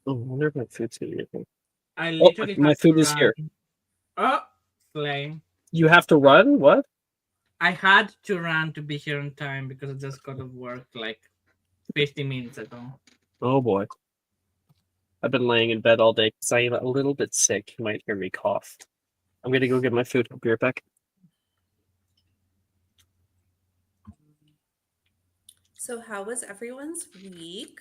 Oh, I wonder if my food's gonna get me. I Oh, literally my had to food is run. here. Oh, slay. You have to run? What? I had to run to be here on time because I just got to work like 50 minutes ago. Oh boy. I've been laying in bed all day because I am a little bit sick. You might hear me cough. I'm gonna go get my food. I'll be right back. So how was everyone's week?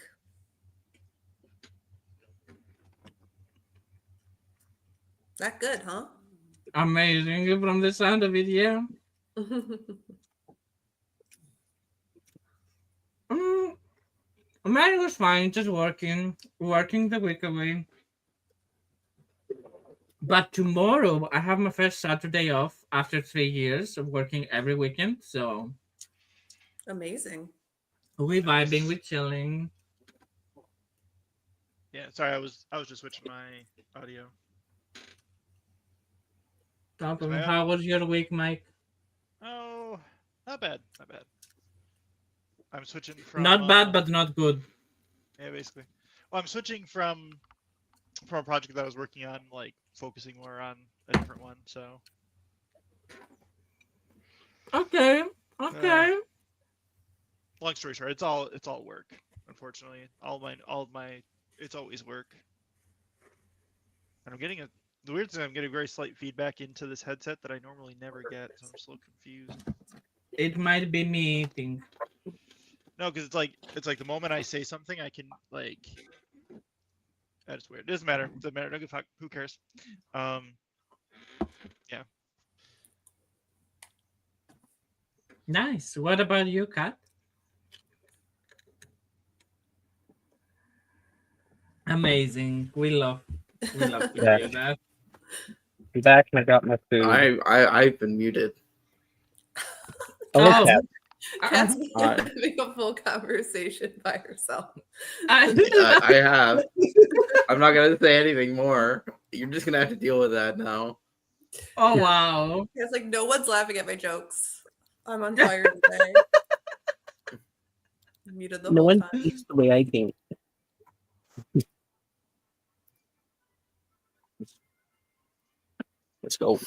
That good, huh? Amazing from the sound of it, yeah. Mm, mine was fine, just working the week away. But tomorrow I have my first Saturday off after 3 years of working every weekend. So Amazing. we vibing, Nice. we chilling. Yeah, sorry, I was just switching my audio. Is my How was your week, Mike? oh, not bad, not bad. I'm switching from Not bad, but not good. yeah, basically. Well, I'm switching from a project that I was working on, like focusing more on a different one. So Okay, uh, okay. long story short, it's all work. Unfortunately, all my it's always work. And I'm getting the weird thing, I'm getting very slight feedback into this headset that I normally never get, so I'm just a little confused. It might be me eating. No, because it's like the moment I say something, I can like that's weird. It doesn't matter. Doesn't matter. No good fuck. Who cares? Um, yeah. Nice. What about you, Kat? Amazing. We love to Yeah. hear that. I'm back and I got my food. I've been muted. Hello, Oh, Cat. Kat's Hi. having a full conversation by herself. I have. I'm not gonna say anything more. You're just gonna have to deal with that now. oh wow. It's like no one's laughing at my jokes. I'm on fire today. Muted the No whole one time. thinks the way I think. Let's go.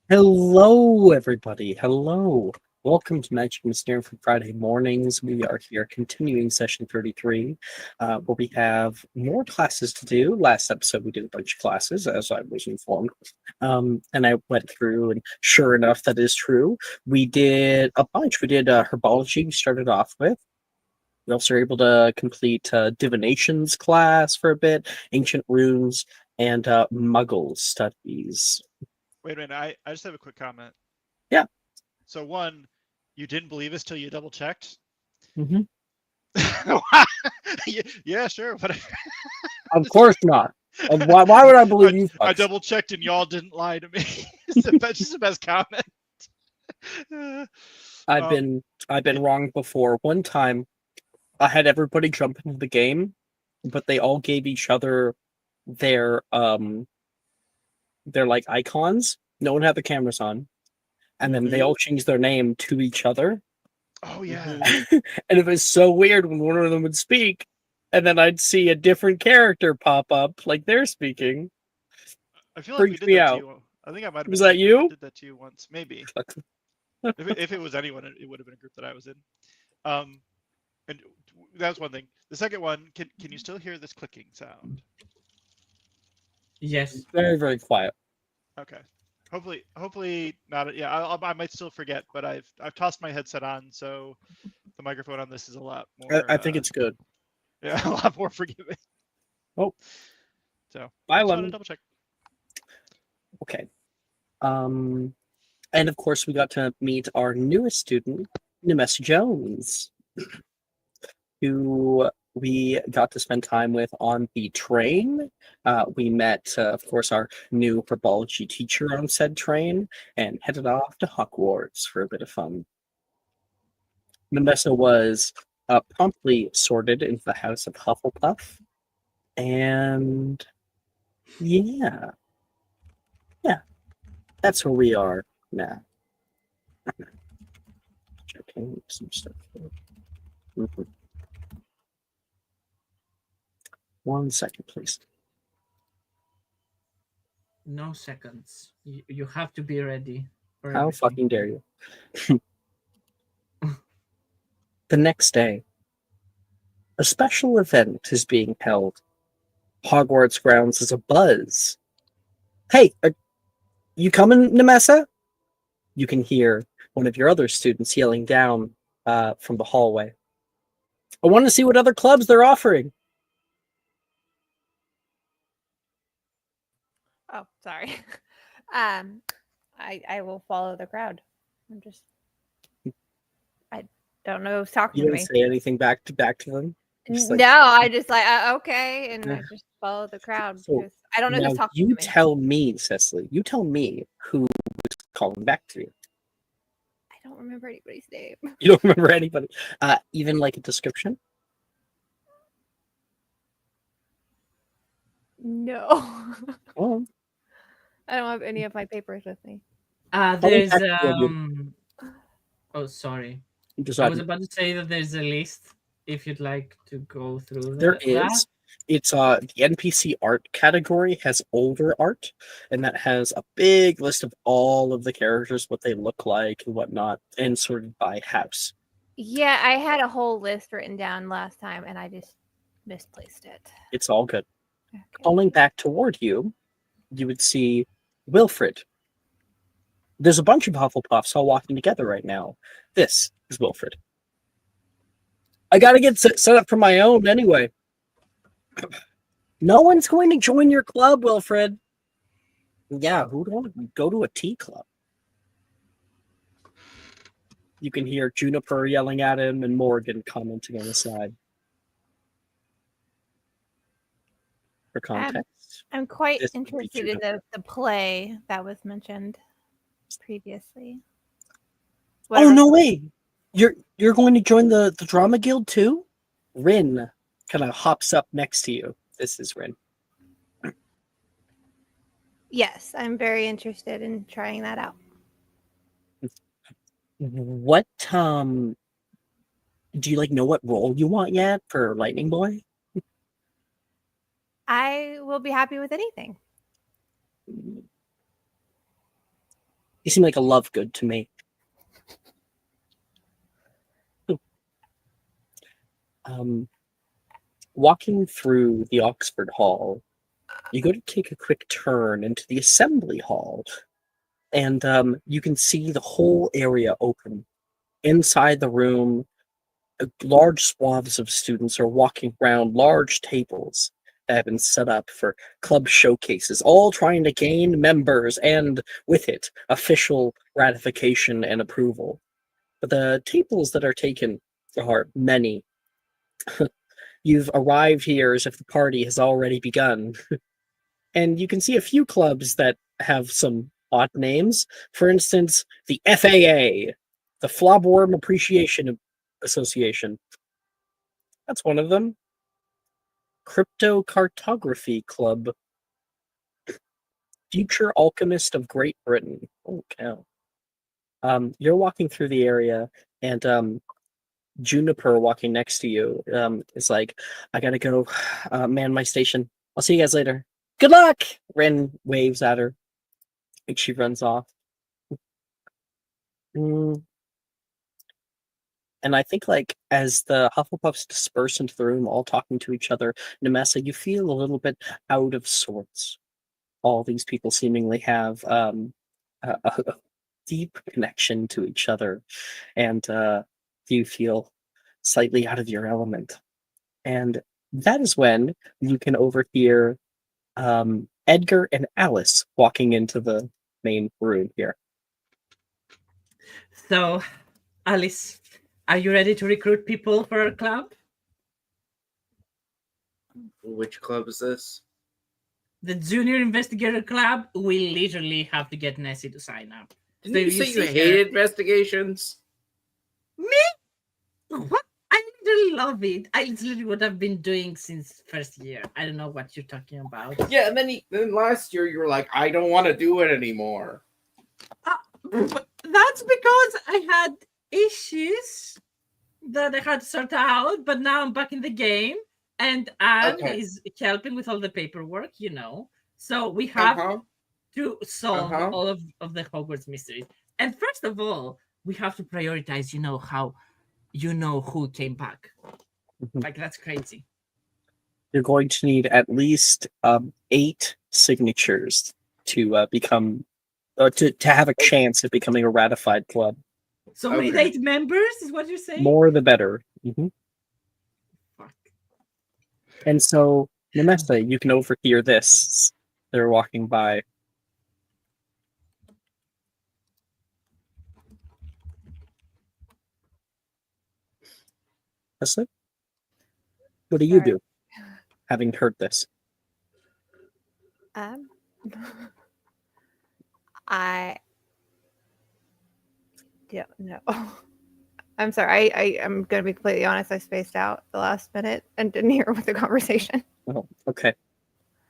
Hello, everybody. Hello. Welcome to Magic Mysterium for Friday mornings. We are here continuing session 33, where we have more classes to do. Last episode, we did a bunch of classes, as I was informed. And I went through, and sure enough, that is true. We did a bunch. We did herbology, we started off with. We also were able to complete divinations class for a bit, ancient runes, and muggle studies. Wait a minute. I just have a quick comment. Yeah. So one, you didn't believe us till you double checked. Mm-hmm. Yeah, sure. But Of course not. Why would I believe you? I double checked and y'all didn't lie to me. That's just the best comment. I've been wrong before. One time, I had everybody jump into the game, but they all gave each other their like icons. No one had the cameras on, and then they all changed their name to each other. Oh yeah. And it was so weird when one of them would speak, and then I'd see a different character pop up, like they're speaking. I feel like we Freaked did me that out. to you. I think I might have Was been that you? did that to you once, maybe. If it was anyone, it would have been a group that I was in. And that's one thing. The second one, can you still hear this clicking sound? Yes. Very, very quiet. Okay. Hopefully not. Yeah, I might still forget, but I've tossed my headset on, so the microphone on this is a lot more. I think it's good. Yeah, a lot more forgiving. Oh. So Bye, just wanted to Lemon. double check. Okay. And of course, we got to meet our newest student, Nemessa Jones, who we got to spend time with on the train. We met, of course, our new herbology teacher on said train and headed off to Hogwarts for a bit of fun. Nemessa was promptly sorted into the House of Hufflepuff. And yeah, that's where we are now. Checking some stuff. Mhm. 1 second, please. No seconds. You have to be ready for How everything. fucking dare you? The next day, a special event is being held. Hogwarts grounds is abuzz. Hey, are you coming, Nemessa? You can hear one of your other students yelling down from the hallway. I want to see what other clubs they're offering. Oh, sorry. I will follow the crowd. I don't know who's talking You to didn't me. say anything back to them. Just like, No, I just like okay, and Yeah. I just follow the crowd So, because I don't know now who's talking you to me. tell me, Cecily. You tell me who was calling back to you. I don't remember anybody's name. You don't remember anybody. Even like a description. No, Oh, I don't have any of my papers with me. There's back toward you. Oh, sorry. just I was about to say that there's a list if you'd like to go through There that. is. It's the NPC art category has older art, and that has a big list of all of the characters, what they look like and whatnot, and sorted by house. Yeah, I had a whole list written down last time, and I just misplaced it. It's all good. Okay. Calling back toward you, you would see Wilfred. There's a bunch of Hufflepuffs all walking together right now. This is Wilfred. I gotta get set up for my own anyway. No one's going to join your club, Wilfred. Yeah, who'd want to go to a tea club? You can hear Juniper yelling at him and Morgan commenting on the side. For context, I'm quite this would be interested in Juniper. the play that was mentioned previously. Oh Whatever. no way! You're going to join the drama guild too? Rin kind of hops up next to you. This is Rin. Yes, I'm very interested in trying that out. What do you like know what role you want yet for Lightning Boy? I will be happy with anything. You seem like a love good to me. Walking through the Oxford Hall, you go to take a quick turn into the Assembly Hall, and you can see the whole area open. Inside the room, large swaths of students are walking around large tables that have been set up for club showcases, all trying to gain members and, with it, official ratification and approval. But the tables that are taken are many. You've arrived here as if the party has already begun. And you can see a few clubs that have some odd names. For instance, the FAA, the Flobworm Appreciation Association. That's one of them. Cryptocartography Club. Future Alchemist of Great Britain. Oh, cow. You're walking through the area, and Juniper walking next to you is like, I gotta go man my station. I'll see you guys later. Good luck! Ren waves at her. And she runs off. And I think, like, as the Hufflepuffs disperse into the room, all talking to each other, Nemessa, you feel a little bit out of sorts. All these people seemingly have a deep connection to each other, and you feel slightly out of your element. And that is when you can overhear Edgar and Alice walking into the main room here. So, Alice, are you ready to recruit people for our club? Which club is this? The Junior Investigator Club, we literally have to get Nessie to sign up. Didn't So you you say you see hate her- investigations? Me? What? I literally love it. It's literally what I've been doing since first year. I don't know what you're talking about. Yeah, and then last year you were like, I don't want to do it anymore. But that's because I had issues that I had to sort out, but now I'm back in the game, and Anne Okay. is helping with all the paperwork, So we have Uh-huh. to solve Uh-huh. all of the Hogwarts mysteries. And first of all, we have to prioritize, how who came back. Mhm. Like, that's crazy. You're going to need at least 8 signatures to become to have a chance of becoming a ratified club. So we need Okay. 8 members, is what you're saying? More the better. Fuck. And so, Nemessa, you can overhear this. They're walking by. Nemessa, what do you Sorry. do, having heard this? Um, I don't know. I'm sorry. I'm gonna be completely honest. I spaced out the last minute and didn't hear what the conversation. Oh, okay.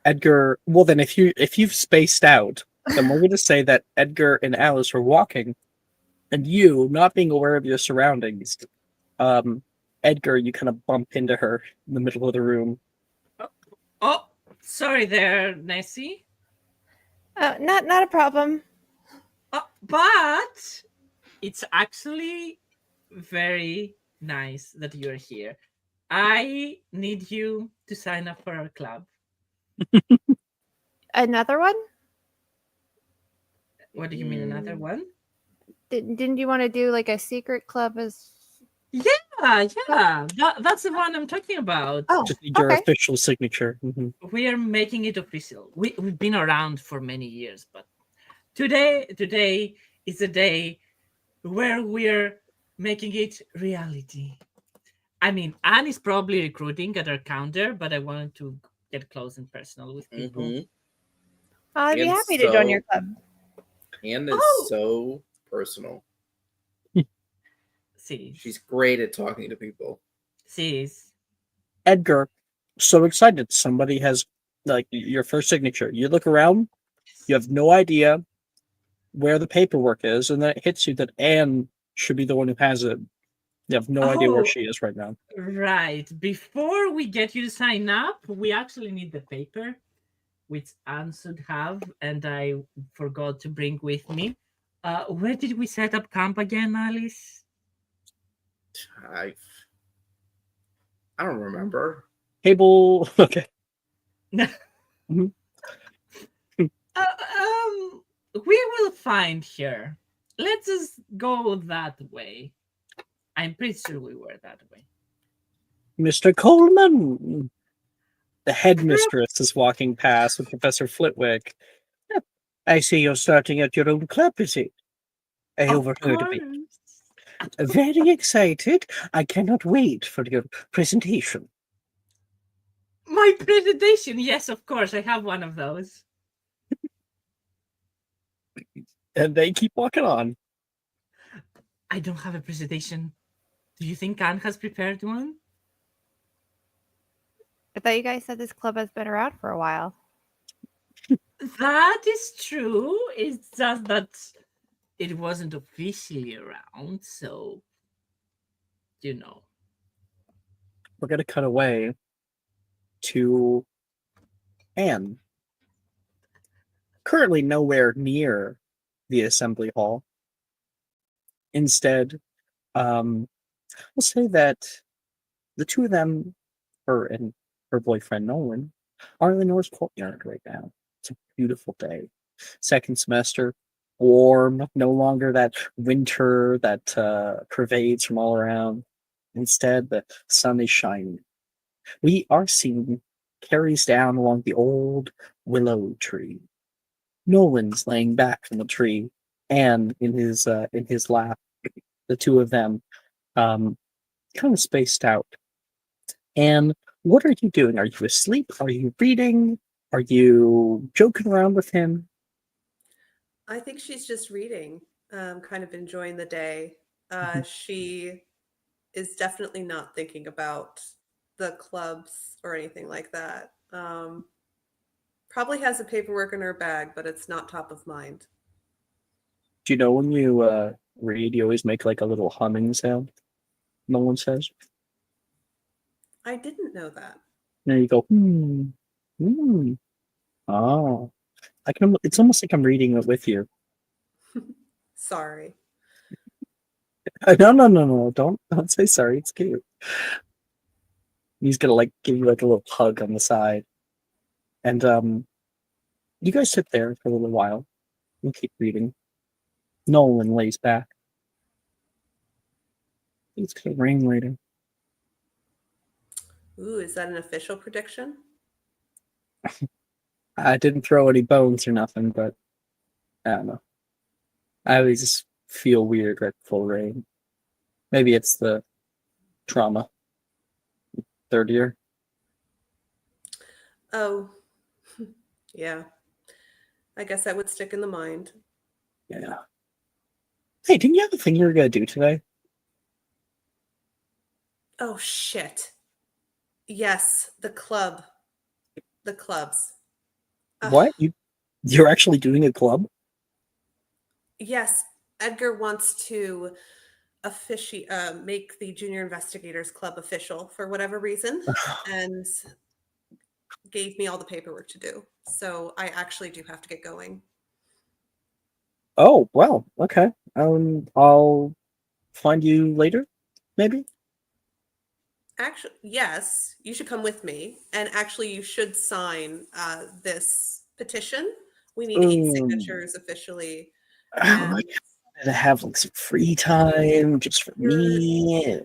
Edgar, well then if you've spaced out, then we're gonna say that Edgar and Alice were walking, and you, not being aware of your surroundings, Edgar, you kind of bump into her in the middle of the room. Oh, sorry there, Nessie. Not a problem. But it's actually very nice that you're here. I need you to sign up for our club. Another one? What do you mean, another one? Didn't you want to do like a secret club as? Yeah. That's the one I'm talking about. Oh, Just need your okay. official signature. We are making it official. We've been around for many years, but today is a day where we're making it reality. I mean, Anne is probably recruiting at her counter, but I wanted to get close and personal with people. Mm-hmm. I'd be And happy to join your club. Anne is Oh! so personal. See, She's great at talking to people. sis. Edgar, so excited. Somebody has like your first signature. You look around, you have no idea where the paperwork is, and then it hits you that Anne should be the one who has it. You have no idea where Oh. she is right now. Right. Before we get you to sign up, we actually need the paper, which Anne should have, and I forgot to bring with me. Where did we set up camp again, Alice? I don't remember. Table. Okay. We will find her. Let's just go that way. I'm pretty sure we were that way. Mr. Coleman. The headmistress is walking past with Professor Flitwick. I see you're starting at your own club, is it? I Of overheard a bit. course. Very excited. I cannot wait for your presentation. My presentation, yes, of course. I have one of those. And they keep walking on. I don't have a presentation. Do you think Anne has prepared one? I thought you guys said this club has been around for a while. That is true. It's just that it wasn't officially around, so We're going to cut away to Anne. Currently nowhere near the assembly hall. Instead, we'll say that the two of them, her and her boyfriend Nolan, are in the North Courtyard right now. It's a beautiful day. Second semester, warm, no longer that winter that pervades from all around. Instead, the sun is shining. our scene carries down along the old willow tree. Nolan's laying back from the tree, and in his lap, the two of them, um, kind of spaced out. And what are you doing? Are you asleep? Are you reading? Are you joking around with him? I think she's just reading, kind of enjoying the day. Mhm. She is definitely not thinking about the clubs or anything like that. Probably has the paperwork in her bag, but it's not top of mind. Do you know when you read, you always make like a little humming sound? Nolan says. I didn't know that. And you go, hmm. Oh, I can. It's almost like I'm reading it with you. Sorry. No, no, no, no! Don't say sorry. It's cute. He's gonna like give you like a little hug on the side, and you guys sit there for a little while and keep reading. Nolan lays back. It's gonna rain later. Ooh, is that an official prediction? I didn't throw any bones or nothing, but I don't know. I always just feel weird right before rain. Maybe it's the trauma. Third year. Oh, yeah. I guess that would stick in the mind. Yeah. Hey, didn't you have a thing you were gonna do today? Oh, shit. Yes, the club. The clubs. Ugh. What? You're actually doing a club? Yes, Edgar wants to make the Junior Investigators Club official for whatever reason, and gave me all the paperwork to do. So I actually do have to get going. Oh, well, okay. I'll find you later, maybe? Actually, yes, you should come with me. And actually, you should sign this petition. We need 8 Mm. signatures officially. Oh, I And wanted to have like some free time just for you're me.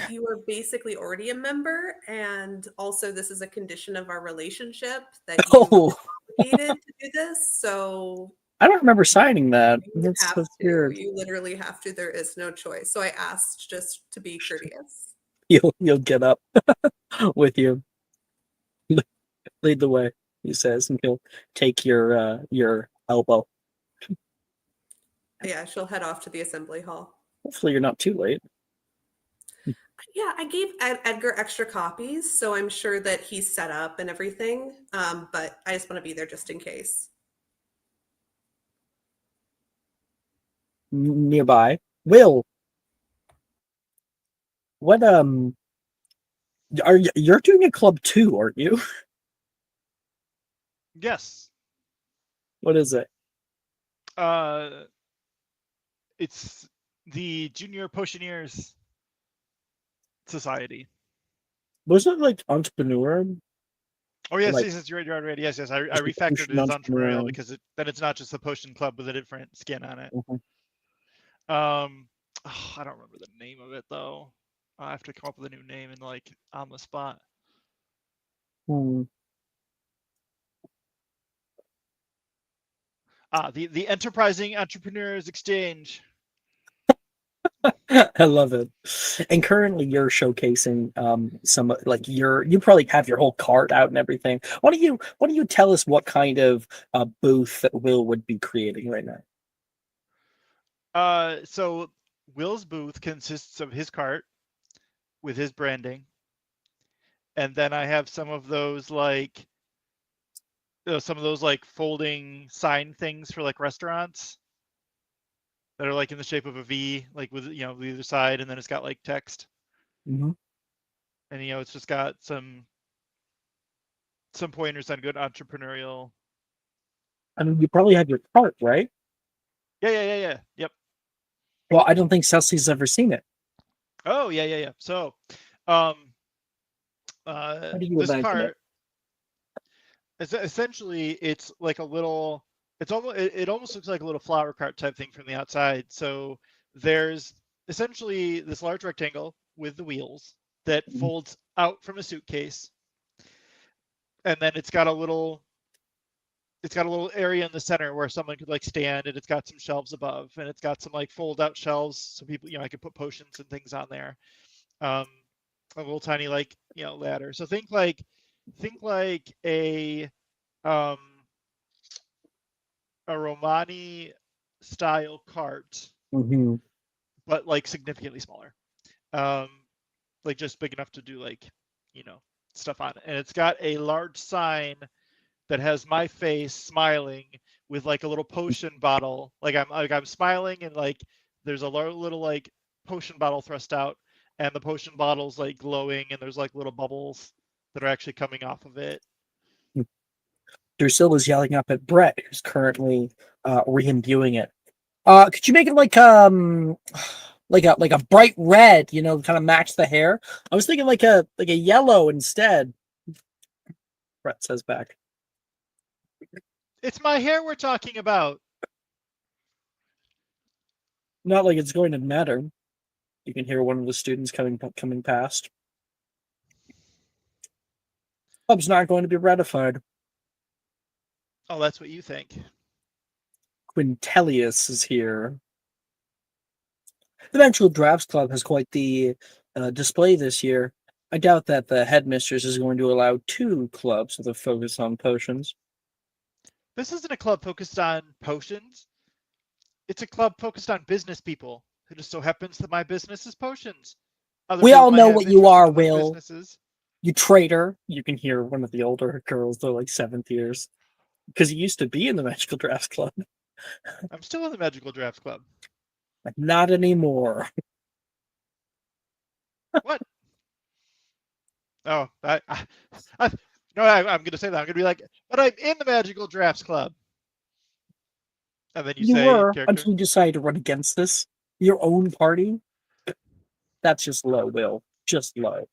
you are basically already a member, and also this is a condition of our relationship that you Oh, obligated to do this. So I don't remember signing that. you That's have so to. weird. You literally have to. There is no choice. So I asked just to be courteous. You'll get up with you. Lead the way, he says, and he'll take your elbow. Yeah, she'll head off to the assembly hall. Hopefully you're not too late. Yeah, I gave Edgar extra copies, so I'm sure that he's set up and everything. But I just want to be there just in case. Nearby. Will, what you're doing a club too, aren't you? Yes. What is it? Uh, it's the Junior Potioneers Society. Wasn't it like entrepreneur? Oh yes, Like- yes, you're right. Yes, I It's the refactored potion it as entrepreneur. entrepreneurial because then it's not just a potion club with a different skin on it. Mhm. I don't remember the name of it though. I have to come up with a new name and like on the spot. Hmm. The Enterprising Entrepreneurs Exchange. I love it. And currently you're showcasing some like you probably have your whole cart out and everything. Why don't you tell us what kind of booth that Will would be creating right now? So Will's booth consists of his cart with his branding, and then I have some of those like folding sign things for like restaurants that are like in the shape of a V, like with the either side, and then it's got like text, Mm-hmm. and it's just got some pointers on good entrepreneurial. I mean, you probably have your cart, right? Yeah. Yep. Well, I don't think Cecily's ever seen it. Oh yeah. So, How do you this imagine cart, essentially, it's like a little. It's almost. It almost looks like a little flower cart type thing from the outside. So there's essentially this large rectangle with the wheels. that folds out from a suitcase, and then it's got a little area in the center where someone could like stand, and it's got some shelves above, and it's got some like fold out shelves so people, I could put potions and things on there. A little tiny like ladder. So think like um a Romani style cart, Mm-hmm. but like significantly smaller. Like just big enough to do like stuff on it, and it's got a large sign that has my face smiling with like a little potion bottle, like I'm smiling, and like there's a little like potion bottle thrust out, and the potion bottle's like glowing, and there's like little bubbles that are actually coming off of it. Drusilla's yelling up at Brett, who's currently re-imbuing it. Could you make it like like a bright red, kind of match the hair? I was thinking like a yellow instead. Brett says back. It's my hair we're talking about. Not like it's going to matter. You can hear one of the students coming past. Club's not going to be ratified. Oh, that's what you think. Quintilius is here. The Magical Drafts Club has quite the display this year. I doubt that the headmistress is going to allow 2 clubs with a focus on potions. This isn't a club focused on potions. It's a club focused on business people. It just so happens that my business is potions. Other We people all might know have what you interest in are, other Will. businesses. You traitor. You can hear one of the older girls, they're like 7th years. Because he used to be in the Magical Drafts Club. I'm still in the Magical Drafts Club. But not anymore. What? Oh, I'm going to say that. I'm going to be like, but I'm in the Magical Drafts Club. And then you say, were character, until you decided to run against this. Your own party. That's just low, Will. Just low.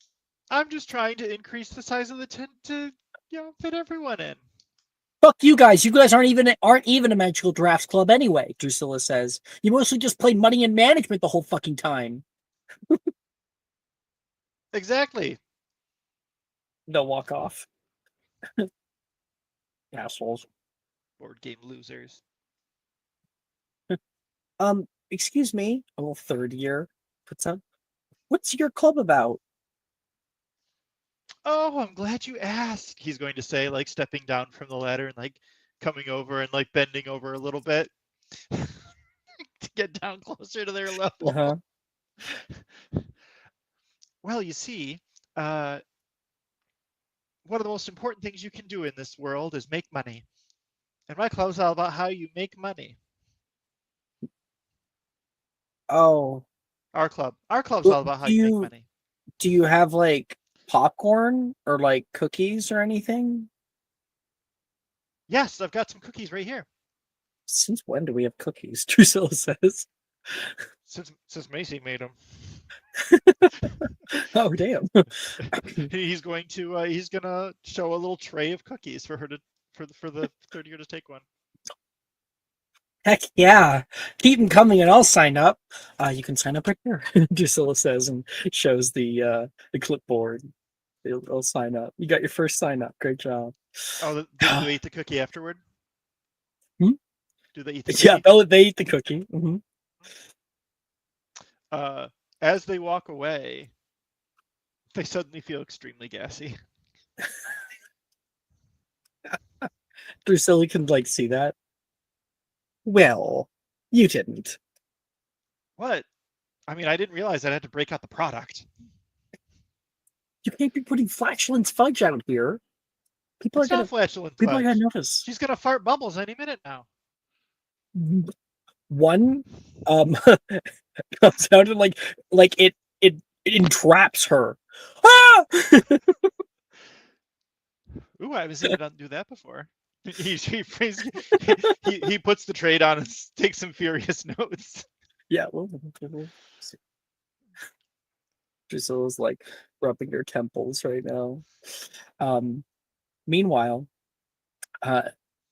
I'm just trying to increase the size of the tent to, fit everyone in. Fuck you guys. You guys aren't even a Magical Drafts Club anyway, Drusilla says. You mostly just play money and management the whole fucking time. Exactly. They'll walk off. Assholes. Board game losers. Excuse me, a little 3rd year puts up. What's your club about? Oh, I'm glad you asked. He's going to say, like stepping down from the ladder and like coming over and like bending over a little bit to get down closer to their level. Uh-huh. Well, you see, one of the most important things you can do in this world is make money. And my club's all about how you make money. Oh. Our club's Well, all about how you make money. Do you have like popcorn or like cookies or anything? Yes, I've got some cookies right here. Since when do we have cookies? Drusilla says. Since Macy made them. Oh damn. He's gonna show a little tray of cookies for her to for the 3rd year to take one. Heck yeah. Keep them coming and I'll sign up. You can sign up right here, Drusilla says, and shows the clipboard. They'll sign up. You got your first sign up. Great job. Oh, do they eat the cookie afterward? Hmm? Do they eat the cookie? Yeah, they eat the cookie. Mm-hmm. As they walk away, they suddenly feel extremely gassy. Drusilla can like see that. Well, you didn't. What? I mean, I didn't realize I had to break out the product. You can't be putting flatulence fudge out here. People It's are not gonna flatulent people are fudge. gonna notice. She's gonna fart bubbles any minute now. One comes out and like it entraps her. Ah! Ooh, I haven't seen it do that before. He puts the tray down and takes some furious notes. Yeah, well, Drusilla's like rubbing her temples right now. Meanwhile,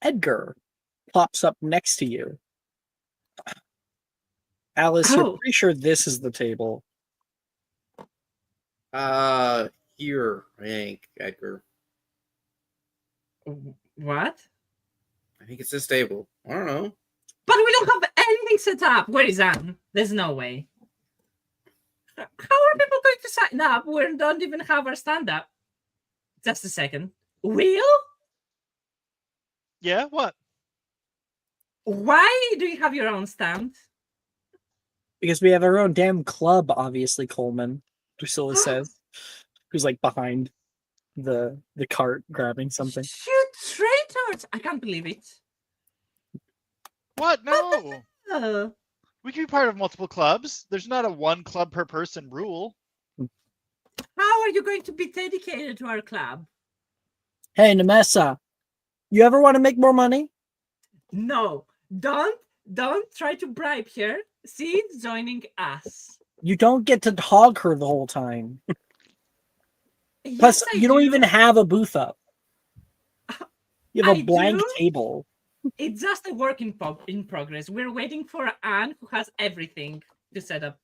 Edgar pops up next to you. Alice, you're Oh. pretty sure this is the table. Here, I think, Edgar. What? I think it's this table. I don't know. But we don't have anything set up. Where is Anne? There's no way. How are people going to sign up? We don't even have our stand up. Just a second. Will? Yeah, what? Why do you have your own stand? Because we have our own damn club, obviously, Coleman. Drusilla says, who's like behind the cart grabbing something. You traitors! I can't believe it. What? No. Uh, We can be part of multiple clubs. There's not a one club per person rule. how are you going to be dedicated to our club? Hey, Nemessa, you ever want to make more money? No, don't try to bribe her. She's joining us. You don't get to hog her the whole time. Plus, Yes, I you don't do. even have a booth up. You have a I blank do? table. It's just a work in progress. We're waiting for Anne, who has everything to set up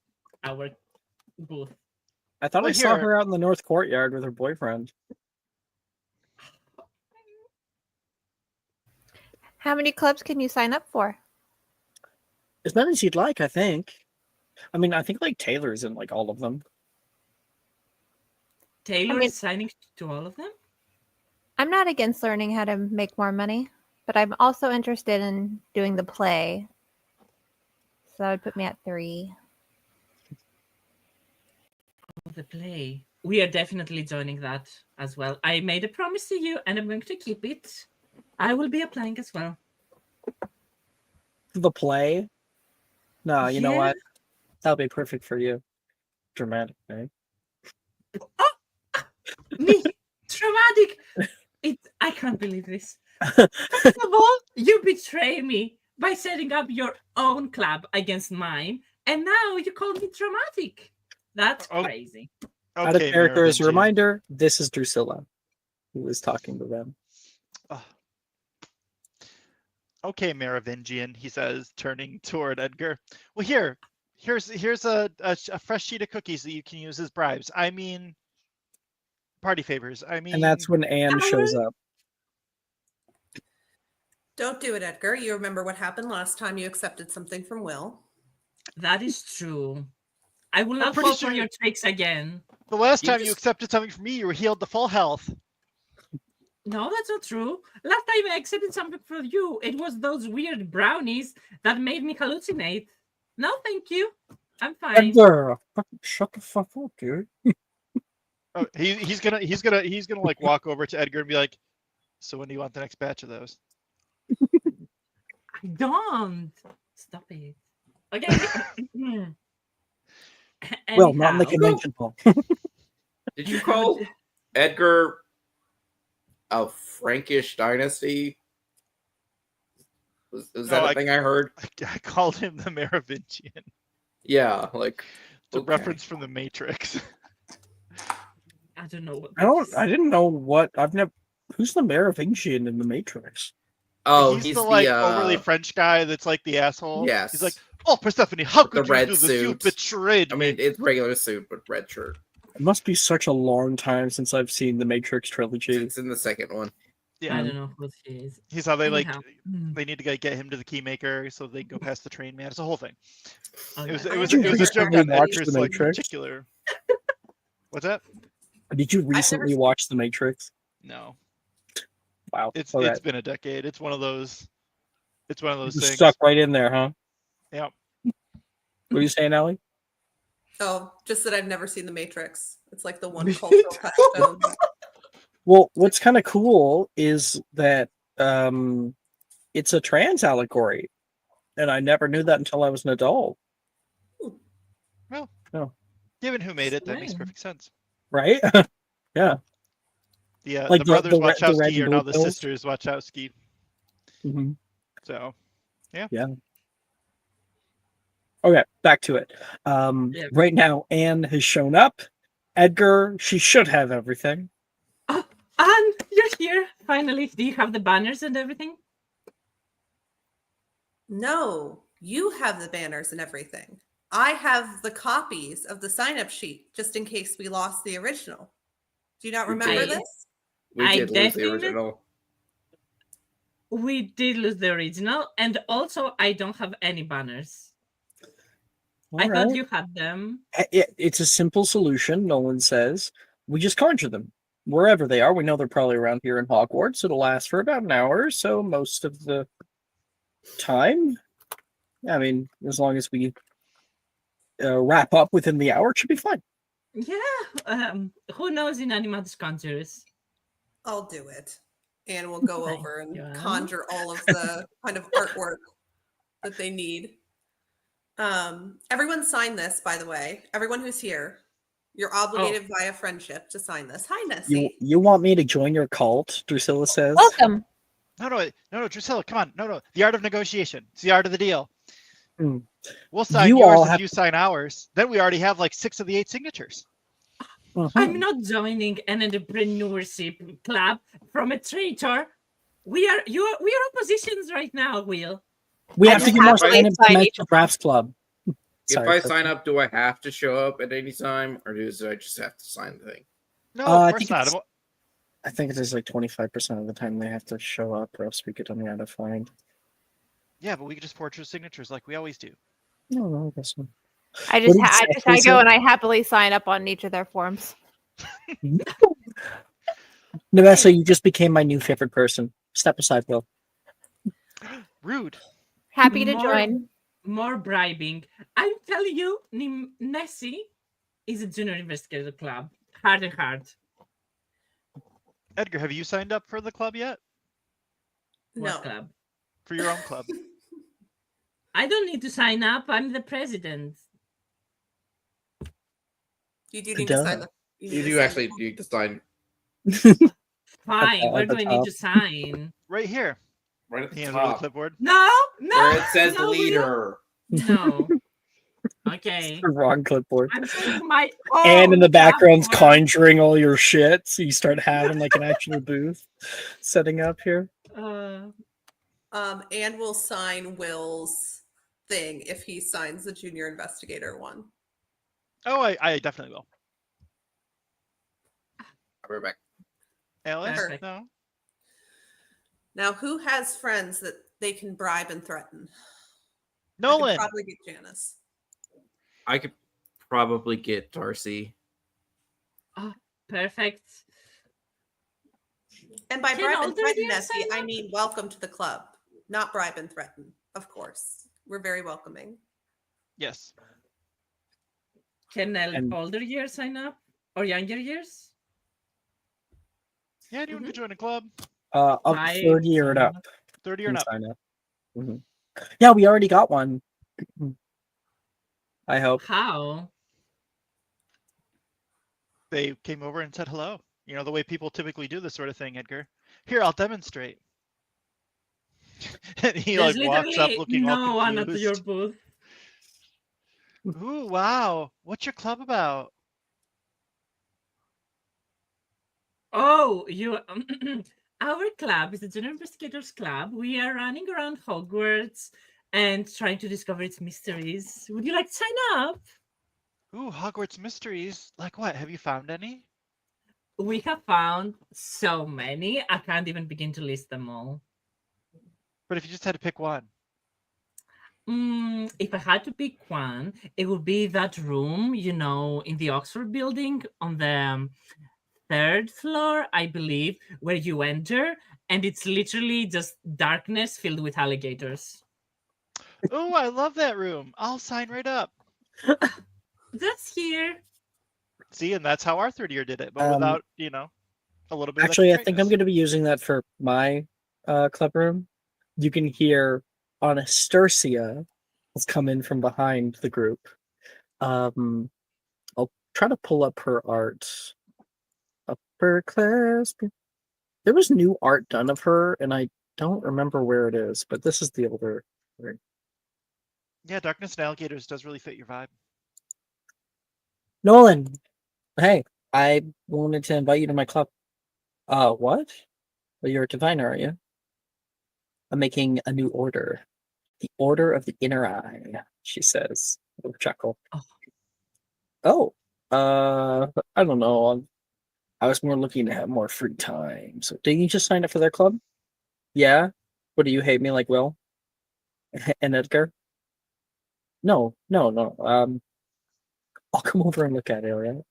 our booth. I thought Well, I saw here- her out in the north courtyard with her boyfriend. How many clubs can you sign up for? As many as you'd like, I think. I mean, I think like Taylor's in like all of them. Taylor mean- is signing to all of them? I'm not against learning how to make more money, but I'm also interested in doing the play. So that would put me at 3. Oh, the play. We are definitely joining that as well. I made a promise to you, and I'm going to keep it. I will be applying as well. The play? No, you know Yeah. what? That'll be perfect for you. Dramatic, right? Me, traumatic. I can't believe this. First of all, you betray me by setting up your own club against mine, and now you call me traumatic. That's Oh. crazy. Out of character, as a Merovingian. reminder, this is Drusilla who is talking to them. Ugh. Okay, Merovingian, he says, turning toward Edgar. Well, here's a fresh sheet of cookies that you can use as bribes. I mean, party favors. I mean, And that's when Anne shows up. Don't do it, Edgar. You remember what happened last time you accepted something from Will. That is true. I will not pretty fall sure- for your tricks again. the last You time you just- accepted something from me, you were healed to full health. No, that's not true. Last time I accepted something from you, it was those weird brownies that made me hallucinate. No, thank you. I'm fine. Edgar, fucking shut the fuck up, dude. Oh, he's gonna like walk over to Edgar and be like, "So when do you want the next batch of those?" I don't. Stop it. Okay. Well, not in the Anyhow, convention hall. Did you call Edgar a Frankish dynasty? Was No, that a thing I heard? I called him the Merovingian. Yeah, like It's a okay. reference from the Matrix. I don't know what. I didn't know what I've never. Who's the Merovingian in the Matrix? Oh, he's the like overly French guy that's like the asshole. Yes. He's like, "Oh, Persephone, how With the could you red do this? You suit. betrayed I me." mean, it's regular suit, but red shirt. It must be such a long time since I've seen the Matrix trilogy. It's in the second one. Yeah, I don't know who he is. he's how they like. Anyhow. Hmm. They need to get him to the keymaker so they can go past the train man. It's a whole thing. Okay. It was I it was did it was a joke recently on watch Edgar's The like Matrix. particular. What's that? Did you recently watch The Matrix? No, Wow, it's all right. it's been a decade. It's one of those. It's one of those You things. stuck right in there, huh? Yeah. What are you saying, Ellie? Oh, just that I've never seen The Matrix. It's like the one Me cultural too. touchstone. Well, what's kind of cool is that it's a trans allegory, and I never knew that until I was an adult. Given who made it, that makes Swear. perfect sense. Right? Yeah. Like The brothers the red Wachowski and are now blue the pills? sisters Wachowski. Mhm. So Okay, back to it. Yeah. Right now, Anne has shown up. Edgar, she should have everything. Anne, you're here finally. Do you have the banners and everything? No, you have the banners and everything. I have the copies of the sign-up sheet just in case we lost the original. Do you not We remember did. this? We I did lose the definitely- original. We did lose the original, and also I don't have any banners. I All thought right. you had them. It's a simple solution. Nolan says we just conjure them wherever they are. We know they're probably around here in Hogwarts. It'll last for about an hour, so most of the time. I mean, as long as we wrap up within the hour, it should be fine. Yeah. Who knows in Animatus Conjures? I'll do it. And we'll go Thank over and you. conjure all of the kind of artwork that they need. Everyone sign this, by the way. Everyone who's here. You're obligated via friendship to sign this. Hi, Nessie. You want me to join your cult? Drusilla says. Welcome. No, Drusilla, come on. No. The art of negotiation. It's the art of the deal. Mm. We'll sign You yours all if have you sign ours. Then we already have like 6 of the 8 signatures. I'm not joining an entrepreneurship club from a traitor. We are oppositions right now, Will. We I have to just get more happily sign-ups to sign Magic each of Drafts Club. If Sorry, I Kristen. sign up, do I have to show up at any time, or do I just have to sign the thing? No, I of course think not. it's- I think it is like 25% of the time they have to show up, or else we get them out of fine. Yeah, but we could just forge your signatures like we always do. No, I guess so. I just, What did I Seth go say? and I happily sign up on each of their forms. Nevessa, you just became my new favorite person. Step aside, Will. Rude. Happy to More- join. More bribing. I'm telling you, Nessie is a junior investigator club. Hard and hard. Edgar, have you signed up for the club yet? What No. club? For your own club? I don't need to sign up. I'm the president. You do need Duh. to sign the. You need to do sign actually the- need to sign Fine. At Where the do I need top. to sign? Right here. right at the Hands over the top clipboard. No. where it says no, Will. leader. No. Okay. The wrong clipboard. I'm saying my And in the own background's platform. conjuring all your shit, so you start having like an actual booth setting up here. And we'll sign Will's thing if he signs the junior investigator one. Oh, I definitely will. I'll be right back. Alice? Perfect. No. Now, who has friends that they can bribe and threaten? I could Nolan. probably get Janice. I could probably get Darcy. Perfect. And by Can bribe all and three threaten, of you Nessie, sign I up? mean welcome to the club, not bribe and threaten. Of course, we're very welcoming. Yes. Can And- older years sign up or younger years? Yeah, anyone could join a club. Up I 30 or sign up. up. 30 or Can not. sign up. Mhm. Yeah, we already got one. I hope. How? They came over and said hello. You know, the way people typically do this sort of thing, Edgar. Here, I'll demonstrate. And he There's like walks up literally looking no all one at your confused. booth. Ooh, wow. What's your club about? Oh, you. Our club is the Junior Investigators Club. We are running around Hogwarts and trying to discover its mysteries. Would you like to sign up? Ooh, Hogwarts mysteries. Like what? Have you found any? We have found so many. I can't even begin to list them all. But if you just had to pick one. If I had to pick one, it would be that room, you know, in the Oxford building on the third floor, I believe, where you enter, and it's literally just darkness filled with alligators. Oh, I love that room. I'll sign right up. That's here. See, and that's how our third year did it, but Um, without, you know, a little bit Actually, I of think I'm going to be using that for my club room. You can hear Anastasia has come in from behind the group. I'll try to pull up her art. Upper class. There was new art done of her, and I don't remember where it is, but this is the older. Yeah, Darkness and Alligators does really fit your vibe. Nolan, hey, I wanted to invite you to my club. What? Well, you're a diviner, are you? I'm making a new order. The Order of the Inner Eye, she says. Little chuckle. Oh. I don't know. I was more looking to have more free time. So did you just sign up for their club? Yeah? What, do you hate me like Will? And Edgar? No, no, no. I'll come over and look at it, alright?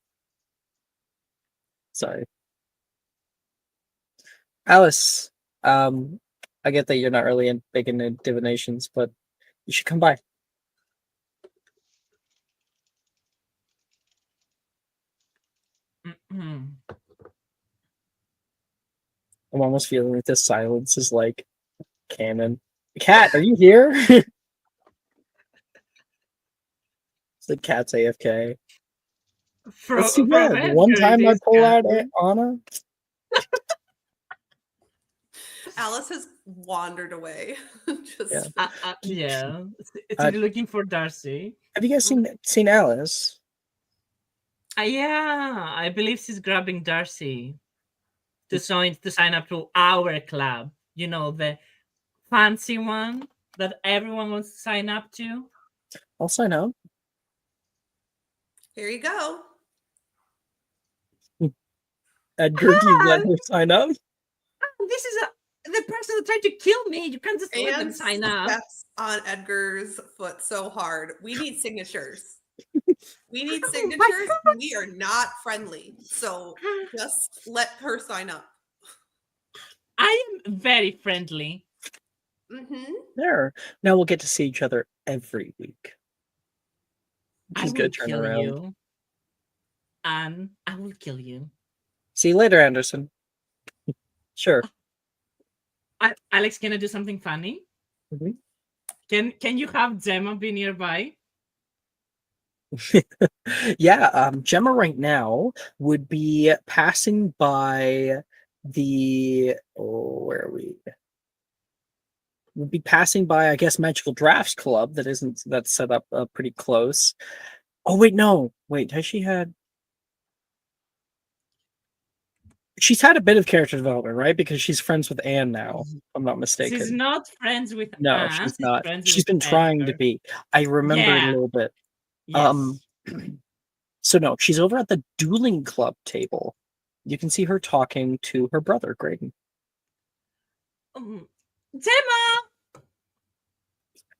Sorry. Alice, I get that you're not really big into divinations, but you should come by. Mm-mm. I'm almost feeling like this silence is like canon. Cat, are you here? It's the cat's AFK. That's too From bad. One Edgar, it time I is pull out Catherine. Anna. Alice has wandered away. Just Yeah. Yeah. It's Uh, looking for Darcy. Have you guys seen Alice? Yeah, I believe she's grabbing Darcy to sign up to our club. You know, the fancy one that everyone wants to sign up to. I'll sign up. here you go. Edgar, do you let her sign up? This is the person that tried to kill me. You can't just let them And sign up. steps on Edgar's foot so hard. We need signatures. We need Oh my signatures. God. We are not friendly. So just let her sign up. I am very friendly. Mm-hmm. There. Now we'll get to see each other every week. I She's will gonna turn kill around. you. And I will kill you. See you later, Anderson. Sure. Alex, can I do something funny? Mhm. Can you have Gemma be nearby? Yeah, Gemma right now would be passing by where are we? Would be passing by, I guess, Magical Drafts Club that's set up pretty close. Oh wait, no. Wait, has she had she's had a bit of character development, right? Because she's friends with Anne now, if I'm not mistaken. She's not friends with No, Anne. she's She's not. friends She's with been trying to Edgar. be. I remember it a Yeah. little bit. Yes. So no, she's over at the dueling club table. You can see her talking to her brother, Graydon. Gemma!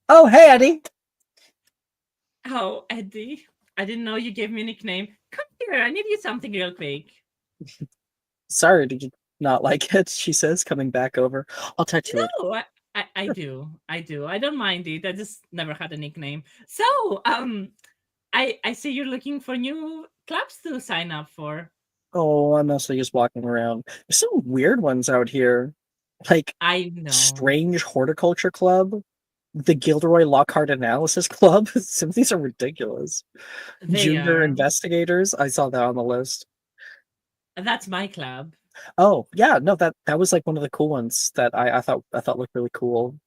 Oh, hey, Eddie. Oh, Eddie. I didn't know you gave me a nickname. Come here, I need you something real quick. Sorry, did you not like it? She says, coming back over. I'll talk to you later. No, I do. I do. I don't mind it. I just never had a nickname. So, I see you're looking for new clubs to sign up for. Oh, I'm mostly just walking around. There's some weird ones out here. Like I know. Strange Horticulture Club, the Gilderoy Lockhart Analysis Club. Some of these are ridiculous. They Junior are. Investigators. I saw that on the list. That's my club. Oh yeah, no, that was like one of the cool ones that I thought looked really cool.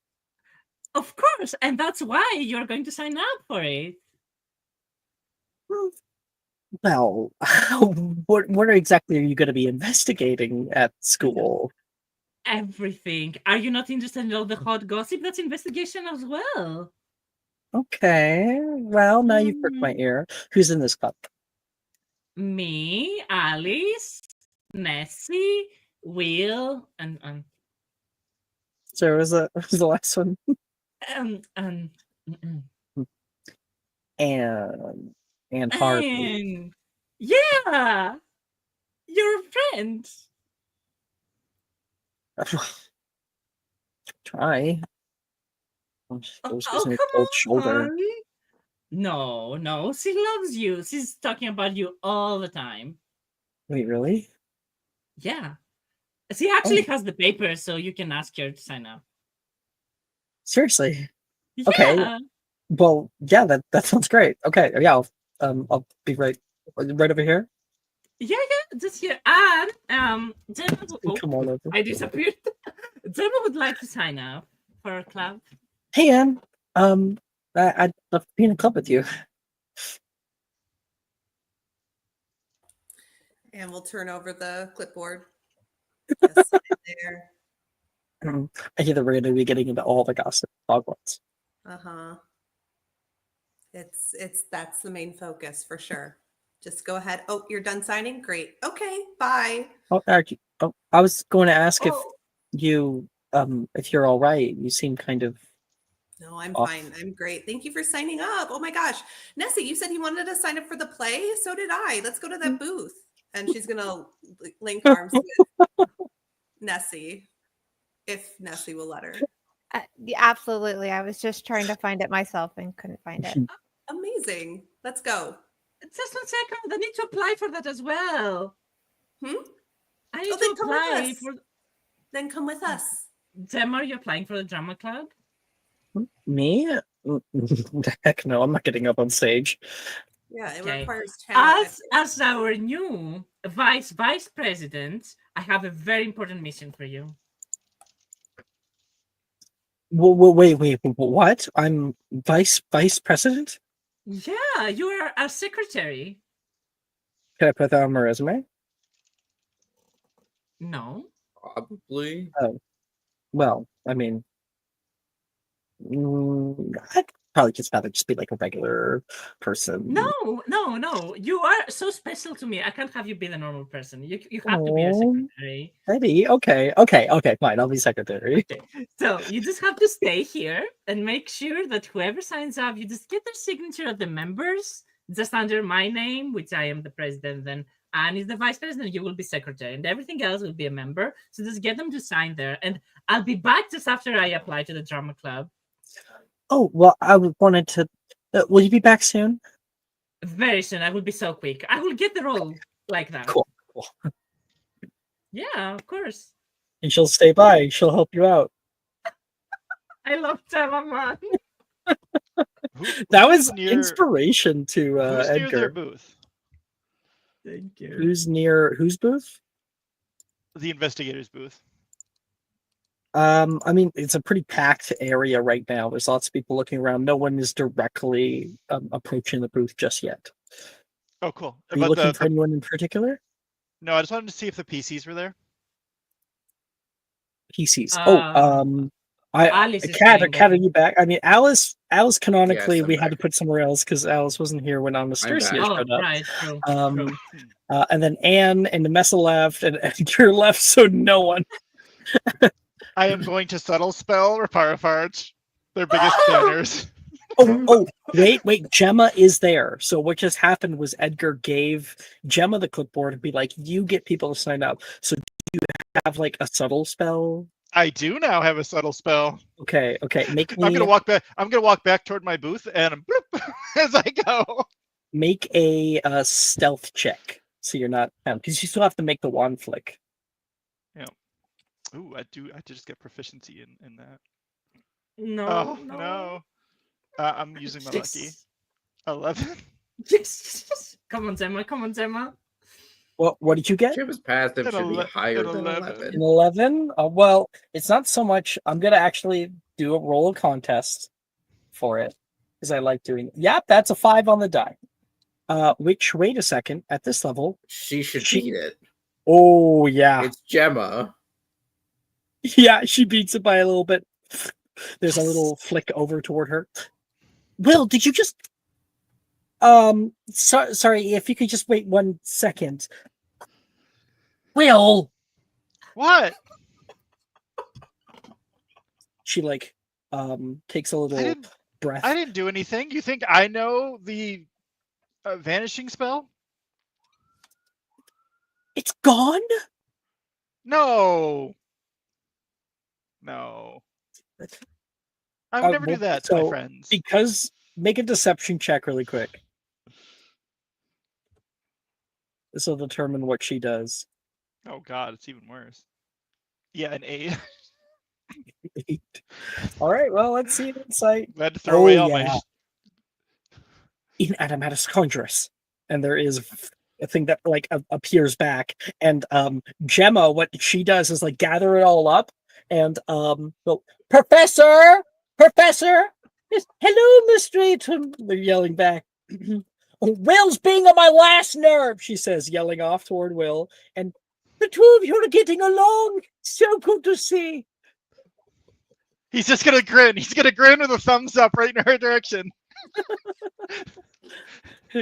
Of course, and that's why you're going to sign up for it. Well, what exactly are you going to be investigating at school? Everything. Are you not interested in all the hot gossip? That's investigation as well. Okay, well, now you've pricked my ear. Who's in this club? Me, Alice, Nessie, Will, and So what was the last one? mm-mm. And Harvey. And yeah, your friend. Try. Oh, Those come a cold shoulder. on. No, she loves you. She's talking about you all the time. Wait, really? Yeah. She actually has the paper, so you can ask her to sign up. Seriously? Yeah. Okay. Well, yeah, that sounds great. Okay, yeah, I'll be right over here. Yeah, just here. And Gemma, Come on over. I disappeared. Gemma would like to sign up for a club. Hey, Anne. I'd love to be in a club with you. And we'll turn over the clipboard. Just sit there. I hear that we're going to be getting into all the gossip Hogwarts. Uh-huh. It's that's the main focus for sure. Just go ahead. Oh, you're done signing? Great. Okay, bye. Oh, actually, I was going to ask Oh, if you're all right. You seem kind of no, I'm off. fine. I'm great. Thank you for signing up. Oh my gosh. Nessie, you said you wanted to sign up for the play? So did I. Let's go to that booth. And she's going to link arms with Nessie, if Nessie will let her. Yeah, absolutely. I was just trying to find it myself and couldn't find it. Amazing. Let's go. Just 1 second. I need to apply for that as well. Hmm? I need Oh, then to come with apply us. for. Then come with us. Gemma, are you applying for the drama club? Me? Heck no, I'm not getting up on stage. Yeah, it Okay. requires talent. As our new vice president, I have a very important mission for you. Wait, what? I'm vice president? Yeah, you are our secretary. Can I put that on my resume? No. Probably. Well, I mean, I'd probably just rather just be like a regular person. No. You are so special to me. I can't have you be the normal person. You have to be a Aw. secretary. Maybe. Okay, fine. I'll be secretary. Okay. So you just have to stay here and make sure that whoever signs up, you just get their signature of the members, just under my name, which I am the president, then Anne is the vice president, you will be secretary, and everything else will be a member. So just get them to sign there. And I'll be back just after I apply to the drama club. Oh, well, I wanted to. Will you be back soon? Very soon. I will be so quick. I will get the role like that. Cool. Yeah, of course. And she'll stay by. She'll help you out. I love Gemma, man. That Who's was near- inspiration to Who's near their Edgar. booth? Thank you. Who's near whose booth? The investigator's booth. I mean, it's a pretty packed area right now. There's lots of people looking around. No one is directly approaching the booth just yet. Oh, cool. Are you looking for anyone in particular? No, I just wanted to see if the PCs were there. PCs. Alice is Kat, playing are them. you back? I mean, Alice canonically, Yes, I'm we had to back. put somewhere else because Alice wasn't here when Mysterium back. Oh, showed up. right, true. Um, and then Anne and Nemessa left, and Edgar left, so no one. I am going to subtle spell Reparafarge. Their biggest banners. Oh, wait, Gemma is there. So what just happened was Edgar gave Gemma the clipboard and be like, you get people to sign up. So do you have like a subtle spell? I do now have a subtle spell. Okay. Make me I'm gonna walk back. I'm gonna walk back toward my booth and bloop, as I go. make a stealth check. So you're not because you still have to make the wand flick. Ooh, I just get proficiency in that. No, Oh no. I'm using my lucky. Yes. 11. Yes. Come on, Gemma. What did you get? Gemma's passive should be higher than 11. An 11? Well, it's not so much. I'm gonna actually do a roll contest for it because I like doing. Yep, that's a 5 on the die. Which wait a second. At this level, She should beat it. oh yeah, It's Gemma. yeah, she beats it by a little bit. There's a little flick over toward her. Will, did you just? Sorry, if you could just wait 1 second. Will, What? she takes a little breath. I didn't do anything. You think I know the vanishing spell? It's gone. No. I would never do Well, that to my so friends. because make a deception check really quick. This will determine what she does. Oh god, it's even worse. Yeah, an 8. All right, well, let's see an insight. I had to throw away all my. yeah. In Adamatus Conjurus, and there is a thing that appears back, and Gemma, what she does is gather it all up, and well, Professor, hello, mystery. They're yelling back. Will's being on my last nerve, she says, yelling off toward Will, and the two of you are getting along. So good to see. He's just gonna grin. He's gonna grin with a thumbs up right in her direction.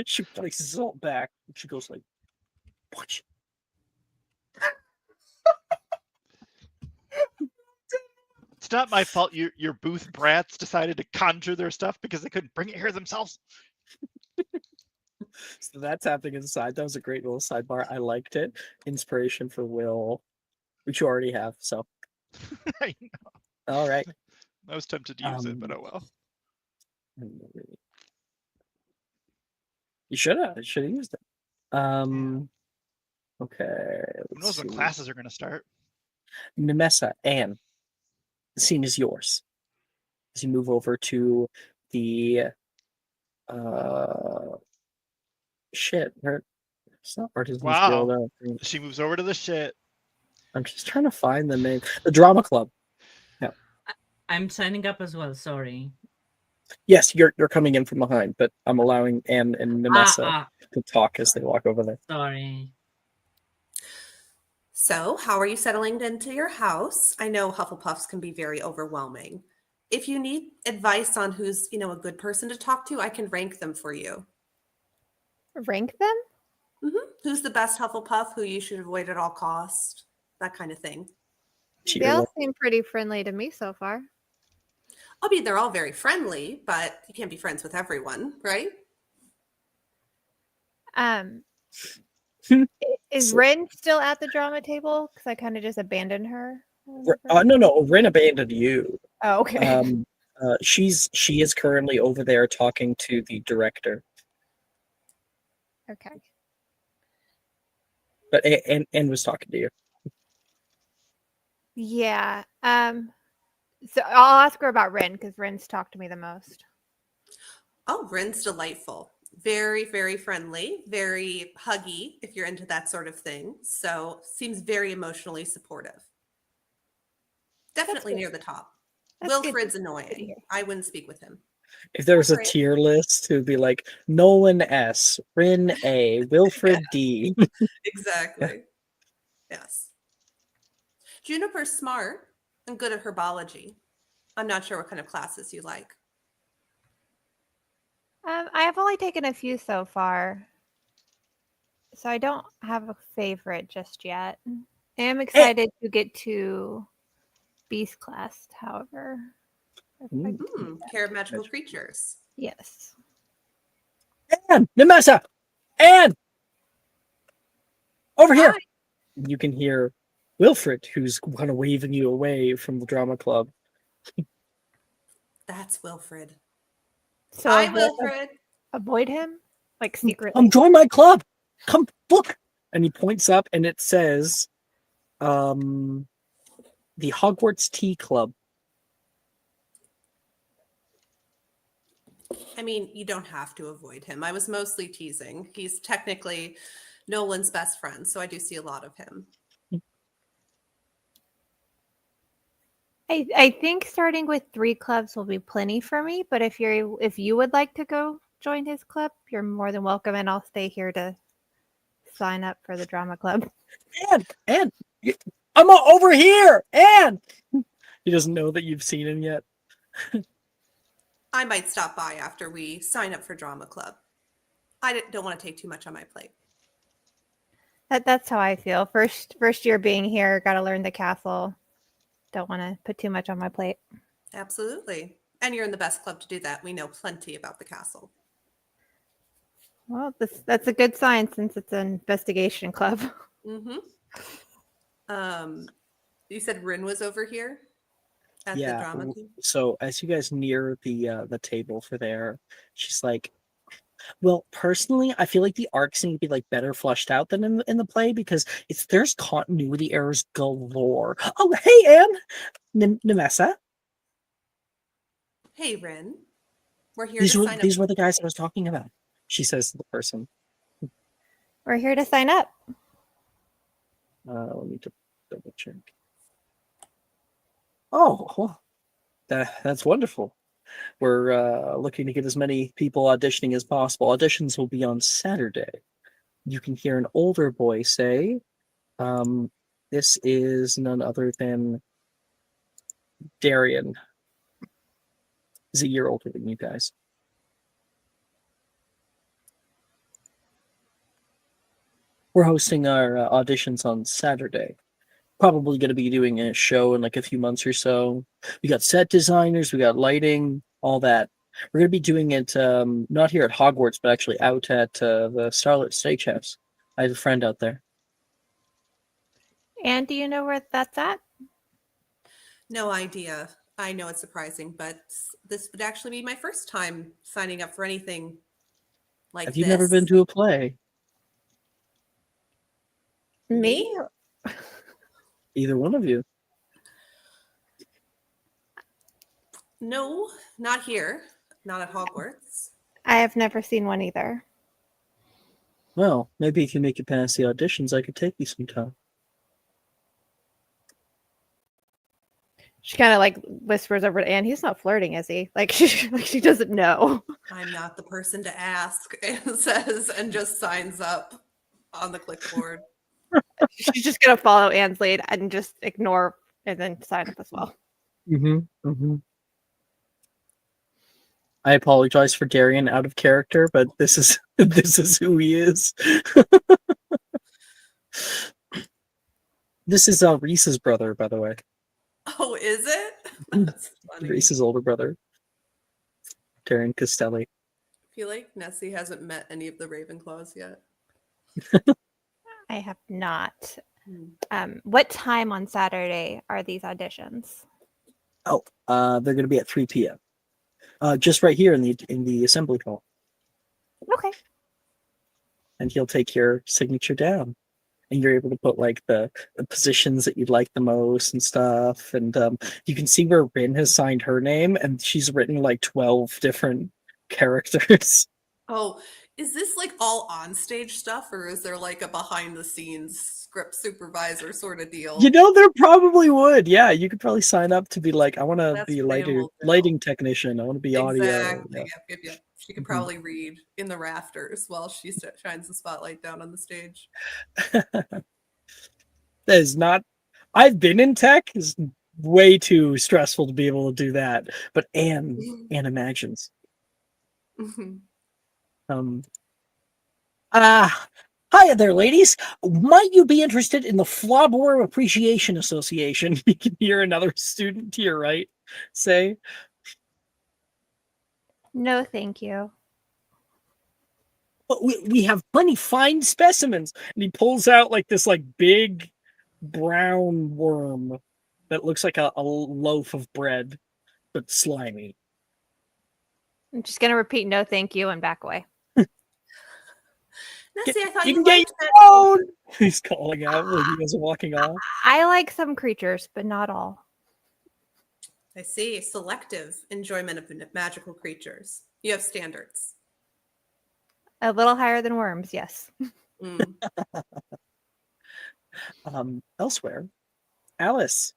She places it all back. And she goes like, "Punch." It's not my fault your booth brats decided to conjure their stuff because they couldn't bring it here themselves. So that's happening inside. That was a great little sidebar. I liked it. Inspiration for Will, which you already have. So, I all right. was tempted to use it, but oh well. You should have. You should have used it. Okay. Who knows when classes are going to start? Mimessa, Anne, the scene is yours. As you move over to the shit. It's not Artisan's Wow. Guild. She moves over to the shit. I'm just trying to find the name. The Drama Club. I'm signing up as well. Sorry. Yes, you're coming in from behind, but I'm allowing Anne and Mimessa Ah, to talk as they walk over there. sorry. So, how are you settling into your house? I know Hufflepuffs can be very overwhelming. If you need advice on who's, a good person to talk to, I can rank them for you. Rank them? Who's the best Hufflepuff, who you should avoid at all costs, that kind of thing. They all seem pretty friendly to me so far. I mean, they're all very friendly, but you can't be friends with everyone, right? Is Ren still at the drama table? Because I kind of just abandoned her. No, Rin abandoned you. Oh, okay. She is currently over there talking to the director. Okay. But Anne was talking to you. Yeah. So I'll ask her about Ren because Ren's talked to me the most. Oh, Rin's delightful. Very, very friendly, very huggy if you're into that sort of thing. So seems very emotionally supportive. Definitely near the top. Wilfred's annoying. I wouldn't speak with him. If there was a tier list, it would be like Nolan S, Rin A, Wilfred D. Exactly. Yes. Juniper's smart and good at herbology. I'm not sure what kind of classes you like. I have only taken a few so far, so I don't have a favorite just yet. I am excited to get to Beast class, however. Care of magical creatures. Yes. Anne! Nemessa! Anne! Over here! You can hear Wilfred, who's kind of waving you away from the drama club. That's Wilfred. So Hi, Wilfred. Avoid him? Like secretly? Join my club! Come, look! And he points up and it says, the Hogwarts Tea Club. I mean, you don't have to avoid him. I was mostly teasing. He's technically Nolan's best friend, so I do see a lot of him. I think starting with 3 clubs will be plenty for me, but if you would like to go join his club, you're more than welcome, and I'll stay here to sign up for the drama club. Anne, I'm over here, Anne. He doesn't know that you've seen him yet. I might stop by after we sign up for drama club. I don't want to take too much on my plate. That's how I feel. First year being here, got to learn the castle. Don't want to put too much on my plate. Absolutely. And you're in the best club to do that. We know plenty about the castle. Well, that's a good sign since it's an investigation club. Mm-hmm. You said Rin was over here at the drama team? So as you guys near the table for there, she's like, well, personally, I feel like the arcs need to be like better fleshed out than in the play because there's continuity errors galore. Oh, hey, Anne, Nemessa. Hey, Rin. We're here These to sign up. These were the guys I was talking about. She says to the person. We're here to sign up. Let me double check. Oh, well, that's wonderful. We're looking to get as many people auditioning as possible. Auditions will be on Saturday. You can hear an older boy say, this is none other than Darian. He's a year older than you guys. We're hosting our auditions on Saturday. Probably going to be doing a show in like a few months or so. We got set designers, we got lighting, all that. We're going to be doing it not here at Hogwarts, but actually out at the Starlit Stagehouse. I have a friend out there. And do you know where that's at? No idea. I know it's surprising, but this would actually be my first time signing up for anything like Have this. you never been to a play? Me? Either one of you? No, not here. Not at Hogwarts. I have never seen one either. Well, maybe if you make it past the auditions, I could take you sometime. She kind of like whispers over to Anne, he's not flirting, is he? Like she doesn't know. I'm not the person to ask, and says, and just signs up on the clipboard. She's just gonna follow Anne's lead and just ignore and then sign up as well. I apologize for Darian out of character, but this is this is who he is. This is Reese's brother, by the way. Oh, is it? That's funny. Reese's older brother, Darian Costelli. I feel like Nessie hasn't met any of the Ravenclaws yet. I have not. Hmm. What time on Saturday are these auditions? Oh, they're going to be at 3 p.m. Just right here in the assembly hall, Okay. and he'll take your signature down, and you're able to put like the positions that you'd like the most and stuff. And you can see where Rin has signed her name, and she's written like 12 different characters. Oh, is this like all on stage stuff, or is there like a behind the scenes script supervisor sort of deal? You know, there probably would. Yeah, you could probably sign up to be like, I want to That's be playable, too. lighting technician. I want to be audio. Exactly. Yeah. Yep. She could Mhm. probably read in the rafters while she shines the spotlight down on the stage. That is not. I've been in tech. It's way too stressful to be able to do that. But Anne imagines. Hiya there, ladies. Might you be interested in the Flobber Appreciation Association? You can hear another student to your right say. No, thank you. But we have plenty fine specimens. And he pulls out like this like big brown worm that looks like a loaf of bread, but slimy. I'm just gonna repeat no, thank you, and back away. Nessie, I thought You you can get liked your that. own. He's calling out when you guys are walking off. I like some creatures, but not all. I see. Selective enjoyment of magical creatures. You have standards. A little higher than worms, yes. Mm. Elsewhere, Alice.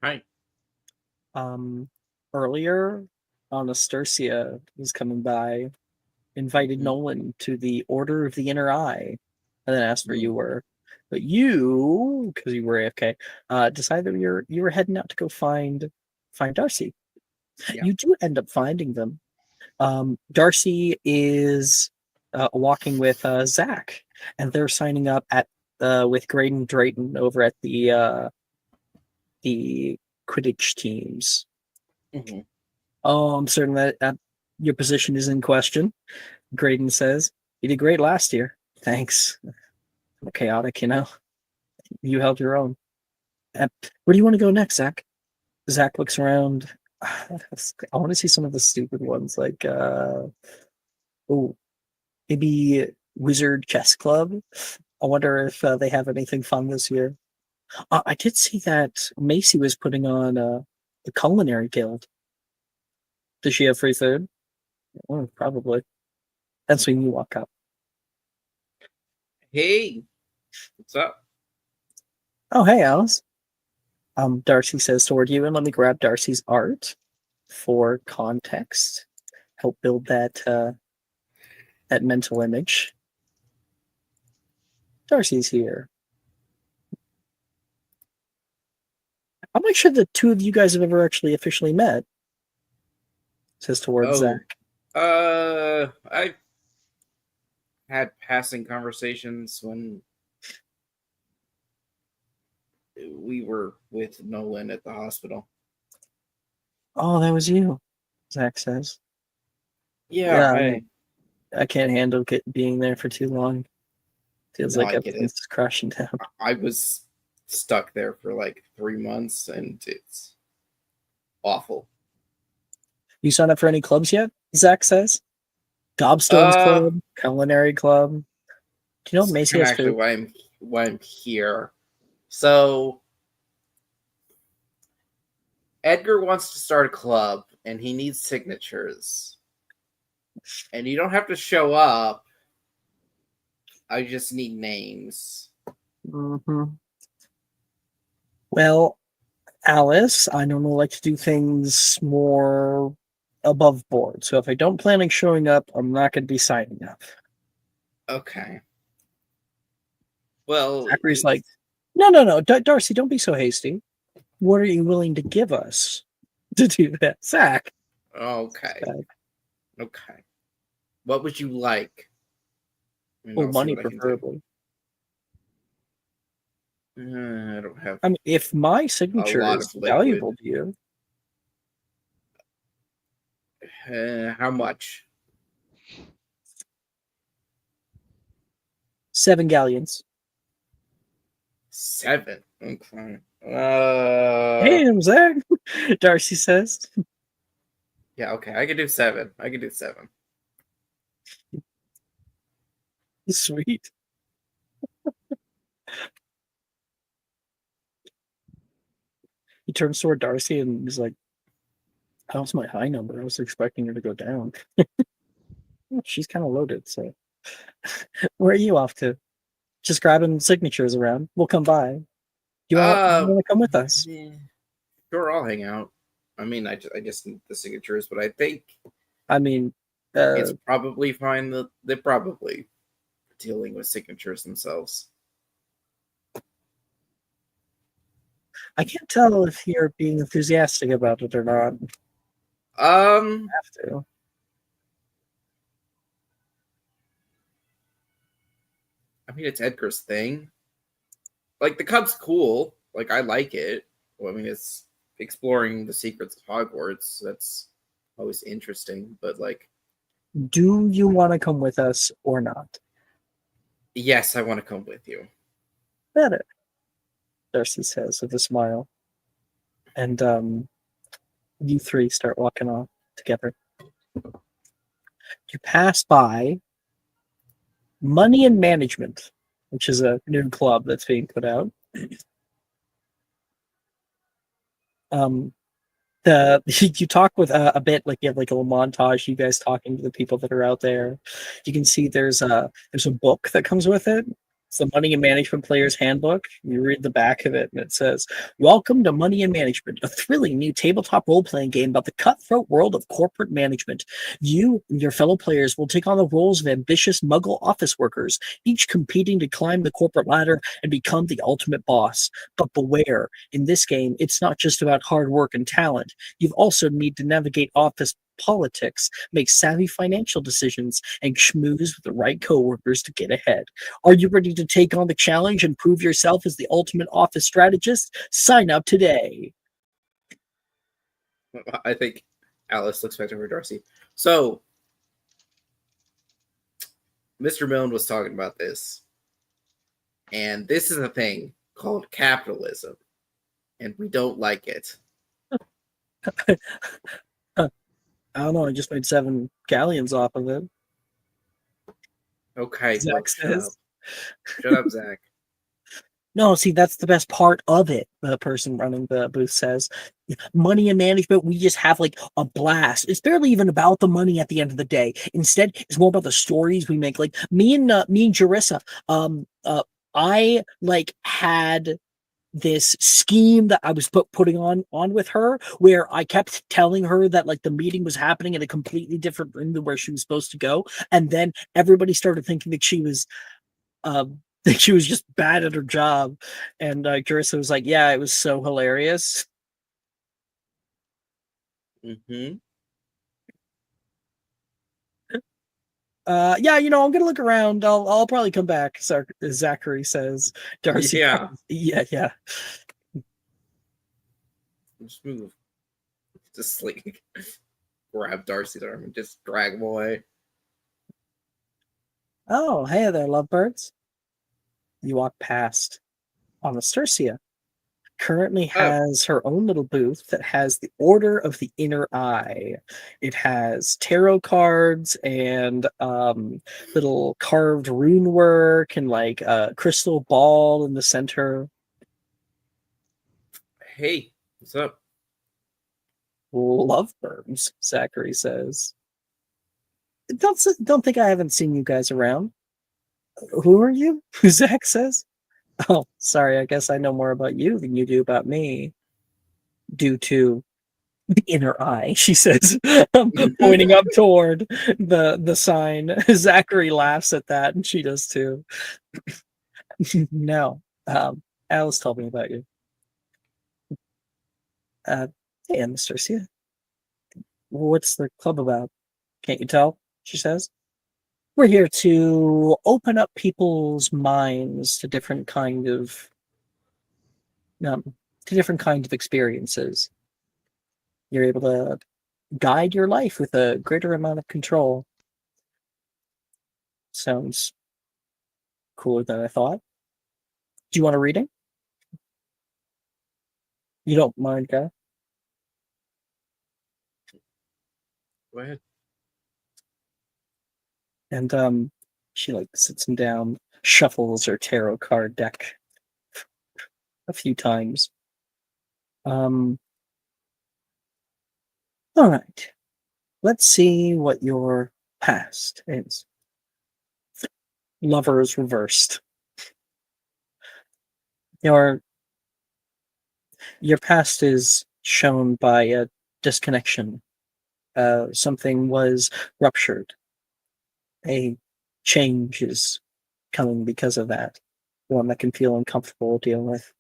Hi. Earlier, Anastasia was coming by, invited Nolan to the Order of the Inner Eye, and then asked where you were. But you, because you were AFK, decided you were heading out to go find Darcy. Yeah. You do end up finding them. Darcy is walking with Zach, and they're signing up at with Graydon Drayton over at the Quidditch teams. Mm-hmm. Oh, I'm certain that your position is in question. Graydon says, "You did great last year. Thanks. Chaotic, you know. You held your own. Where do you want to go next, Zach?" Zach looks around. I want to see some of the stupid ones, like maybe Wizard Chess Club. I wonder if they have anything fun this year. I did see that Macy was putting on the Culinary Guild. Does she have free food? Oh, probably. That's when you walk up. Hey, what's up? Oh, hey, Alice. Darcy says toward you, and let me grab Darcy's art for context. Help build that mental image. Darcy's here. I'm not sure the two of you guys have ever actually officially met. Says towards Zach. I had passing conversations when we were with Nolan at the hospital. Oh, that was you, Zach says. Yeah, I can't handle being there for too long. Feels No, like I get everything's it. crashing down. I was stuck there for like 3 months, and it's awful. You signed up for any clubs yet? Zach says. Gobstones Uh, Club, Culinary Club. Do you know It's Macy kind of has actually food? why I'm here. So Edgar wants to start a club, and he needs signatures. And you don't have to show up. I just need names. Mm-hmm. Well, Alice, I normally like to do things more above board. So if I don't plan on showing up, I'm not going to be signing up. Okay. Well, Zachary's like, no, Darcy, don't be so hasty. What are you willing to give us to do that, Zach? okay. Zach. Okay. What would you like? And Well, I'll see money what I can do. preferably. I don't have I mean, if my a signature lot is of valuable liquid. to you, How much? 7 galleons. 7. Okay. Damn, Zach, Darcy says. Yeah. Okay. I can do 7. I can do 7. Sweet. He turns toward Darcy and he's like, how's my high number? I was expecting her to go down. She's kind of loaded, so. Where are you off to? Just grabbing signatures around. We'll come by. You want to come with us? Sure, I'll hang out. I mean, I just need the signatures, but I think I mean, it's probably fine that they're probably dealing with signatures themselves. I can't tell if you're being enthusiastic about it or not. Have to. I mean, it's Edgar's thing. Like, the Cub's cool. Like, I like it. Well, I mean, it's exploring the secrets of Hogwarts. That's always interesting. But, like, Do you want to come with us or not? yes, I want to come with you. Better, Darcy says with a smile. And you three start walking off together. You pass by Money and Management, which is a new club that's being put out. You talk with a bit, like you have like a little montage, you guys talking to the people that are out there. You can see there's a book that comes with it. It's the Money and Management Player's Handbook. You read the back of it, and it says, "Welcome to Money and Management, a thrilling new tabletop role-playing game about the cutthroat world of corporate management. You and your fellow players will take on the roles of ambitious Muggle office workers, each competing to climb the corporate ladder and become the ultimate boss. But beware, in this game, it's not just about hard work and talent. You also need to navigate office politics, make savvy financial decisions, and schmooze with the right coworkers to get ahead. Are you ready to take on the challenge and prove yourself as the ultimate office strategist? Sign up today." I think Alice looks back over Darcy. So, Mr. Milne was talking about this. And this is a thing called capitalism. And we don't like it. I don't know. I just made 7 galleons off of it. Okay, Zach look, shut up. says. Shut up, Zach. No, see, that's the best part of it, the person running the booth says. Money and Management, we just have like a blast. It's barely even about the money at the end of the day. Instead, it's more about the stories we make. Like me and Jarissa, I like had this scheme that I was putting on with her, where I kept telling her that like the meeting was happening in a completely different room than where she was supposed to go, and then everybody started thinking that she was that she was just bad at her job, and Carissa was like, "Yeah, it was so hilarious." Mm-hmm. Yeah, I'm gonna look around. I'll probably come back. Zachary says. Darcy. Yeah. Yeah. Just move. Just like grab Darcy's arm and just drag him away. Oh, hey there, lovebirds. You walk past Anastasia. Currently Oh. has her own little booth that has the Order of the Inner Eye. It has tarot cards and little carved rune work and like a crystal ball in the center. Hey, what's up? Lovebirds, Zachary says. Don't think I haven't seen you guys around. Who are you? Zach says. Oh, sorry, I guess I know more about you than you do about me. Due to the inner eye, she says, pointing up toward the sign. Zachary laughs at that, and she does too. No, Alice told me about you. Hey, Anastasia. What's the club about? Can't you tell? She says. We're here to open up people's minds to different kind of experiences. You're able to guide your life with a greater amount of control. Sounds cooler than I thought. Do you want a reading? You don't mind, guy? Go ahead. And she like sits him down, shuffles her tarot card deck a few times. All right. Let's see what your past is. Lovers reversed. Your past is shown by a disconnection. Something was ruptured. A change is coming because of that. One that can feel uncomfortable dealing with.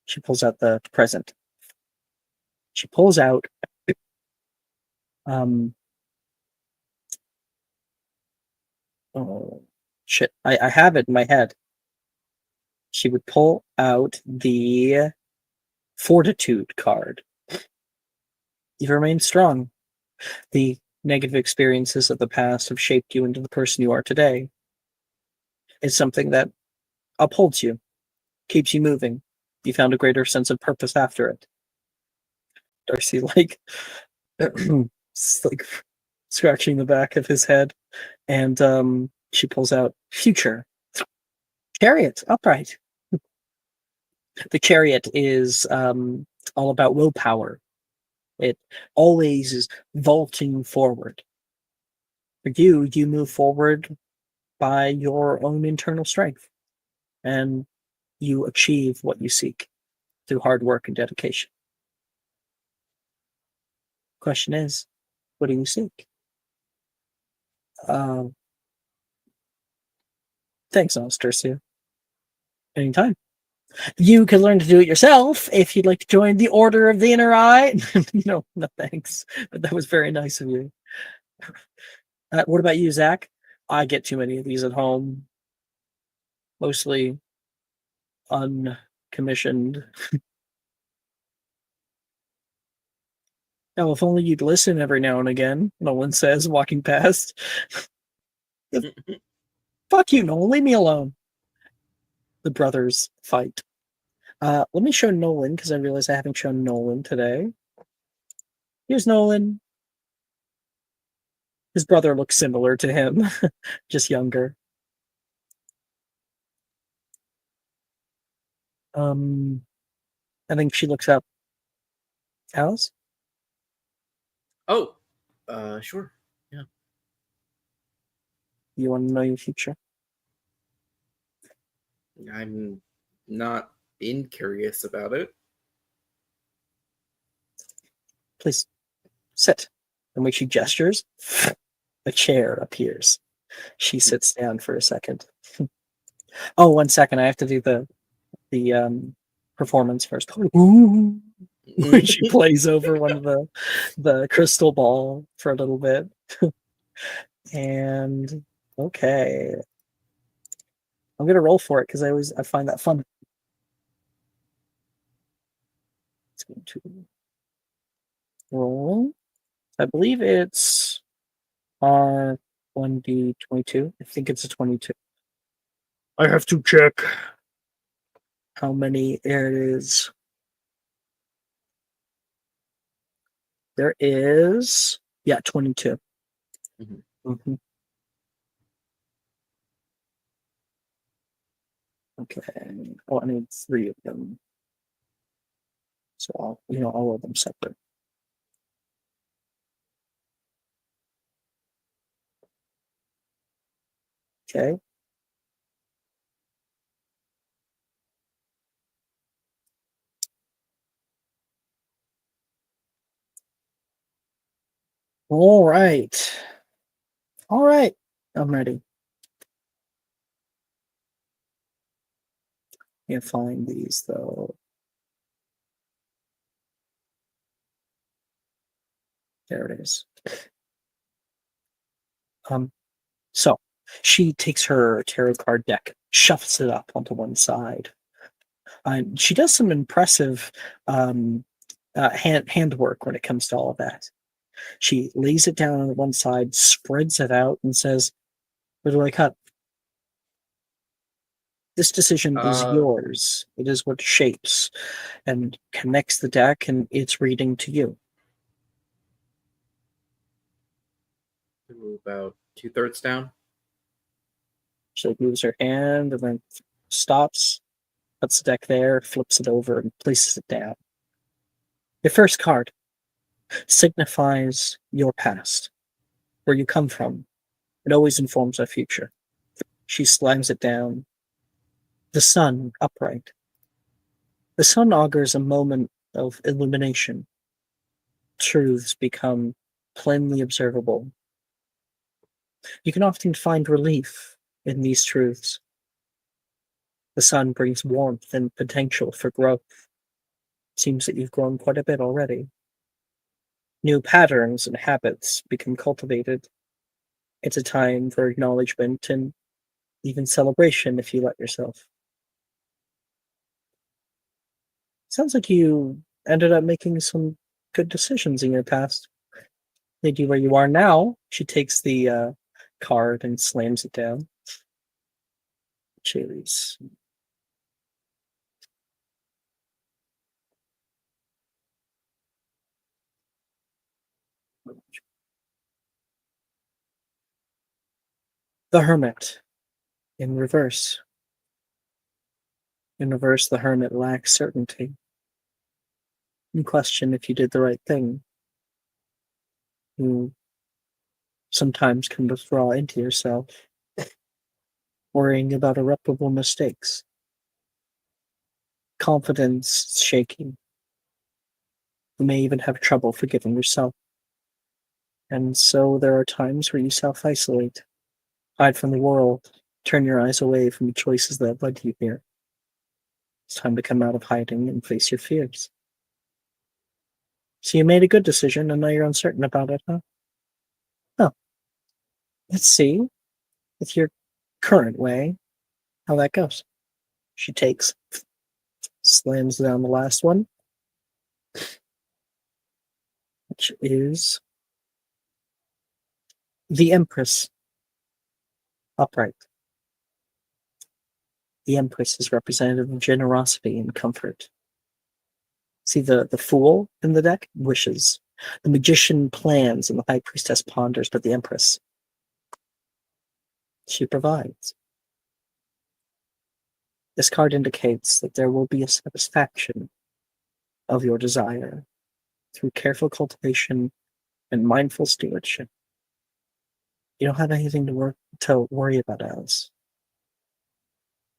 She pulls out the present. She pulls out oh shit. I have it in my head. She would pull out the Fortitude card. You remain strong. The negative experiences of the past have shaped you into the person you are today. It's something that upholds you, keeps you moving. You found a greater sense of purpose after it. Darcy, like, like scratching the back of his head, and she pulls out Future. Chariot, upright. The chariot is all about willpower. It always is vaulting forward. For you move forward by your own internal strength, and you achieve what you seek through hard work and dedication. Question is, what do you seek? Thanks, Anastasia. Anytime. You can learn to do it yourself if you'd like to join the Order of the Inner Eye. No, thanks. But that was very nice of you. What about you, Zach? I get too many of these at home. Mostly uncommissioned. Oh, if only you'd listen every now and again, Nolan says, walking past. Fuck you, Nolan. Leave me alone. The brothers fight. Let me show Nolan, because I realize I haven't shown Nolan today. Here's Nolan. His brother looks similar to him, just younger. I think she looks up. Alice? Oh, sure. Yeah. You want to know your future? I'm not incurious about it. Please, sit. And when she gestures, a chair appears. She sits down for a second. Oh, 1 second. I have to do the performance first. Ooh. When she plays over one of the crystal ball for a little bit. And okay. I'm gonna roll for it because I find that fun. It's going to roll. I believe it's R1D22. I think it's a 22. I have to check how many there is. There is, yeah, 22. Mhm. Mhm. Okay. Oh, I need 3 of them. So all of them separate. Okay. All right. All right. I'm ready. Can't find these though. There it is. So she takes her tarot card deck, shuffles it up onto one side. She does some impressive handwork when it comes to all of that. She lays it down on one side, spreads it out, and says, "Where do I cut? This decision is yours. It is what shapes and connects the deck and its reading to you." About 2/3 down. She moves her hand and then stops, puts the deck there, flips it over, and places it down. Your first card signifies your past, where you come from. It always informs our future. She slams it down. The sun, upright. The sun augurs a moment of illumination. Truths become plainly observable. You can often find relief in these truths. The sun brings warmth and potential for growth. Seems that you've grown quite a bit already. New patterns and habits become cultivated. It's a time for acknowledgement and even celebration if you let yourself. Sounds like you ended up making some good decisions in your past. Lead you where you are now. She takes the card and slams it down. Chili's. The Hermit in reverse. In reverse, the Hermit lacks certainty. You question if you did the right thing. You sometimes can withdraw into yourself, worrying about irreparable mistakes. Confidence shaking. You may even have trouble forgiving yourself. And so there are times where you self isolate, hide from the world, turn your eyes away from the choices that led you here. It's time to come out of hiding and face your fears. So you made a good decision and now you're uncertain about it, huh? Oh, let's see, with your current way, how that goes. She takes, slams down the last one, which is the Empress, upright. The Empress is representative of generosity and comfort. See the Fool in the deck? Wishes. The Magician plans and the High Priestess ponders, but the Empress, she provides. This card indicates that there will be a satisfaction of your desire through careful cultivation and mindful stewardship. You don't have anything to worry about, Alice.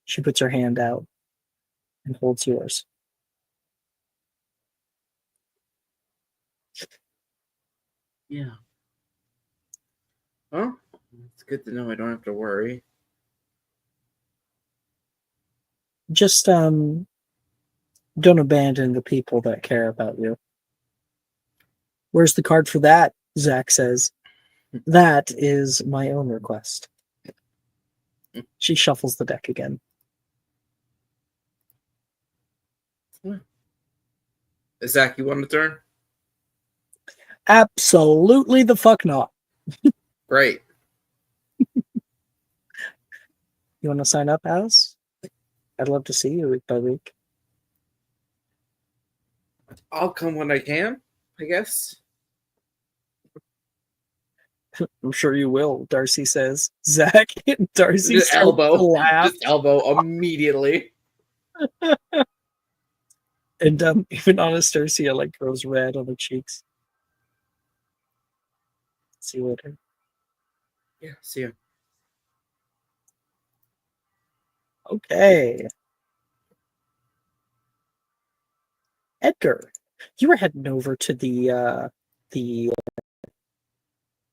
She puts her hand out and holds yours. Yeah. Well, it's good to know I don't have to worry. Just don't abandon the people that care about you. Where's the card for that? Zach says. That is my own request. She shuffles the deck again. Zach, you want a turn? Absolutely the fuck not. Great. You want to sign up, Alice? I'd love to see you week by week. I'll come when I can, I guess. I'm sure you will, Darcy says. Zach and Darcy Just start to elbow. laugh. Just elbow immediately. And even Anastasia like grows red on her cheeks. See you later. Yeah, see ya. Okay. Edgar, you were heading over to the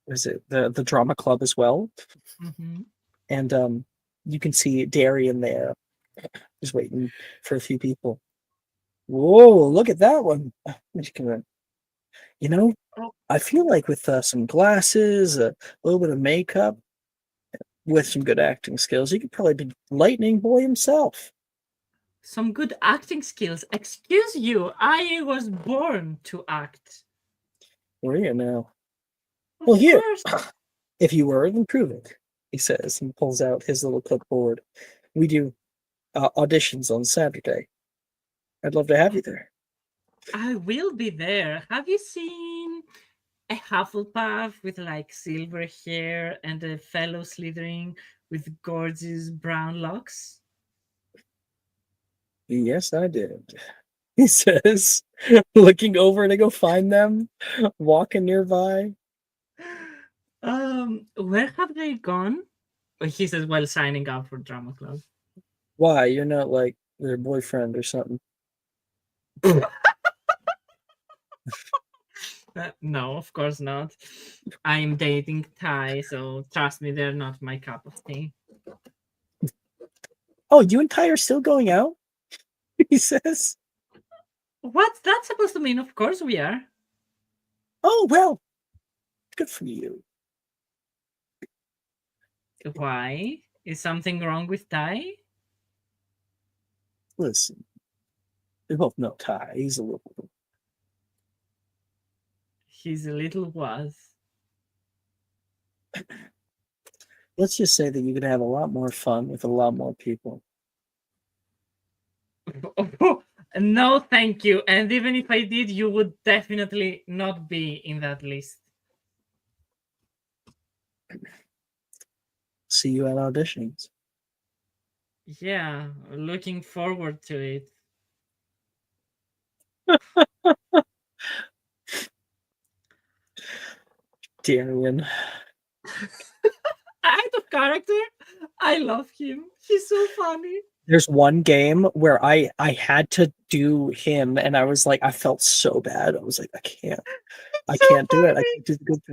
was it the drama club as well? Mhm. And you can see Darian there. Just waiting for a few people. Whoa, look at that one. Just gonna- You know, Oh. I feel like with some glasses, a little bit of makeup, with some good acting skills, he could probably be Lightning Boy himself. Some good acting skills. Excuse you, I was born to act. Where are you now? Of Well, here. course. If you were, then prove it, he says, and pulls out his little clipboard. We do auditions on Saturday. I'd love to have you there. I will be there. Have you seen a Hufflepuff with like silver hair and a fellow Slytherin with gorgeous brown locks? Yes, I did. He says, looking over to go find them, walking nearby. Where have they gone? He says while signing up for drama club. Why? You're not like their boyfriend or something. No, of course not. I'm dating Ty, so trust me, they're not my cup of tea. Oh, you and Ty are still going out? He says. What's that supposed to mean? Of course we are. Oh, well, good for you. Why? Is something wrong with Ty? Listen, we both know Ty. He's a little. He's a little was. Let's just say that you could have a lot more fun with a lot more people. No, thank you. And even if I did, you would definitely not be in that list. See you at auditions. Yeah, looking forward to it. Darian. Out of character, I love him. He's so funny. There's one game where I had to do him and I was like, I felt so bad. I was like, I So can't do it. I funny. can't do the good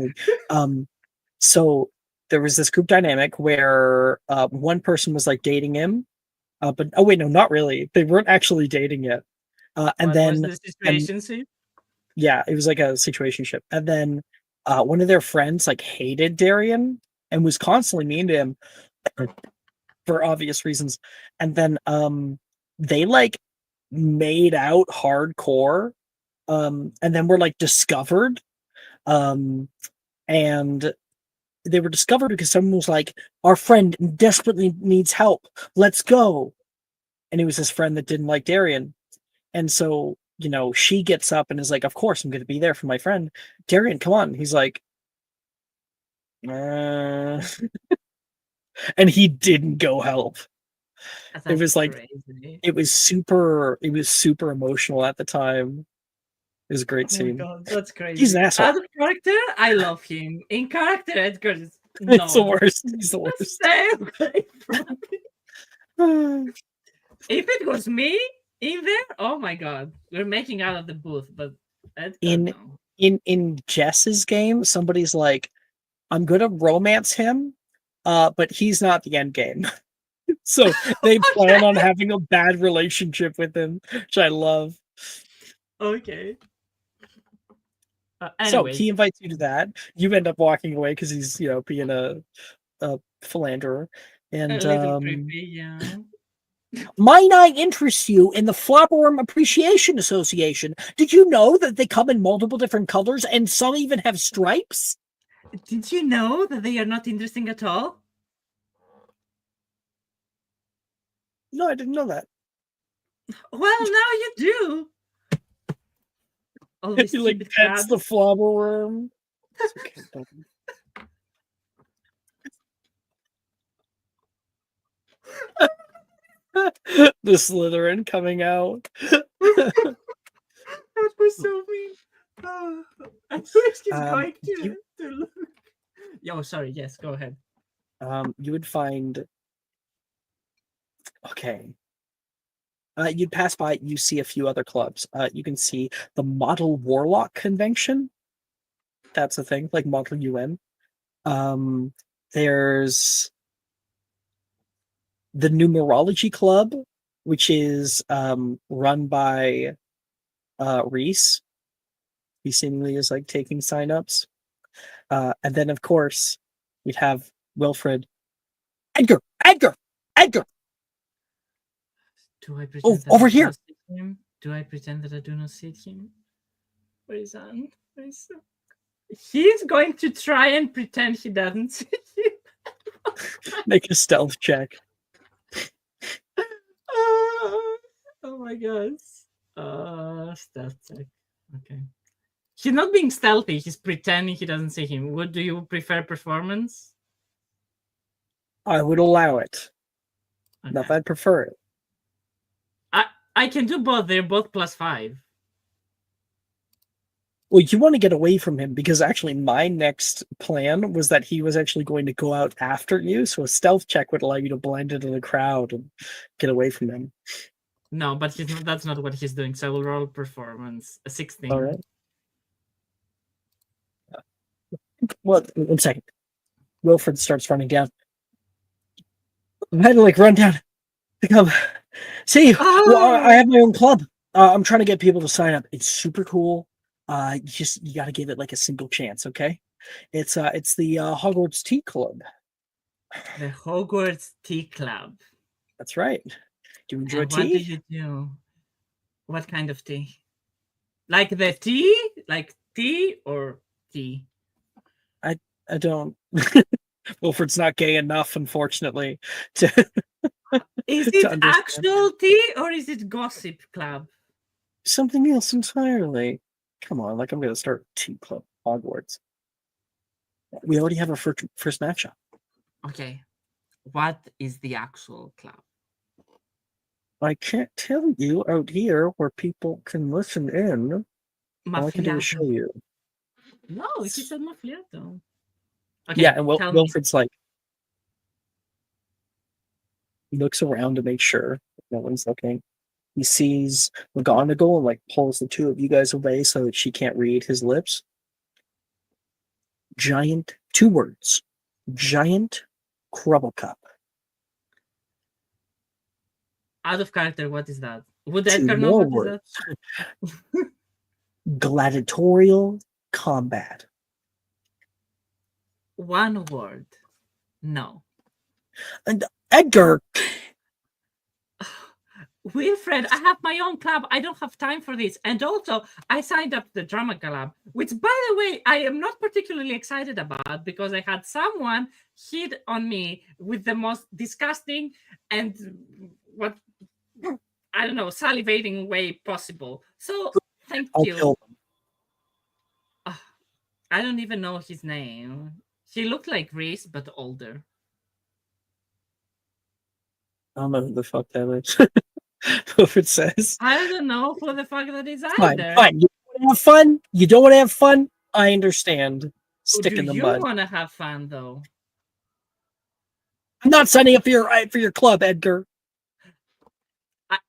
thing. So there was this group dynamic where one person was like dating him, but oh wait, no, not really. They weren't actually dating yet. And What then was the situation? yeah, it was like a situationship. And then one of their friends like hated Darian and was constantly mean to him for obvious reasons. And then they like made out hardcore. And then were like discovered. And they were discovered because someone was like, our friend desperately needs help. Let's go. And it was his friend that didn't like Darian. And so, you know, she gets up and is like, of course, I'm going to be there for my friend. Darian, come on. He's like, and he didn't go help. That's was like- crazy. It was super emotional at the time. It was a great Oh my scene. god, that's crazy. He's an asshole. Out of character, I love him. In character, Edgar is It's the no. worst. He's the worst. Stay away from me. If it was me in there, oh my god, we're making out of the booth. But Edgar, In- no. In Jess's game, somebody's like, I'm gonna romance him, but he's not the end game. So they plan on having a bad relationship with him, which I love. Okay. So Anyway, he invites you to that. You end up walking away because he's, being a philanderer. a And little creepy, yeah. might I interest you in the Flopperworm Appreciation Association? Did you know that they come in multiple different colors and some even have stripes? Did you know that they are not interesting at all? No, I didn't know that. Well, now you do. All these He like stupid pets crabs. the Flopperworm. It's okay, don't- the Slytherin coming out. That was so mean. I wish he's going you- to look. Yo, sorry. Yes, go ahead. You would find. Okay. You'd pass by. You see a few other clubs. You can see the Model Warlock Convention. That's a thing, like Model UN. There's the Numerology Club, which is run by Reese. He seemingly is like taking signups. And then, of course, we'd have Wilfred. Edgar! Do I pretend that over I do here. not see him? Do I pretend that I do not see him? Where is Anne? Where is He's going to try and pretend he doesn't see him. Make a stealth check. Oh my gosh. Stealth check. Okay. He's not being stealthy, he's pretending he doesn't see him. Would do you prefer performance? I would allow it. Not Okay. that I'd prefer it. I can do both, they're both +5. Well, you want to get away from him because actually my next plan was that he was actually going to go out after you. So a stealth check would allow you to blend into the crowd and get away from him. No, but that's not what he's doing. So I will roll performance. A 16. All right. Well, 1 second. Wilfred starts running down. I had to like run down to come see you. Well, I have my own club. I'm trying to get people to sign up. It's super cool. You got to give it like a single chance, okay? It's the Hogwarts Tea Club. The Hogwarts Tea Club. That's right. Do you enjoy And tea? what do you do? What kind of tea? Like the tea? Like tea or tea? I don't. Wilfred's not gay enough, unfortunately. To Is to it understand. actual tea or is it gossip club? Something else entirely. Come on, like I'm gonna start tea club Hogwarts. We already have our first matchup. Okay. What is the actual club? I can't tell you out here where people can listen in. All I can do is show Maffiato. you. No, he said Maffiato. Okay, Yeah, and tell me. Wilfred's like he looks around to make sure no one's looking. He sees McGonagall and like pulls the two of you guys away so that she can't read his lips. Giant, 2 words. Giant Crubble Cup. Out of character, what is that? Would 2 Edgar know more what is words. that? Gladiatorial combat. 1 word. No. And Edgar, Wilfred, I have my own club. I don't have time for this. And also, I signed up the drama club, which, by the way, I am not particularly excited about because I had someone hit on me with the most disgusting and what I don't know, salivating way possible. So, thank I'll you. kill them. I don't even know his name. He looked like Reese, but older. I don't know who the fuck that is. Wilfred says. I don't know who the fuck that is Fine, either. fine. You want to have fun? You don't want to have fun? I understand. Stick Do in the you mud. want to have fun, though? I'm not signing up for your club, Edgar.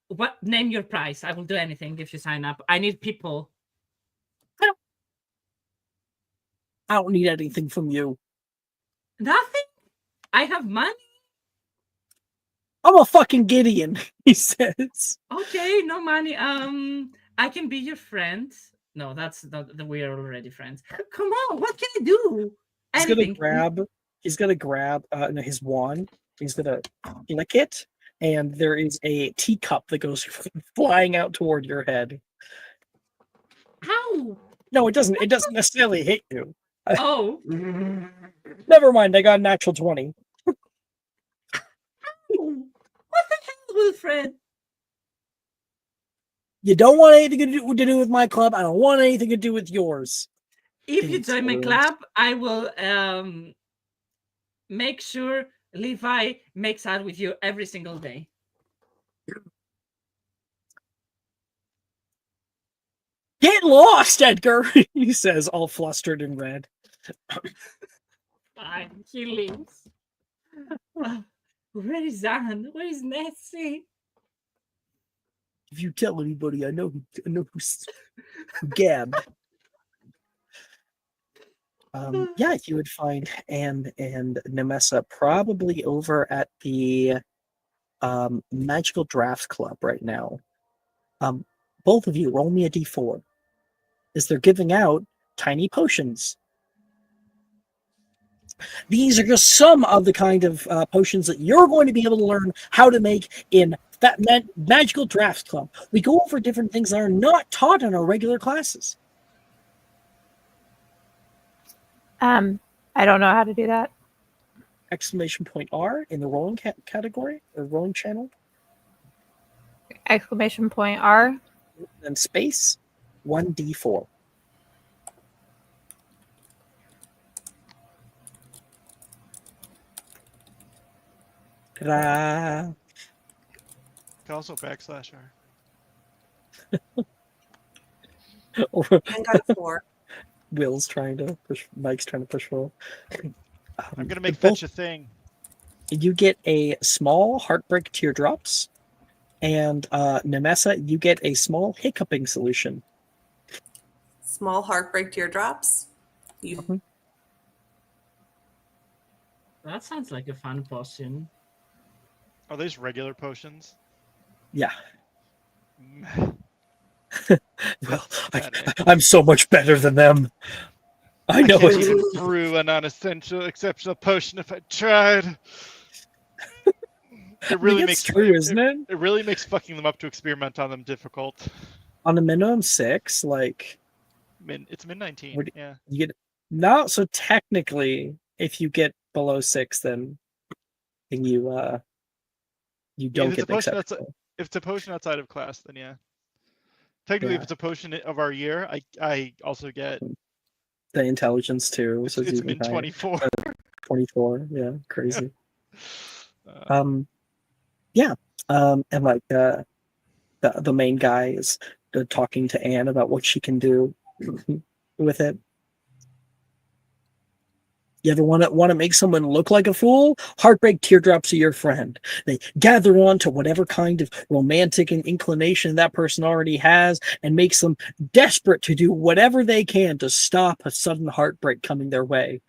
What? Name your price. I will do anything if you sign up. I need people. I don't need anything from you. Nothing? I have money? I'm a fucking Gideon, he says. Okay, no money. I can be your friend. No, that's not that we are already friends. Come on, what can I do? He's Anything. gonna grab his wand. He's gonna flick it, and there is a teacup that goes flying out toward your head. Ow! No, it doesn't. It doesn't necessarily hit you. Oh, Never mind. I got a natural 20. what the hell, Wilfred? You don't want anything to do with my club. I don't want anything to do with yours. If you Thanks, join my Lawrence. club, I will make sure Levi makes out with you every single day. Get lost, Edgar, he says, all flustered and red. Fine, he leaves. Where is Anne? Where is Nessie? If you tell anybody, I know who's Gab. Yeah, you would find Anne and Nemessa probably over at the Magical Drafts Club right now. Both of you, roll me a d4. Is they're giving out tiny potions. These are just some of the kind of potions that you're going to be able to learn how to make in that Magical Drafts Club. We go over different things that are not taught in our regular classes. I don't know how to do that. Exclamation point R in the rolling category or rolling channel. Exclamation point R. Then space 1d4. Ta-da! Can also backslash R. I got a 4. Will's trying to push. Mike's trying to push roll. I'm gonna make both- fetch a thing. You get a small heartbreak teardrops, and Nemessa, you get a small hiccuping solution. Small heartbreak teardrops. You Mhm. That sounds like a fun potion. Are these regular potions? Yeah. Mm, Well, Pathetic. I'm so much better than them. I know can't it. even brew a non-essential exceptional potion if I tried. It really it's makes true, isn't it? It really makes fucking them up to experiment on them difficult. On a minimum 6, like It's min 19. Would- Yeah. you get no. So technically, if you get below 6, then you don't it's a get the potion exceptional. If it's a potion outside of class, then yeah. Technically, Yeah. if it's a potion of our year, I also get The intelligence too. So it's even min higher. 24. 24. Yeah, crazy. Uh, And like the main guy is talking to Anne about what she can do with it. You ever want to make someone look like a fool? Heartbreak teardrops are your friend. They gather on to whatever kind of romantic inclination that person already has and makes them desperate to do whatever they can to stop a sudden heartbreak coming their way.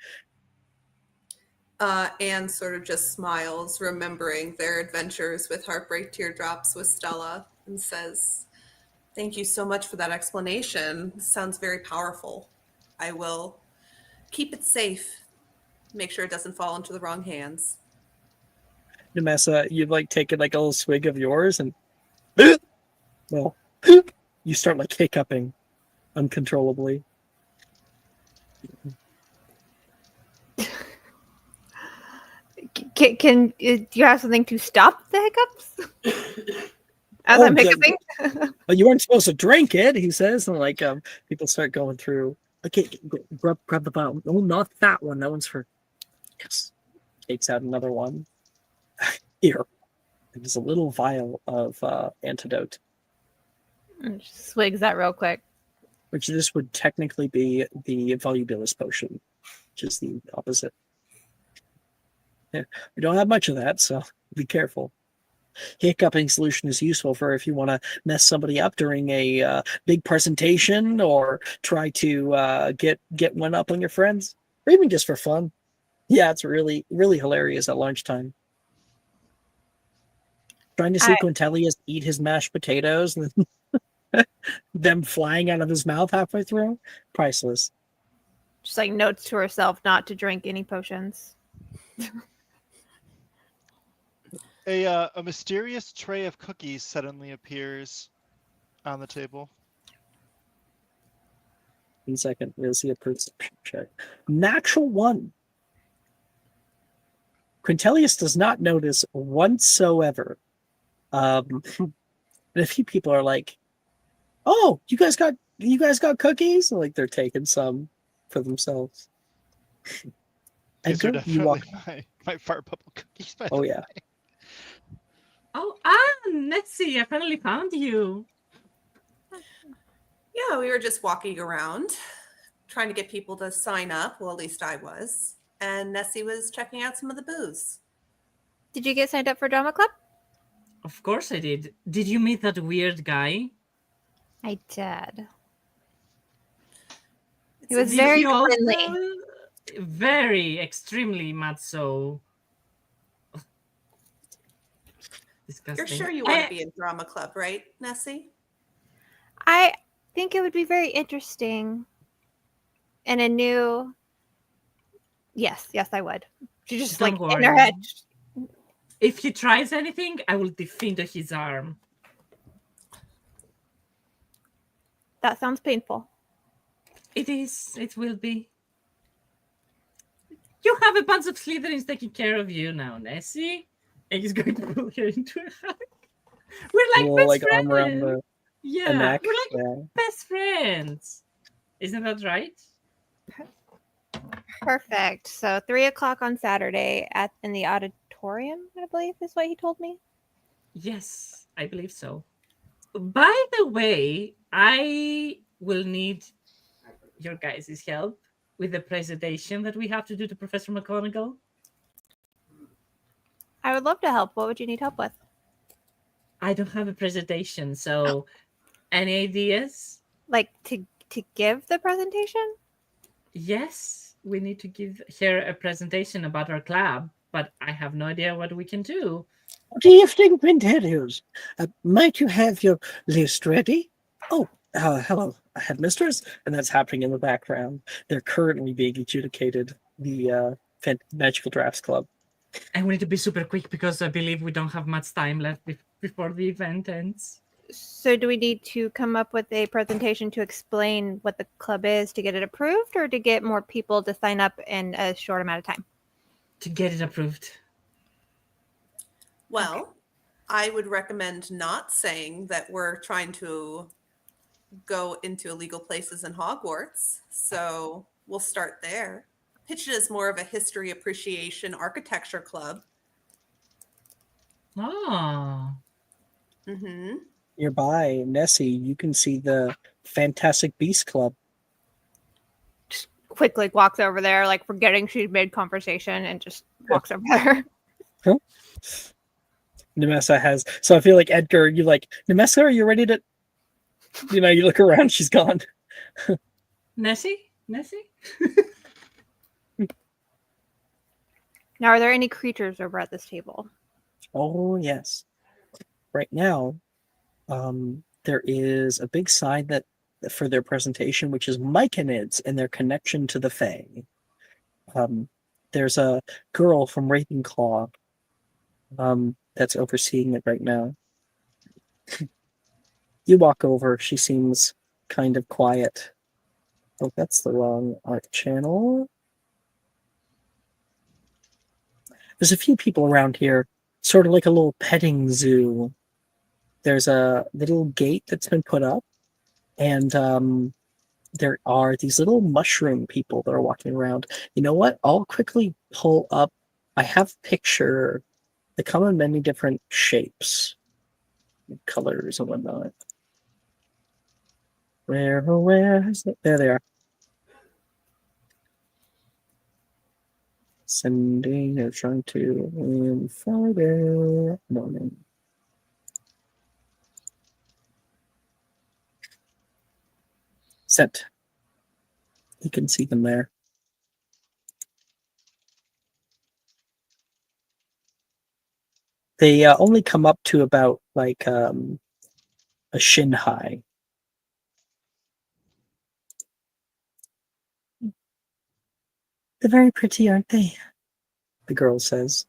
Anne sort of just smiles, remembering their adventures with heartbreak teardrops with Stella, and says, "Thank you so much for that explanation. Sounds very powerful. I will keep it safe. Make sure it doesn't fall into the wrong hands." Nemessa, you've like taken like a little swig of yours and well, you start like hiccuping uncontrollably. Can do you have something to stop the hiccups? As Oh, I'm good. hiccuping. But you weren't supposed to drink it, he says, and like people start going through. Okay, grab the bottle. Oh, not that one. That one's for. Yes. Takes out another one. Here, there's a little vial of antidote, Swigs that real quick. which this would technically be the volubilis potion, which is the opposite. Yeah, we don't have much of that, so be careful. Hiccuping solution is useful for if you want to mess somebody up during a big presentation or try to get one up on your friends, or even just for fun. Yeah, it's really hilarious at lunchtime. Trying to see Quintelius eat his mashed potatoes and then them flying out of his mouth halfway through. Priceless. Just like notes to herself not to drink any potions. A mysterious tray of cookies suddenly appears on the table. 1 second. We'll see a perception check. Natural 1. Quintilius does not notice whatsoever. And a few people are like, "Oh, you guys got cookies?" Like they're taking some for themselves. These are Edgar, you walk. definitely my fart bubble cookies. By Oh the yeah. way. Oh, Nessie, I finally found you. Yeah, we were just walking around trying to get people to sign up. Well, at least I was. And Nessie was checking out some of the booths. Did you get signed up for drama club? Of course I did. Did you meet that weird guy? I did. It's He was a- very Did you also- friendly. Very, extremely much so. Disgusting. You're sure you want to be in drama club, right, Nessie? I think it would be very interesting and a new. Yes, I would. She just Don't like in her worry. head. If he tries anything, I will defend his arm. That sounds painful. It is. It will be. You have a bunch of Slytherins taking care of you now, Nessie. And he's going to pull her into a hug. We're like Little, best like friends. arm around the Yeah, neck. we're like Yeah. best friends. Isn't that right? Perfect. So 3:00 on Saturday in the auditorium, I believe is what he told me. Yes, I believe so. By the way, I will need your guys' help with the presentation that we have to do to Professor McGonagall. I would love to help. What would you need help with? I don't have a presentation, so any ideas? Like to give the presentation? Yes, we need to give her a presentation about our club, but I have no idea what we can do. Good evening, Quintilius. Might you have your list ready? Oh, hello, headmistress. And that's happening in the background. They're currently being adjudicated, the Magical Drafts Club. And we need to be super quick because I believe we don't have much time left before the event ends. So do we need to come up with a presentation to explain what the club is to get it approved, or to get more people to sign up in a short amount of time? To get it approved. Well, I would recommend not saying that we're trying to go into illegal places in Hogwarts. So we'll start there. Pitch it as more of a history appreciation architecture club. Oh. Mm-hmm. Nearby, Nessie, you can see the Fantastic Beast Club. Just quick, like walks over there, like forgetting she'd made conversation, and just walks over there. Nemessa has. So I feel like Edgar, you like, Nemessa, are you ready to? You know, you look around, she's gone. Nessie? Now, are there any creatures over at this table? Oh, yes. Right now, there is a big sign that for their presentation, which is Myconids and their connection to the Fae. There's a girl from Ravenclaw that's overseeing it right now. You walk over, she seems kind of quiet. Oh, that's the wrong art channel. There's a few people around here, sort of like a little petting zoo. There's a little gate that's been put up, and there are these little mushroom people that are walking around. You know what? I'll quickly pull up. I have a picture. They come in many different shapes, colors, and whatnot. Where is it? There they are. Sending or trying to in Friday morning. Sent. You can see them there. They only come up to about like a shin high. They're very pretty, aren't they? The girl says.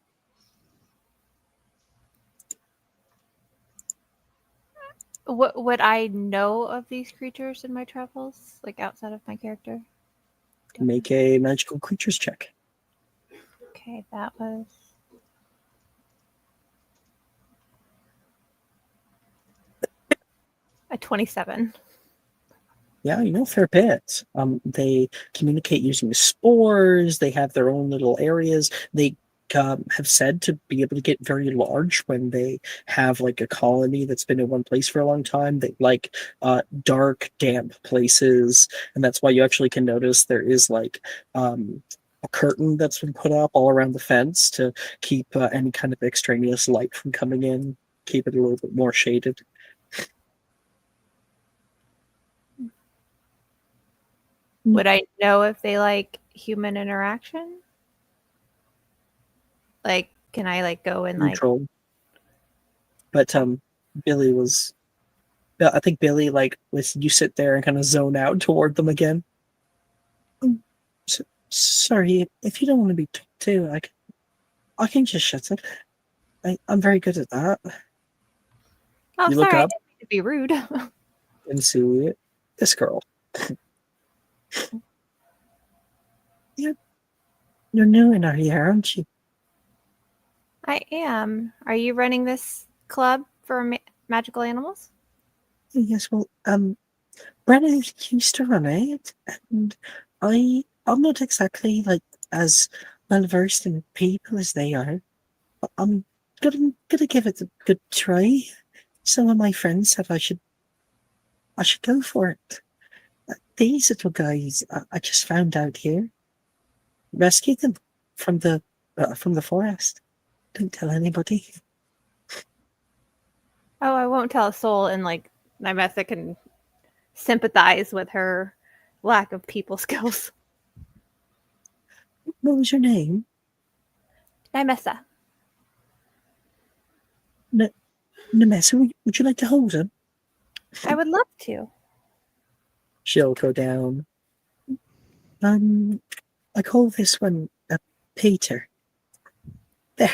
What would I know of these creatures in my travels, like outside of my character? Make a magical creatures check. Okay, that was a 27. Yeah, you know, a fair bit. They communicate using spores. They have their own little areas. They have said to be able to get very large when they have like a colony that's been in one place for a long time. They like dark, damp places, and that's why you actually can notice there is like a curtain that's been put up all around the fence to keep any kind of extraneous light from coming in, keep it a little bit more shaded. Would I know if they like human interaction? Like, can I like go and like? Neutral. But Billy was. I think Billy like was. You sit there and kind of zone out toward them again. Sorry, if you don't want to be talked to, I can just shut it. I'm very good at that. Oh, You look sorry, I up didn't mean to be rude. and see this girl. You're new in our here, aren't you? I am. Are you running this club for magical animals? Yes. Well, Brennan used to run it, and I'm not exactly like as well versed in people as they are. But I'm gonna give it a good try. Some of my friends said I should go for it. These little guys, I just found out here. Rescued them from the forest. Don't tell anybody. Oh, I won't tell a soul. And like, Nymessa can sympathize with her lack of people skills. What was your name? Nymessa. Nemessa, would you like to hold him? I would love to. She'll go down. I call this one Peter. There,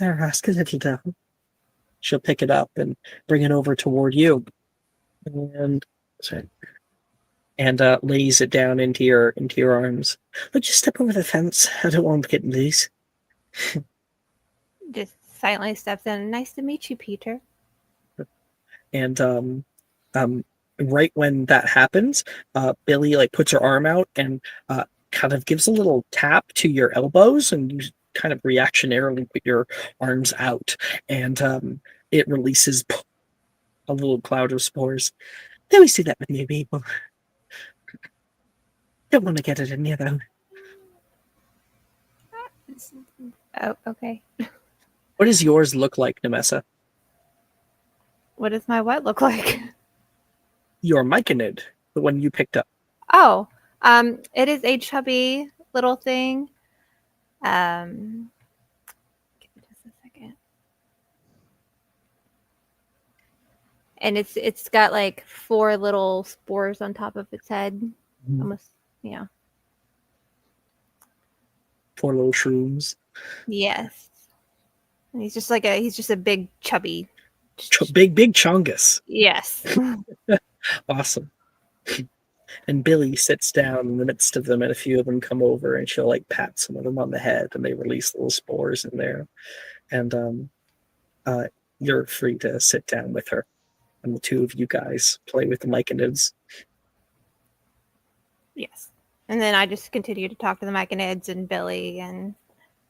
ask a little down. She'll pick it up and bring it over toward you, and sorry, and lays it down into your arms. But just step over the fence. I don't want to get loose. Just silently steps in. Nice to meet you, Peter. And right when that happens, Billy like puts her arm out and kind of gives a little tap to your elbows, and you kind of reactionarily put your arms out, and it releases a little cloud of spores. They always do that with new people. Don't want to get it in you though. Oh, okay. What does yours look like, Nemessa? What does my what look like? Your myconid, the one you picked up. Oh, it is a chubby little thing. Give me just a second. And it's got like 4 little spores on top of its head. Almost, yeah. 4 little shrooms. Yes. And he's just a big chubby. Big chongus. Yes. Awesome. And Billy sits down in the midst of them, and a few of them come over, and she'll like pat some of them on the head, and they release little spores in there. And you're free to sit down with her, and the 2 of you guys play with the myconids. Yes. And then I just continue to talk to the myconids and Billy and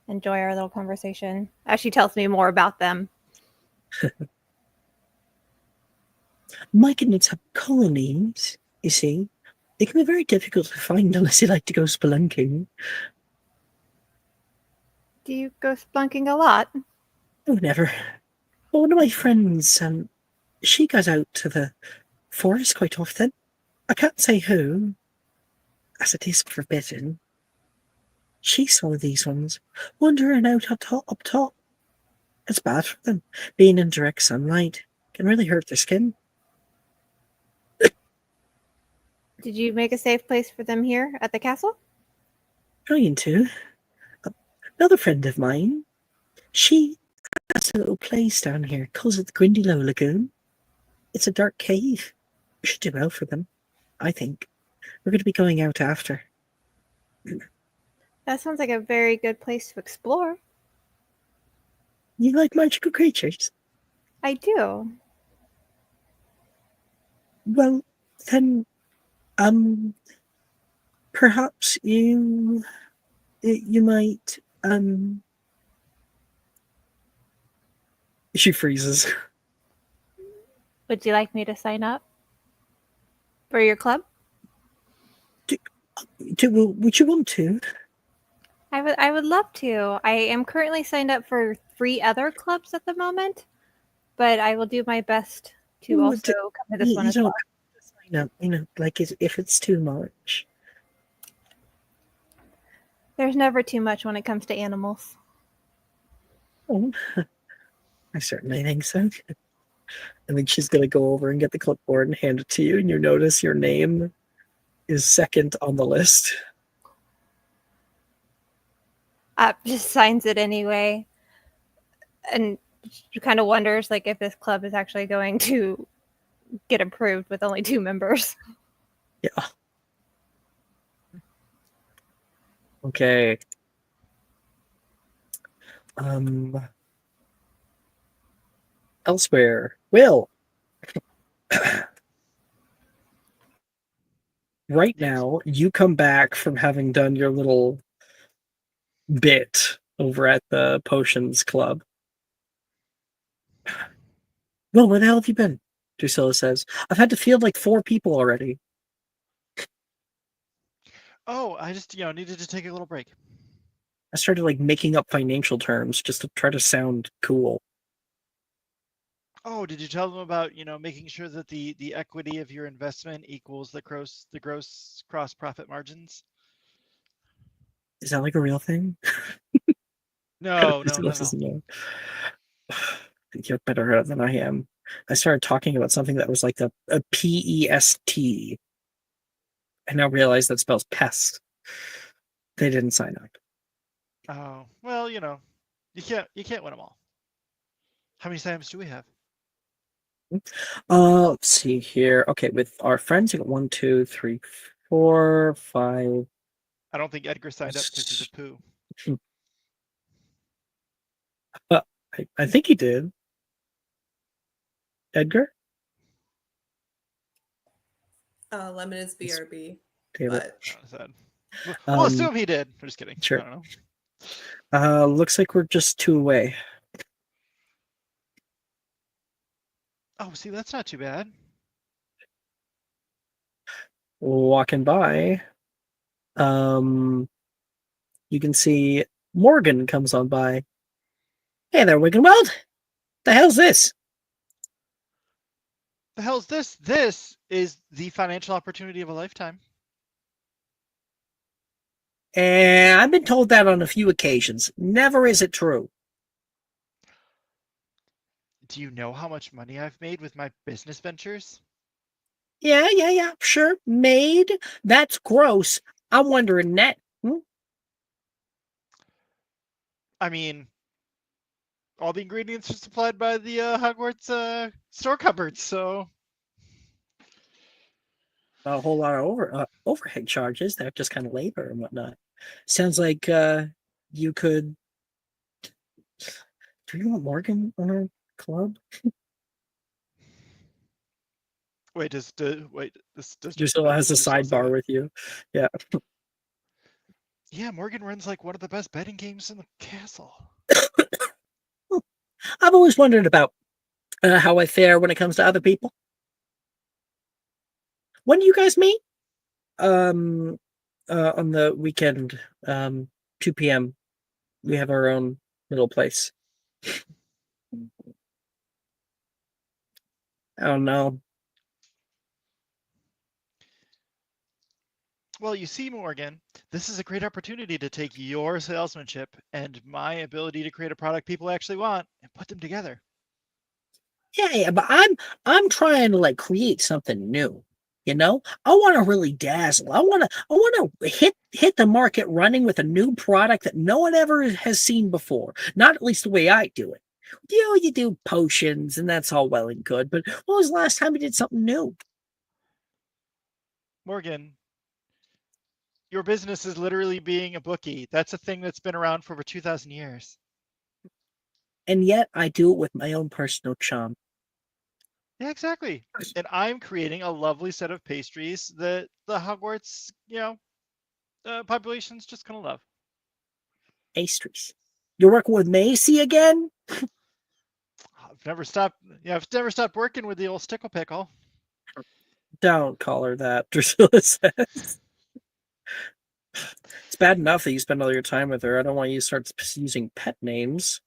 enjoy our little conversation as she tells me more about them. Myconids have colonies, you see. They can be very difficult to find unless you like to go spelunking. Do you go spelunking a lot? Oh, never. Well, one of my friends, she goes out to the forest quite often. I can't say who, as it is forbidden. She saw these ones wandering out up top. It's bad for them. Being in direct sunlight can really hurt their skin. Did you make a safe place for them here at the castle? going to. Another friend of mine, she has a little place down here, calls it the Grindylow Lagoon. It's a dark cave. We should do well for them, I think. We're going to be going out after. That sounds like a very good place to explore. You like magical creatures? I do. Well, then, perhaps you might, She freezes. Would you like me to sign up for your club? Would you want to? I would love to. I am currently signed up for 3 other clubs at the moment, but I will do my best to Well, also come to this one You as don't well. sign up, like if it's too much. There's never too much when it comes to animals. Oh, I certainly think so. And then she's gonna go over and get the clipboard and hand it to you, and you notice your name is second on the list. Just signs it anyway, and she kind of wonders like if this club is actually going to get approved with only 2 members. Yeah. Okay. Elsewhere. Will. Right now, you come back from having done your little bit over at the Potions Club. Well, where the hell have you been? Drusilla says. I've had to field like 4 people already. Oh, I just needed to take a little break. I started like making up financial terms just to try to sound cool. Oh, did you tell them about making sure that the equity of your investment equals the gross cross profit margins? Is that like a real thing? No. Drusilla doesn't know. You're better than I am. I started talking about something that was like a PEST. I now realize that spells pest. They didn't sign up. Oh, well, you can't win them all. How many Sims do we have? Let's see here. Okay, with our friends, you got 1, 2, 3, 4, 5. I don't think Edgar signed up because he's a poo. I think he did. Edgar? Lemon is BRB. Damn it. But Sad. We'll assume he did. I'm just kidding. Sure. I don't know. Looks like we're just 2 away. Oh, see, that's not too bad. Walking by, you can see Morgan comes on by. Hey there, Wiggenweld. The hell's this? The hell's this? This is the financial opportunity of a lifetime. I've been told that on a few occasions. Never is it true. Do you know how much money I've made with my business ventures? Yeah, sure. Made? That's gross. I'm wondering net. I mean, all the ingredients are supplied by the Hogwarts store cupboards, so A whole lot of overhead charges. They're just kind of labor and whatnot. Sounds like you could. Do you want Morgan on our club? wait, this Drusilla has a sidebar with you. Yeah. Yeah, Morgan runs like one of the best betting games in the castle. I've always wondered about how I fare when it comes to other people. When do you guys meet? On the weekend, 2 p.m. We have our own little place. I don't know. Well, you see, Morgan, this is a great opportunity to take your salesmanship and my ability to create a product people actually want and put them together. Yeah, but I'm trying to like create something new. You know, I want to really dazzle. I want to hit the market running with a new product that no one ever has seen before. Not at least the way I do it. You do potions, and that's all well and good. But when was the last time you did something new? Morgan, your business is literally being a bookie. That's a thing that's been around for over 2,000 years. And yet, I do it with my own personal charm. Yeah, exactly. And I'm creating a lovely set of pastries that the Hogwarts, population's just gonna love. Pastries. You're working with Macy again? I've never stopped. Yeah, I've never stopped working with the old stickle pickle. Don't call her that, Drusilla says. It's bad enough that you spend all your time with her. I don't want you to start using pet names,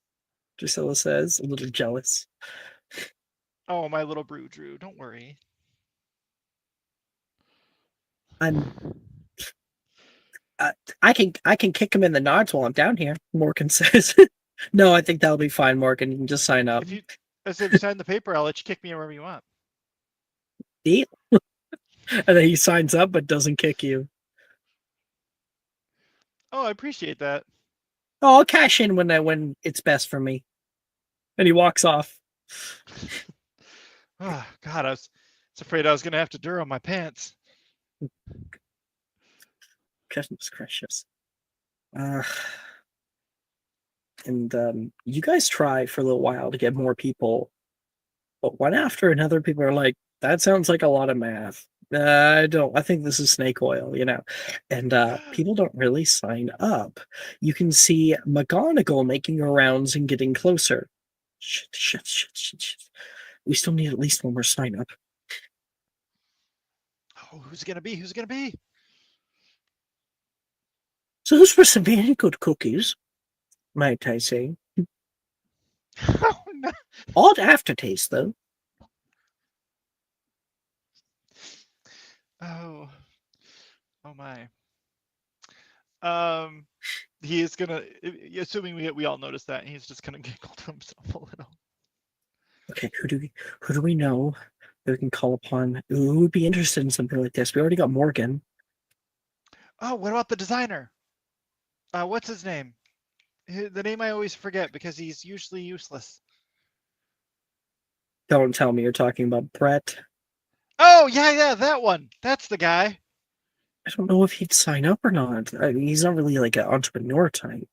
Drusilla says, a little jealous. Oh, my little brew Drew. Don't worry. I'm I can kick him in the nards while I'm down here, Morgan says. No, I think that'll be fine, Morgan. You can just sign up. If you sign the paper, I'll let you kick me wherever you want. Deal. And then he signs up but doesn't kick you. Oh, I appreciate that. Oh, I'll cash in when it's best for me. And he walks off. Oh, God, I was afraid I was gonna have to Durham my pants. Goodness gracious. And you guys try for a little while to get more people, but one after another, people are like, that sounds like a lot of math. I think this is snake oil, and people don't really sign up. You can see McGonagall making her rounds and getting closer. Shit. We still need at least one more sign up. Oh, who's it gonna be? Who's it gonna be? So those were some very good cookies, might I say. Oh, no. Odd aftertaste, though. Oh my. He is gonna, assuming we all notice that, he's just gonna giggle to himself a little. Okay, who do we know that we can call upon? Who would be interested in something like this? We already got Morgan. Oh, what about the designer? What's his name? The name I always forget because he's usually useless. Don't tell me you're talking about Brett. Oh, yeah, that one. That's the guy. I don't know if he'd sign up or not. I mean, he's not really like an entrepreneur type.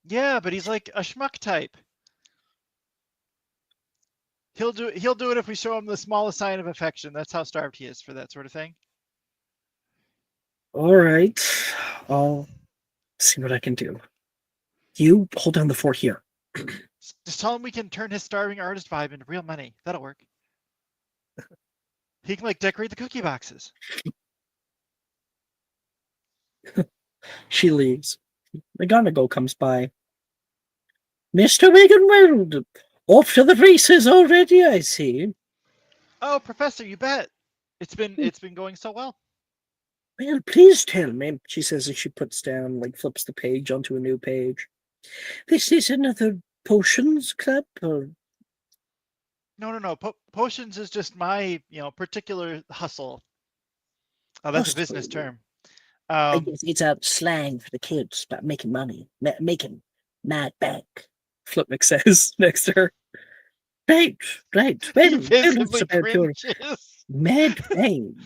Yeah, but he's like a schmuck type. He'll do it if we show him the smallest sign of affection. That's how starved he is for that sort of thing. All right, I'll see what I can do. You hold down the fort here. Just tell him we can turn his starving artist vibe into real money. That'll work. He can decorate the cookie boxes. She leaves. McGonagall comes by. Mr. Wiganweld, off to the races already, I see. Oh, Professor, you bet. It's been going so well. Well, please tell me, she says as she puts down, flips the page onto a new page. This is another potions club, or? No. Potions is just my, particular hustle. Oh, that's a business term. It's a slang for the kids about making money, making mad bank. Flipnick says next to her. Right. He visibly cringes. Mad bank.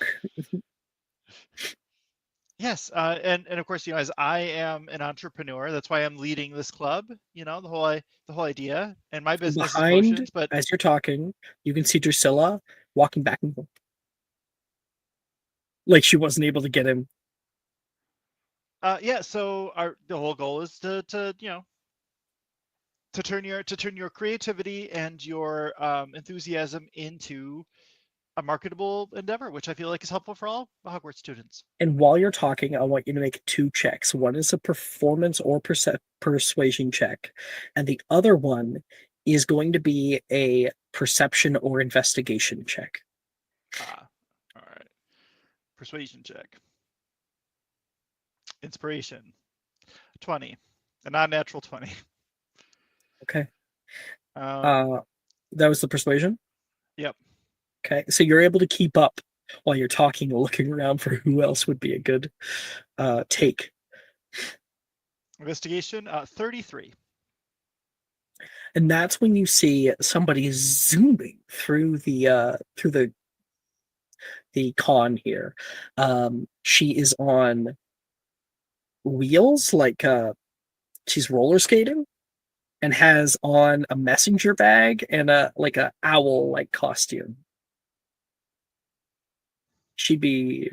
Yes, and of course, as I am an entrepreneur, that's why I'm leading this club. The whole idea, and my business Behind, is potions. But as you're talking, you can see Drusilla walking back and forth, like she wasn't able to get him. yeah. So the whole goal is to turn your creativity and your enthusiasm into a marketable endeavor, which I feel like is helpful for all Hogwarts students. And while you're talking, I want you to make 2 checks. One is a performance or persuasion check, and the other one is going to be a perception or investigation check. All right. Persuasion check. Inspiration. 20. A non-natural 20. Okay. That was the persuasion? Yep. Okay, so you're able to keep up while you're talking, looking around for who else would be a good take. Investigation 33. And that's when you see somebody zooming through the con here. She is on wheels, like she's roller skating, and has on a messenger bag and a owl like costume. She'd be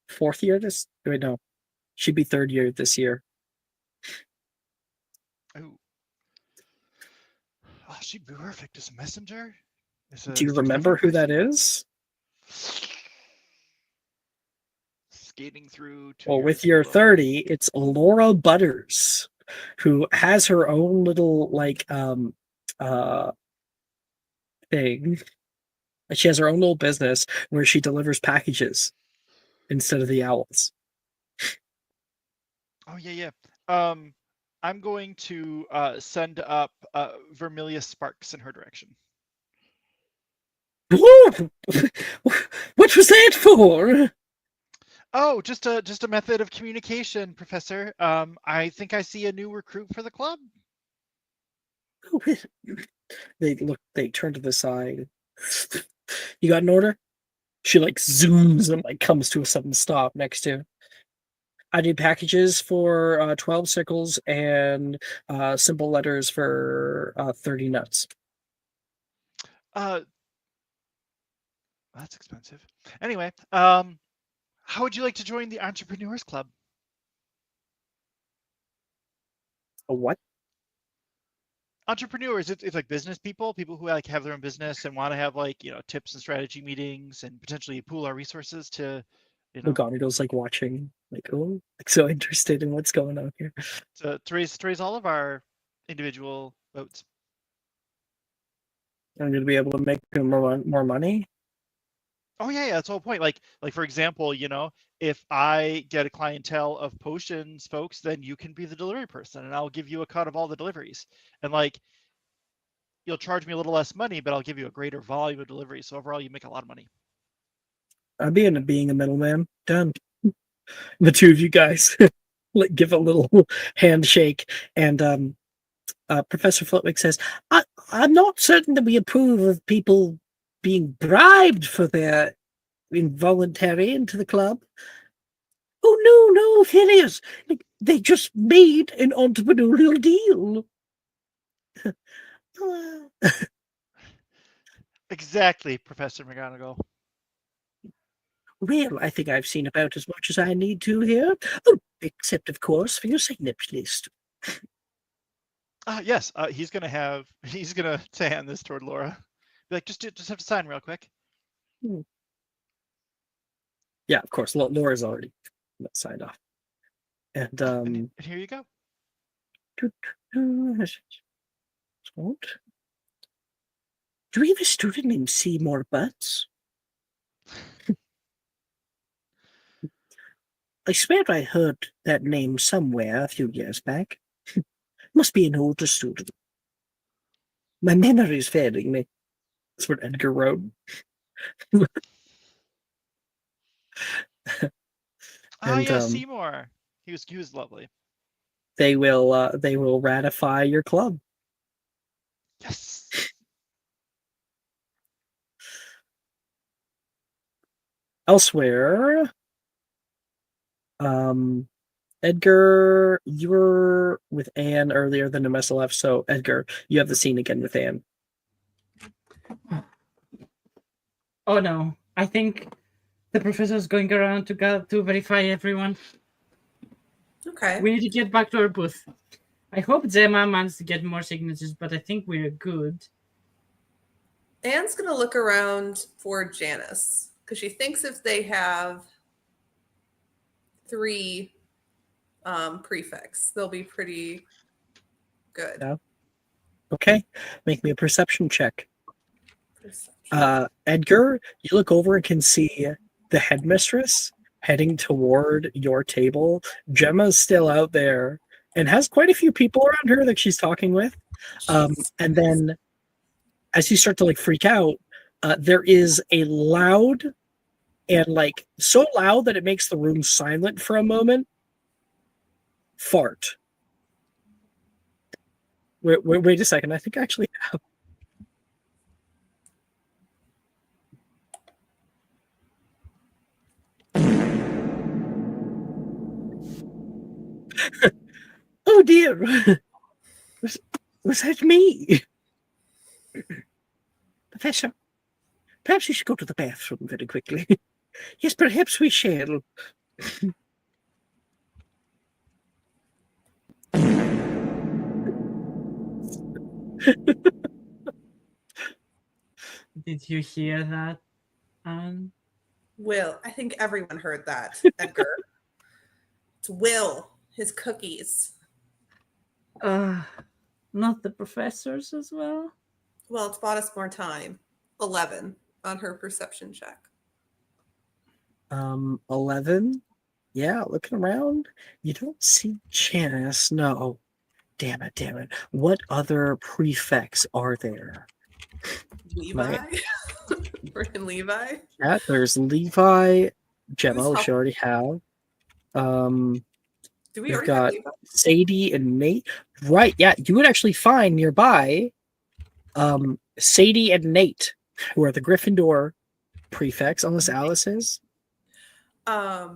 fourth year this. Wait, no, she'd be third year this year. Oh. Oh, she'd be perfect as a messenger. Do you remember who that is? Skating through. Well, with your 30, it's Laura Butters, who has her own little thing. She has her own little business where she delivers packages instead of the owls. Oh yeah. I'm going to send up Vermilius Sparks in her direction. What was that for? Oh, just a method of communication, Professor. I think I see a new recruit for the club. They turn to the side. You got an order? She zooms and comes to a sudden stop next to. I do packages for 12 sickles and simple letters for 30 nuts. That's expensive. Anyway, how would you like to join the Entrepreneurs Club? A what? Entrepreneurs, it's like business people who have their own business and want to have tips and strategy meetings and potentially pool our resources to McGonagall's watching, so interested in what's going on here. to raise all of our individual votes. I'm going to be able to make more money. Oh yeah, that's the whole point. Like for example, if I get a clientele of potions folks, then you can be the delivery person and I'll give you a cut of all the deliveries. And you'll charge me a little less money, but I'll give you a greater volume of delivery. So overall you make a lot of money. I'd be into being a middleman. Done. The two of you guys give a little handshake, and Professor Flitwick says, I'm not certain that we approve of people being bribed for their involuntary into the club. Oh, no, Phineas. They just made an entrepreneurial deal. Exactly, Professor McGonagall. Well, I think I've seen about as much as I need to here. Oh, except, of course, for your sign-ups list. Yes, he's gonna hand this toward Laura. Be like, just have to sign real quick. Yeah, of course. Laura's already signed off. And and here you go. Do we have a student named Seymour Butts? I swear I heard that name somewhere a few years back. Must be an older student. My memory's failing me. That's what Edgar wrote. Seymour. He was lovely. They will ratify your club. Yes. Elsewhere, Edgar, you were with Anne earlier than MSLF, so Edgar, you have the scene again with Anne. Oh no, I think the professor's going around to verify everyone. Okay. We need to get back to our booth. I hope Zema managed to get more signatures, but I think we're good. Anne's going to look around for Janice because she thinks if they have 3 prefix, they'll be pretty good. Yeah. Okay, make me a perception check. Edgar, you look over and can see the headmistress heading toward your table. Gemma's still out there and has quite a few people around her that she's talking with. And then as you start to freak out, there is a loud and like so loud that it makes the room silent for a moment. Fart. Wait a second. I think I actually have. Oh dear. Was that me? Professor, perhaps we should go to the bathroom very quickly. Yes, perhaps we shall. Did you hear that, Anne? Will, I think everyone heard that, Edgar. It's Will, his cookies. Not the professors as well? Well, it's bought us more time. 11 on her perception check. 11. Yeah, looking around, you don't see Janice. No. Damn it. What other prefects are there? Levi? Freaking Levi? Yeah, there's Levi, Gemma, Who's which you already have. Do we We've already have got Levi? Sadie and Nate. Right, yeah, you would actually find nearby Sadie and Nate, who are the Gryffindor prefects, unless Alice is. I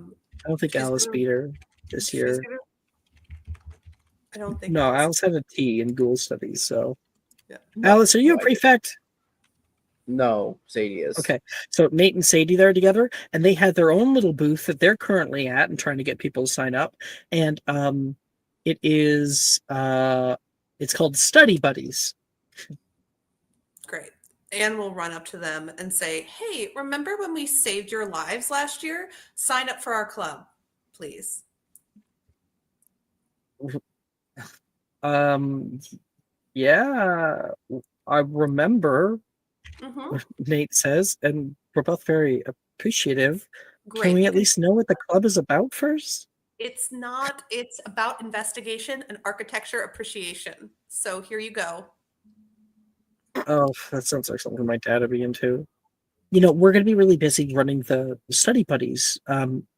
don't think she's Alice gonna- beat her this she's year. gonna- I don't think No, Alice- Alice had a T in Ghoul Studies, so. Yeah. Alice, are you a No, I- prefect? No, Sadie is. Okay, so Nate and Sadie there together, and they had their own little booth that they're currently at and trying to get people to sign up. And it is it's called Study Buddies. Great. Anne will run up to them and say, hey, remember when we saved your lives last year? Sign up for our club, please. Yeah, I remember. Mhm. Nate says, and we're both very appreciative. Great. Can we at least know what the club is about first? It's not, it's about investigation and architecture appreciation. So here you go. Oh, that sounds like something my dad would be into. You know, we're going to be really busy running the study buddies.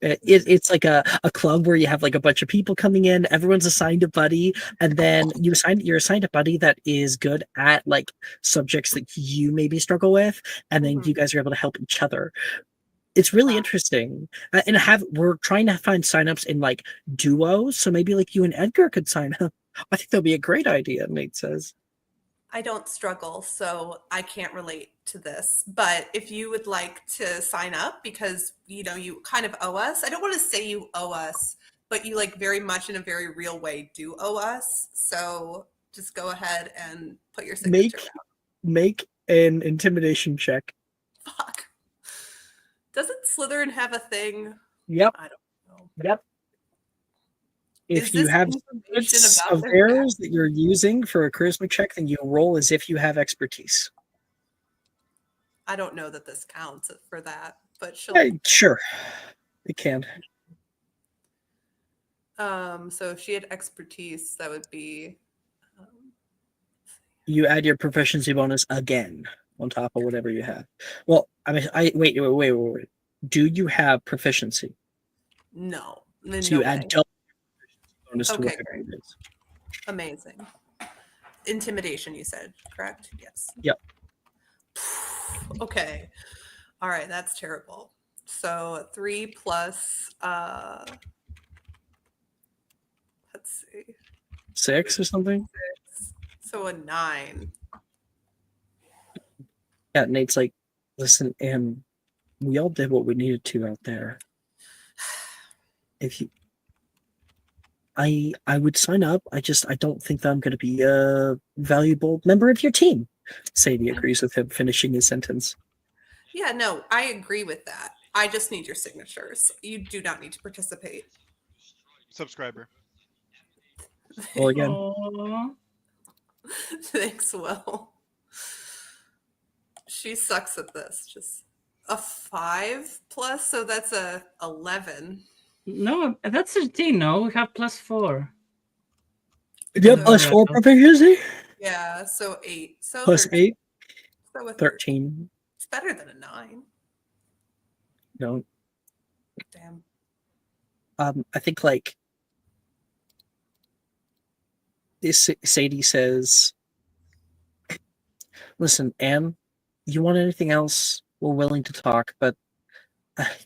It's like a club where you have like a bunch of people coming in. Everyone's assigned a buddy, and then you're assigned a buddy that is good at like subjects that you maybe struggle with, and then Mhm. you guys are able to help each other. It's really Wow. interesting, we're trying to find signups in like duos. So maybe like you and Edgar could sign up. I think that'd be a great idea. Nate says. I don't struggle, so I can't relate to this. But if you would like to sign up because, you know, you kind of owe us, I don't want to say you owe us, but you like very much in a very real way do owe us. So just go ahead and put your signature down. Make an intimidation check. Fuck. Doesn't Slytherin have a thing? Yep. I don't know. Yep. If Is you this have information bits about of their theirs that you're using for a charisma check, then you roll as if you have expertise. I don't know that this counts for that, but she'll. Sure, it can. So if she had expertise, that would be. You add your proficiency bonus again on top of whatever you have. Well, I mean, wait. Do you have proficiency? No. So No you way. add double bonus to Okay, whatever great. it is. Amazing. Intimidation, you said, correct? Yes. Yep. Okay. All right, that's terrible. So 3 plus let's see. 6 or something? So a 9. Yeah, Nate's like, listen, and we all did what we needed to out there. If you I would sign up. I don't think that I'm going to be a valuable member of your team. Sadie agrees with him, finishing his sentence. Yeah, no, I agree with that. I just need your signatures. You do not need to participate. Subscriber. Well, again, Aw. Thanks, Will. She sucks at this. Just a 5 plus, so that's a 11. No, that's 13. No, we have +4. yep, So- plus 4 proficiency, Yeah, so 8. So plus 13. 8, So a 13. It's better than a 9. No, Damn. I think like Sadie says, "Listen, Anne, you want anything else? We're willing to talk, but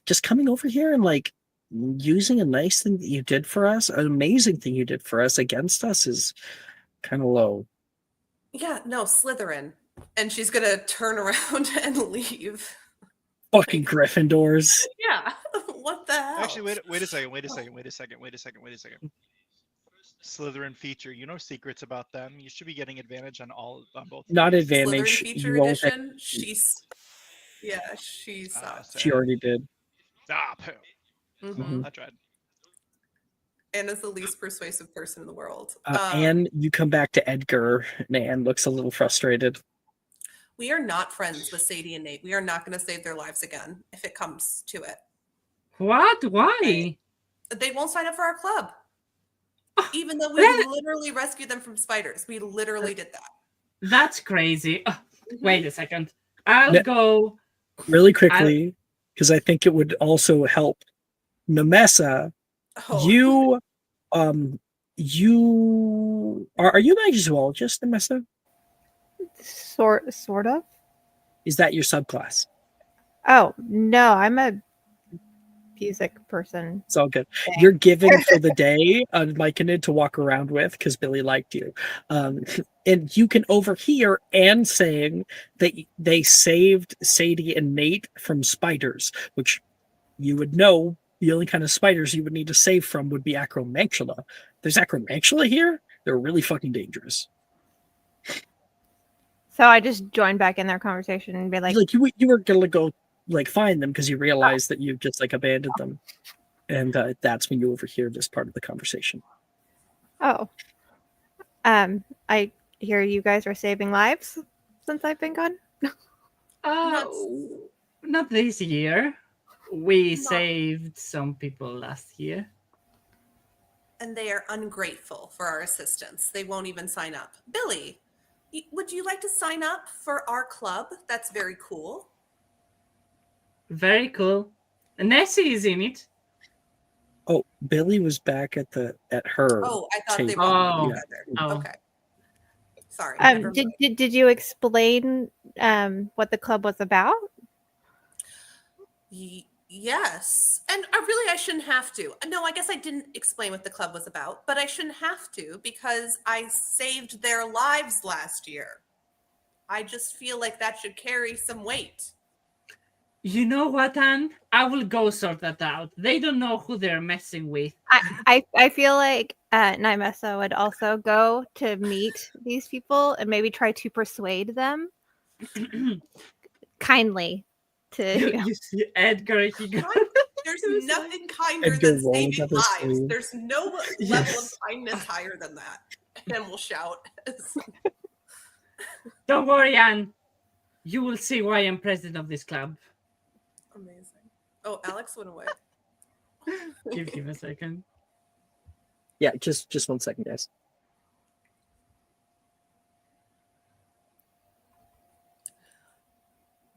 just coming over here and like using a nice thing that you did for us, an amazing thing you did for us against us is kind of low." Yeah, no, Slytherin. And she's gonna turn around and leave. Fucking Gryffindors. Yeah. What the hell? Actually, wait a second. Slytherin feature. You know secrets about them. You should be getting advantage on both. Not features. Slytherin advantage. feature You won't. edition. She sucks. She already did. Poo. Mhm. I tried. Anna's the least persuasive person in the world. Anne, you come back to Edgar, and Anne looks a little frustrated. We are not friends with Sadie and Nate. We are not going to save their lives again if it comes to it. What? Why? Right. They won't sign up for our club. Even though we literally rescued them from spiders. We literally did that. That's crazy. Wait a second. I'll No. go. Really quickly, because I think it would also help. Nemessa, Oh. you are you a magizoologist, Nemessa? Sort of. Is that your subclass? Oh no, I'm a music person. It's all good. You're given for the day a Myconid to walk around with because Billy liked you. And you can overhear Anne saying that they saved Sadie and Nate from spiders, which you would know the only kind of spiders you would need to save from would be acromantula. There's acromantula here? They're really fucking dangerous. So I just joined back in their conversation and be like, you were gonna go like find them because you realized that you just like abandoned them, and that's when you overhear this part of the conversation. "Oh, I hear you guys are saving lives since I've been gone." Not this year. We Not- saved some people last year. And they are ungrateful for our assistance. They won't even sign up. Billy, would you like to sign up for our club? That's very cool. Very cool. Nessie is in it. Oh, Billy was back at her. Oh, I thought they table. were Oh. together. Oh. Okay. Sorry. never mind. Did you explain what the club was about? Yes. And I shouldn't have to. No, I guess I didn't explain what the club was about, but I shouldn't have to because I saved their lives last year. I just feel like that should carry some weight. You know what, Anne? I will go sort that out. They don't know who they're messing with. I feel like Nymessa would also go to meet these people and maybe try to persuade them kindly to. You see Edgar, he goes, There's It was nothing kinder Edgar than rolls saving up his lives. sleeve. There's no level of Yes. kindness higher than that. And we'll shout. don't worry, Anne. You will see why I'm president of this club. Amazing. Oh, Alex went away. Give him a second. Yeah, just 1 second, guys.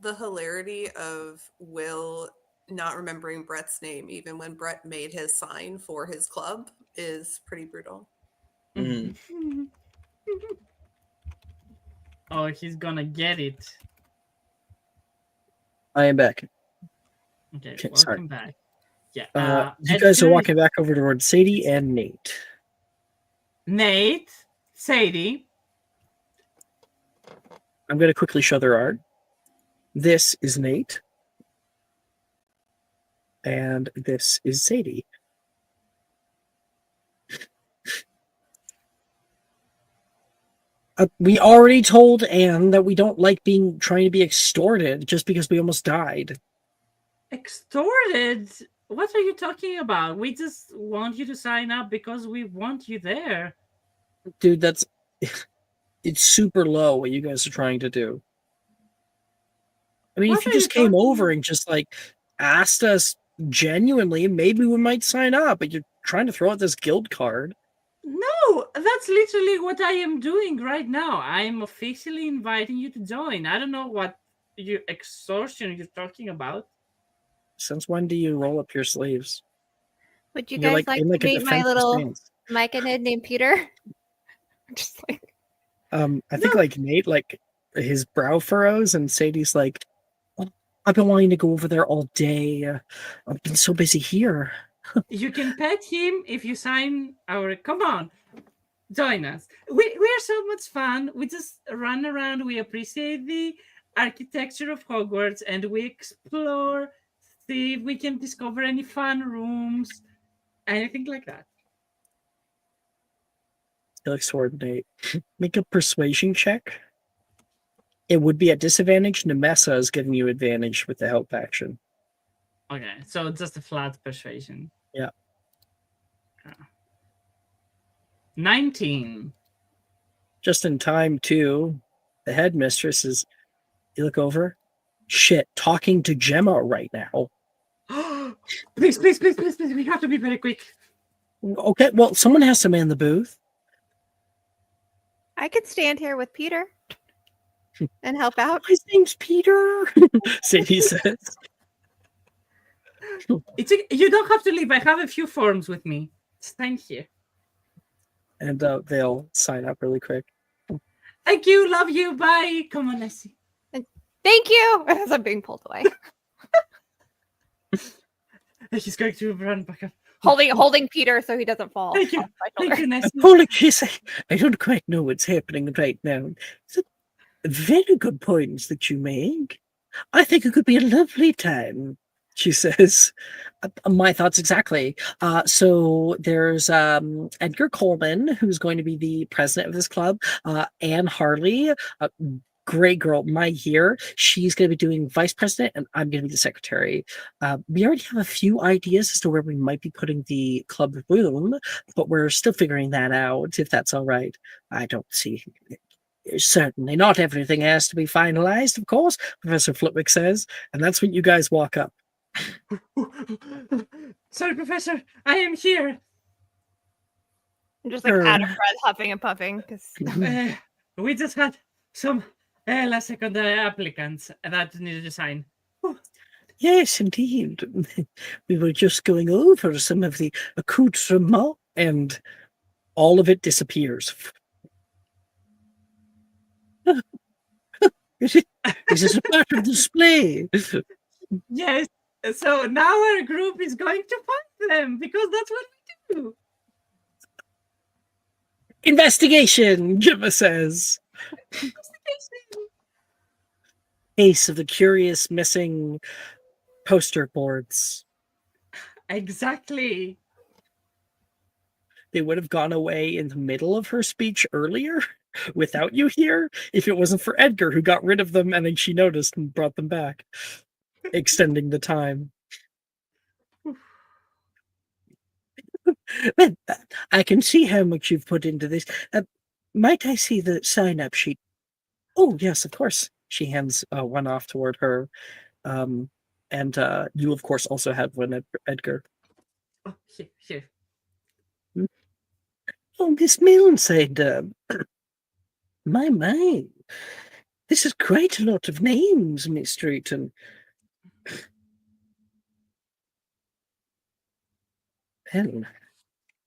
The hilarity of Will not remembering Brett's name, even when Brett made his sign for his club, is pretty brutal. Mhm. Oh, he's gonna get it. I am back. Okay, Okay, welcome sorry. back. Yeah. You guys are Edgar, walking back over towards Sadie and Nate. Nate, Sadie. I'm going to quickly show their art. This is Nate. And this is Sadie. We already told Anne that we don't like trying to be extorted just because we almost died. Extorted? What are you talking about? We just want you to sign up because we want you there. Dude, that's it's super low what you guys are trying to do. I mean, What if you are you just came talking over about? and just like asked us genuinely, maybe we might sign up, but you're trying to throw out this guild card. No, that's literally what I am doing right now. I am officially inviting you to join. I don't know what extortion you're talking about. Since when do you roll up your sleeves? Would you You're guys like in to a meet my defensive little stance. Myconid named Peter? Just like, I think Nate, his brow furrows, and Sadie's like, "Oh, I've been wanting to go over there all day. I've been so busy here." You can pet him if you sign our. Come on, join us. We are so much fun. We just run around. We appreciate the architecture of Hogwarts, and we explore. See if we can discover any fun rooms, anything like that. He looks toward Nate. Make a persuasion check. It would be at disadvantage. Nemessa is giving you advantage with the help action. Okay, so just a flat persuasion. Yeah. 19. Just in time, too. The headmistress is. You look over. Shit, talking to Gemma right now. Please. We have to be very quick. Okay, well, someone has to man the booth. I could stand here with Peter and help out. His name's Peter. Sadie says. You don't have to leave. I have a few forms with me. Sign here. And they'll sign up really quick. Thank you. Love you. Bye. Come on, Nessie. Thank you. As I'm being pulled away, He's going to run back up. holding Peter so he doesn't fall. Thank you. off my Thank shoulder. you, Nessie. Apologies, I don't quite know what's happening right now. It's a very good points that you make. I think it could be a lovely time, she says. My thoughts exactly. So there's Edgar Coleman, who's going to be the president of this club. Anne Harley, great girl, my year. She's going to be doing vice president, and I'm going to be the secretary. We already have a few ideas as to where we might be putting the club room, but we're still figuring that out, if that's all right. I don't see. Certainly not everything has to be finalized, of course, Professor Flitwick says, and that's when you guys walk up. Sorry, Professor. I am here. I'm just like out of breath, huffing and puffing. We just had some last second applicants that needed to sign. Yes, indeed. We were just going over some of the accoutrements, and all of it disappears. Is this a part of the display? Yes. So now our group is going to find them because that's what we do. Investigation, Gemma says. Case of the curious missing poster boards. Exactly. They would have gone away in the middle of her speech earlier without you here if it wasn't for Edgar, who got rid of them and then she noticed and brought them back, extending the time. Well, I can see how much you've put into this. Might I see the sign-up sheet? Oh, yes, of course. She hands one off toward her. And you, of course, also have one, Edgar. Oh, here. Oh, Miss Milnside, my. This is quite a lot of names, Miss Drayton. Well,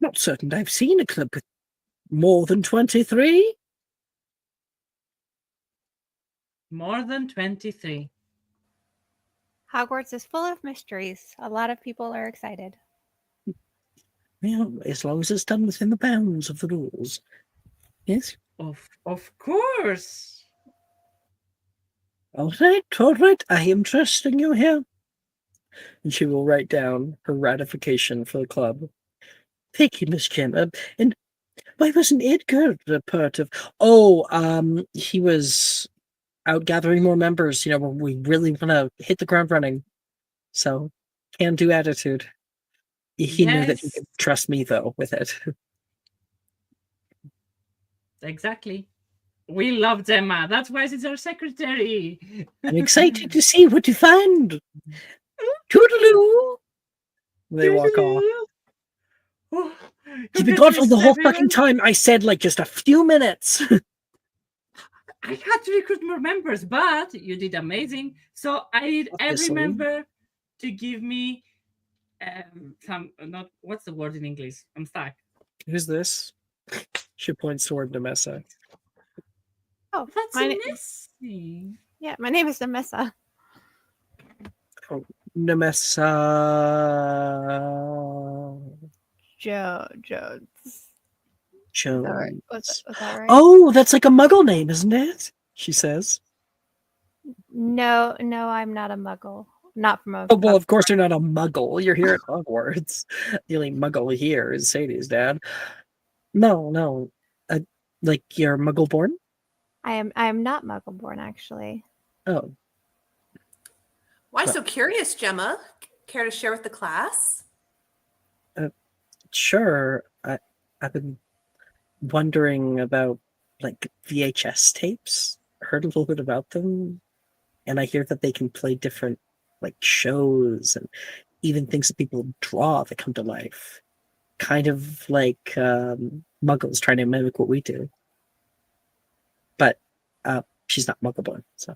not certain I've seen a club with more than 23. More than 23. Hogwarts is full of mysteries. A lot of people are excited. Well, as long as it's done within the bounds of the rules. Yes? Of course. All right. I am trusting you here. And she will write down her ratification for the club. Thank you, Miss Gemma. And why wasn't Edgar a part of... he was out gathering more members. We really want to hit the ground running. So, can-do attitude. He knew that he could trust me, though, with it. Exactly. We love Gemma. That's why she's our secretary. I'm excited to see what you find. Toodaloo! They walk off. Oh, You've been gone for the whole fucking time. I said, just a few minutes. I had to recruit more members, but you did amazing. So I need every Obviously. member to give me some not what's the word in English? I'm stuck. Who's this? She points toward Nemessa. Oh, That's my messy. yeah, my name is Nemessa. Nemessa. Jones. Jones. Was that right? Oh, that's like a muggle name, isn't it? She says. No, I'm not a muggle. Not from a. Oh, well, of course you're not a muggle. You're here at Hogwarts. The only muggle here is Sadie's dad. No. Like you're muggle born? I am not muggle born, actually. Oh, Why Well- so curious, Gemma? Care to share with the class? sure. I've been wondering about like VHS tapes. Heard a little bit about them, and I hear that they can play different like shows and even things that people draw that come to life. Kind of like muggles trying to mimic what we do. But she's not muggle born, so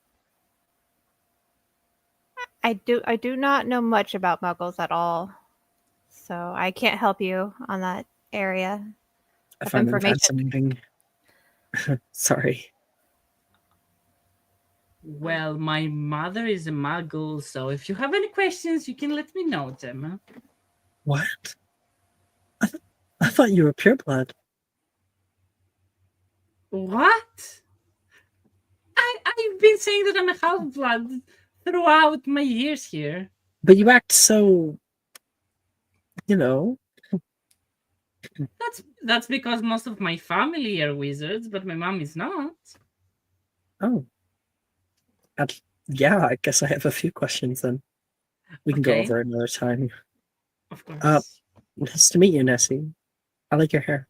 I do not know much about muggles at all, so I can't help you on that area. I Of find them information. fascinating. Sorry. Well, my mother is a muggle, so if you have any questions, you can let me know, Gemma. What? I thought you were pureblood. What? I've been saying that I'm a half-blood throughout my years here. But you act so, you know. That's because most of my family are wizards, but my mom is not. Oh. Yeah, I guess I have a few questions then. We can go Okay. over it another time. Of course. Nice to meet you, Nessie. I like your hair.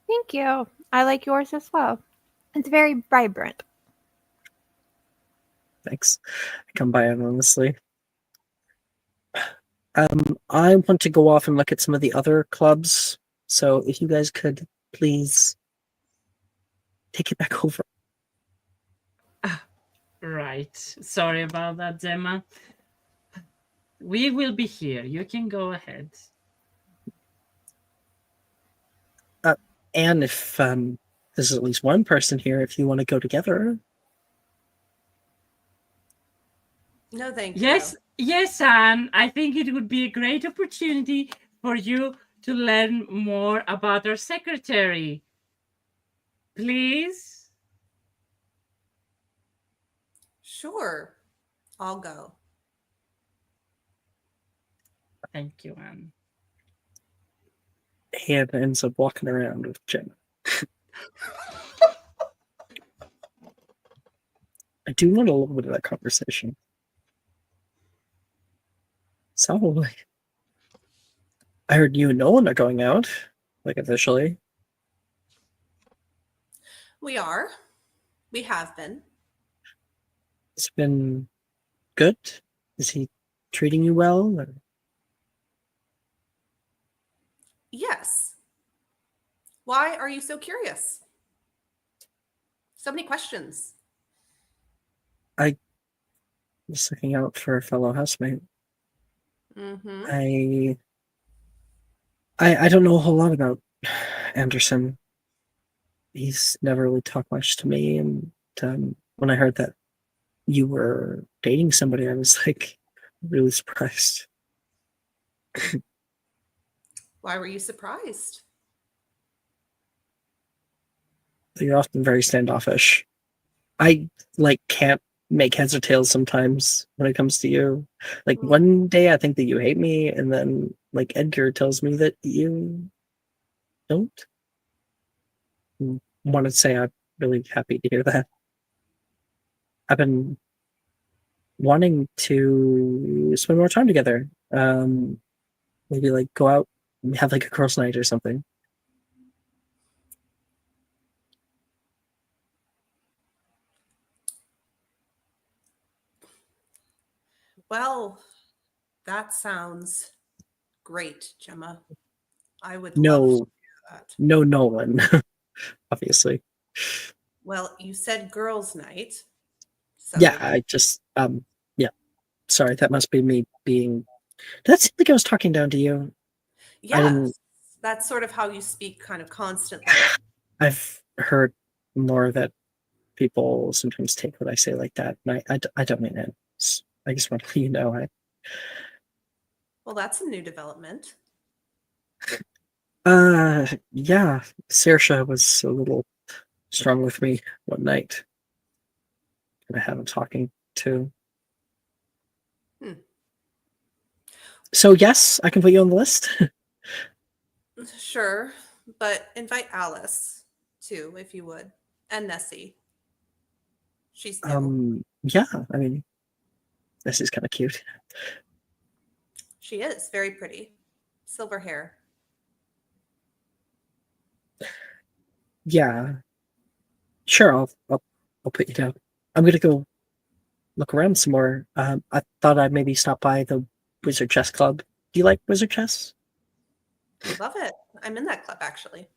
Thank you. I like yours as well. It's very vibrant. Thanks. I come by anonymously. I want to go off and look at some of the other clubs. So if you guys could please take it back over. Right. Sorry about that, Gemma. We will be here. You can go ahead. And if there's at least one person here, if you want to go together. No, thank Yes, Anne. I think it would be a great opportunity for you to learn more about our secretary. Please? Sure, I'll go. Thank you, Anne. And ends up walking around with Jenna. I do want a little bit of that conversation. So, like, I heard you and Nolan are going out, like officially. We are. We have been. It's been good. Is he treating you well? Or... Yes. Why are you so curious? So many questions. Just looking out for a fellow housemate. Mm-hmm. I don't know a whole lot about Anderson. He's never really talked much to me, and when I heard that you were dating somebody, I was like really surprised. Why were you surprised? You're often very standoffish. I like can't make heads or tails sometimes when it comes to you. Like one day I think that you hate me, and then like Edgar tells me that you don't. Want to say I'm really happy to hear that. I've been wanting to spend more time together. Maybe like go out and have like a girls' night or something. Well, that sounds great, Gemma. I would love to No, do that. no Nolan, obviously. Well, you said girls' night. So Yeah, I just yeah. Sorry, that must be me being. Did that seem like I was talking down to you? Yes, that's sort of how you speak kind of constantly. I've heard more that people sometimes take what I say like that, and I don't mean it. I just want to let you know. Well, that's a new development. Yeah, Saoirse was a little strong with me one night. And I had him talking to. Hmm. So yes, I can put you on the list. Sure, but invite Alice too, if you would, and Nessie. She's new. Yeah, I mean, this is kind of cute. She is very pretty. Silver hair. Yeah, sure. I'll put you down. I'm gonna go look around some more. I thought I'd maybe stop by the Wizard Chess Club. Do you like Wizard Chess? Love it. I'm in that club actually.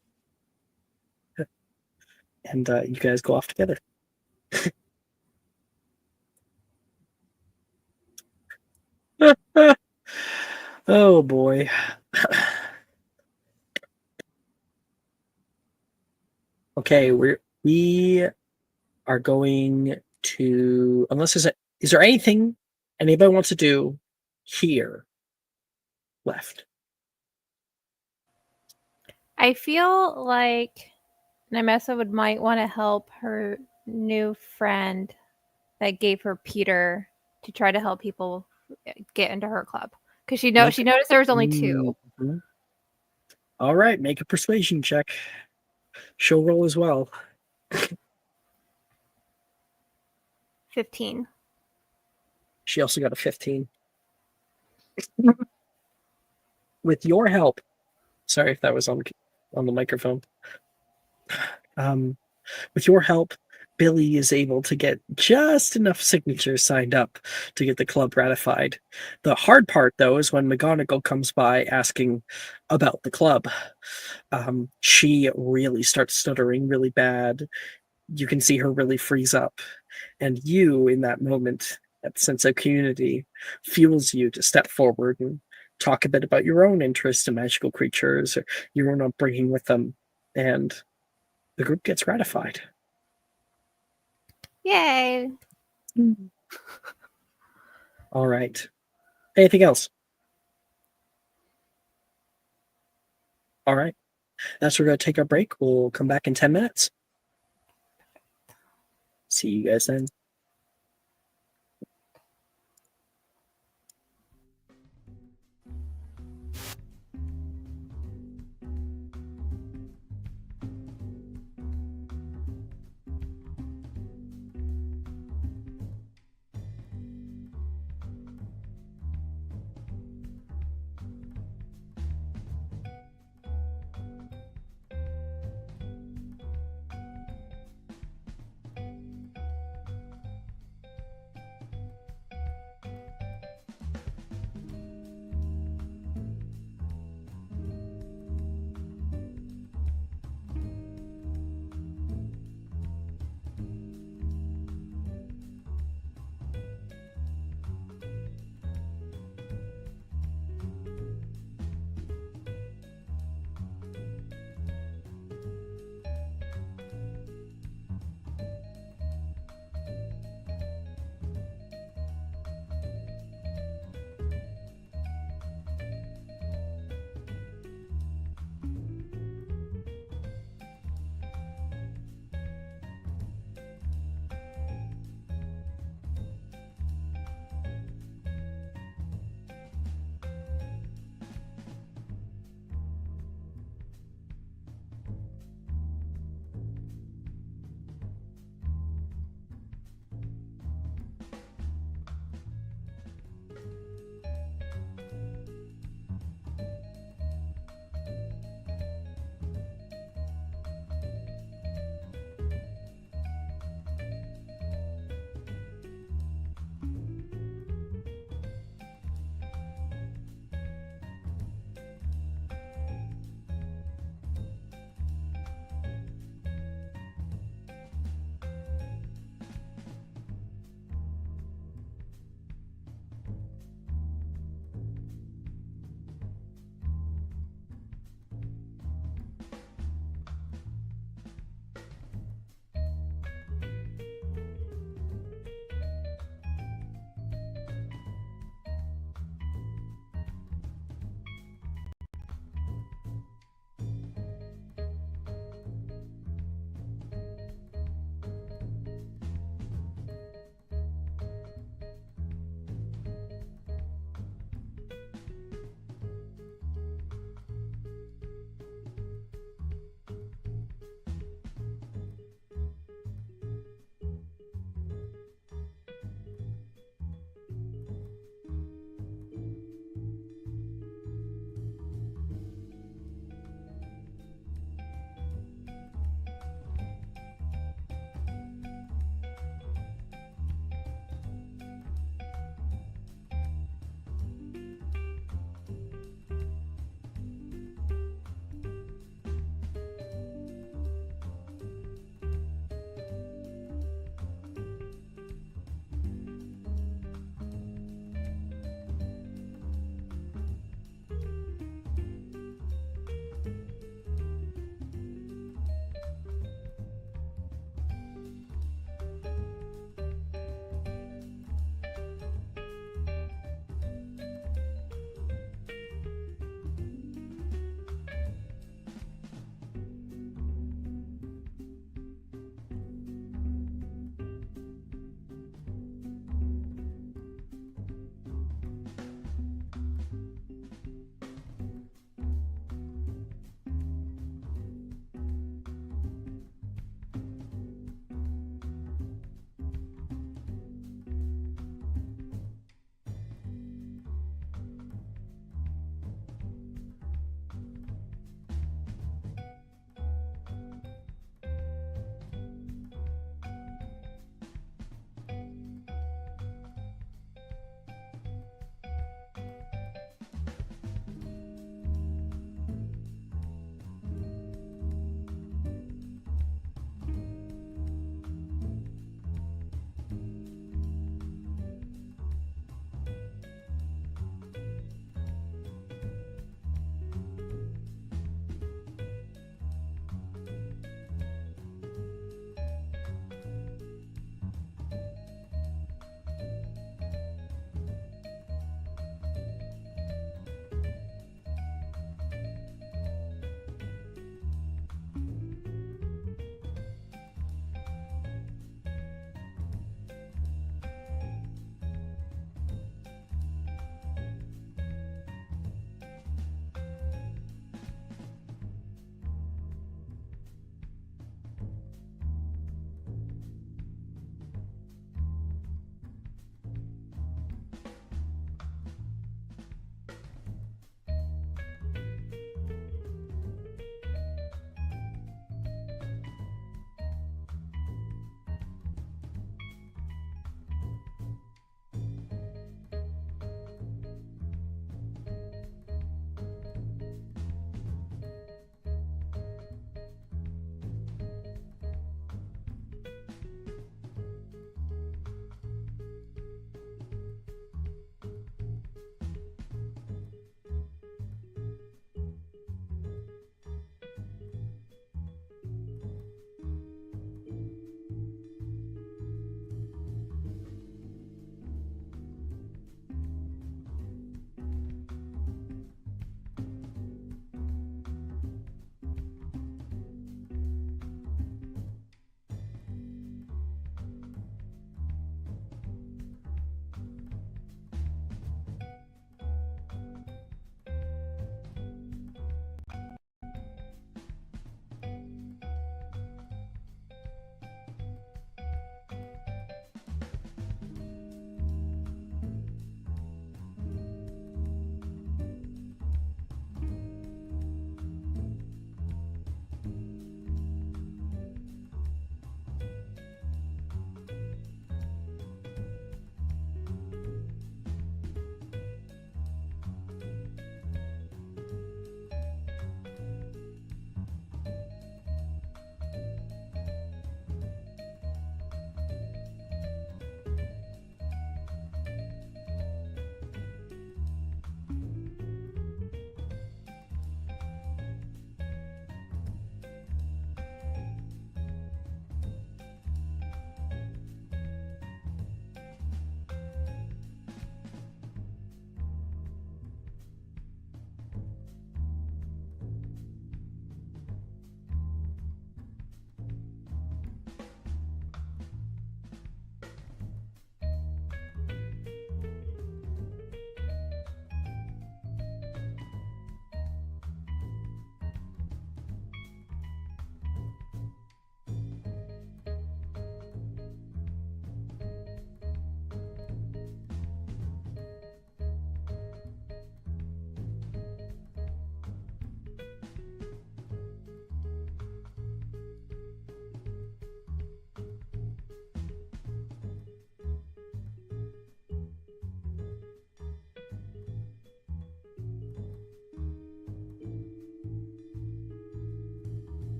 And you guys go off together. Oh boy. Okay, we are going to, unless is there anything anybody wants to do here left? I feel like Nemessa might want to help her new friend that gave her Peter to try to help people get into her club because she noticed there was only 2. Mhm. All right, make a persuasion check. She'll roll as well. 15. She also got a 15. With your help. Sorry if that was on the microphone. With your help, Billy is able to get just enough signatures signed up to get the club ratified. The hard part, though, is when McGonagall comes by asking about the club. She really starts stuttering really bad. You can see her really freeze up. And you, in that moment, that sense of community, fuels you to step forward and talk a bit about your own interest in magical creatures or your own upbringing with them. And the group gets ratified. Yay! All right. Anything else? All right. That's where we're going to take our break. We'll come back in 10 minutes. See you guys then.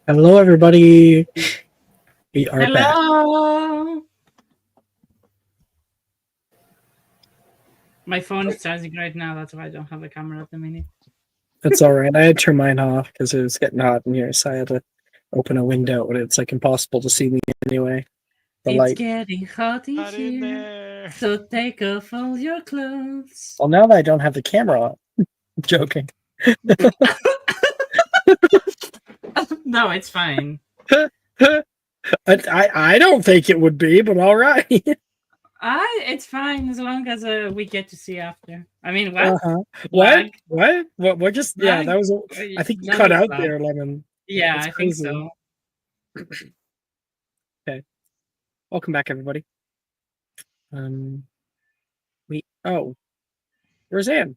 Hello, everybody. We are back. Hello. My phone is charging right now. That's why I don't have a camera at the minute. It's all right. I had to turn mine off because it was getting hot in here, so I had to open a window, and it's like impossible to see me anyway. The It's light. getting hot in Not in here, there. so take off all your clothes. Well, now that I don't have the camera on, I'm joking. No, it's fine. I don't think it would be, but all right. It's fine as long as we get to see after. I mean, what? Uh-huh. Lag? What? Just yeah, Lag? that was. I think you That cut was out lag. there, Lemon. Yeah, That's I think crazy. so. Welcome back, everybody. Where's Anne?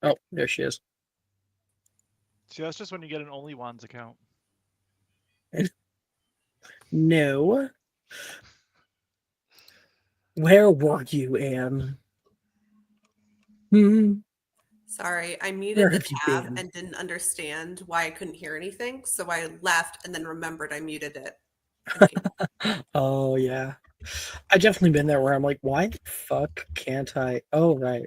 Oh, there she is. See, that's just when you get an Only Wands account. No. Where were you, Anne? Sorry, I Where muted the have you tab been? and didn't understand why I couldn't hear anything. So I left and then remembered I muted it. and came- Oh yeah. I definitely been there where I'm like, why the fuck can't I? Oh right.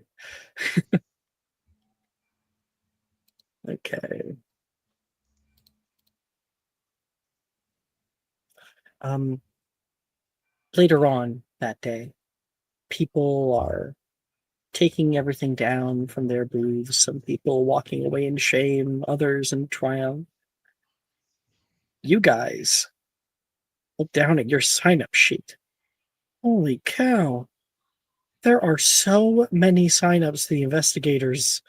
Okay. Later on that day, people are taking everything down from their booths, some people walking away in shame, others in triumph. You guys look down at your sign-up sheet. Holy cow. There are so many sign-ups to the investigators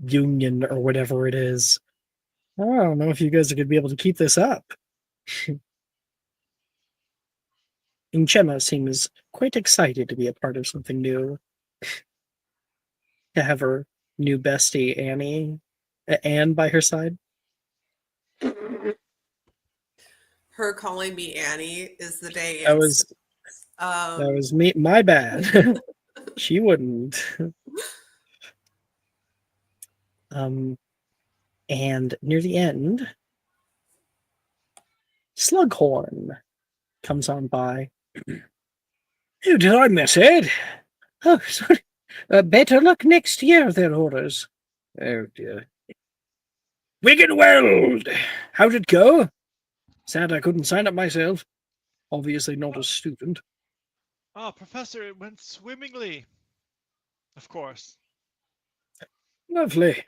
union or whatever it is. I don't know if you guys are going to be able to keep this up. And Gemma seems quite excited to be a part of something new. To have her new bestie Anne by her side. Her calling me Annie is the day. That was me. My bad. She wouldn't. And near the end, Slughorn comes on by. Who did I miss, Ed? Oh, sorry. Better luck next year, their orders. Oh, dear. Wiggenweld! How'd it go? Sad I couldn't sign up myself. Obviously not a student. Oh, Professor, it went swimmingly. Of course. Lovely.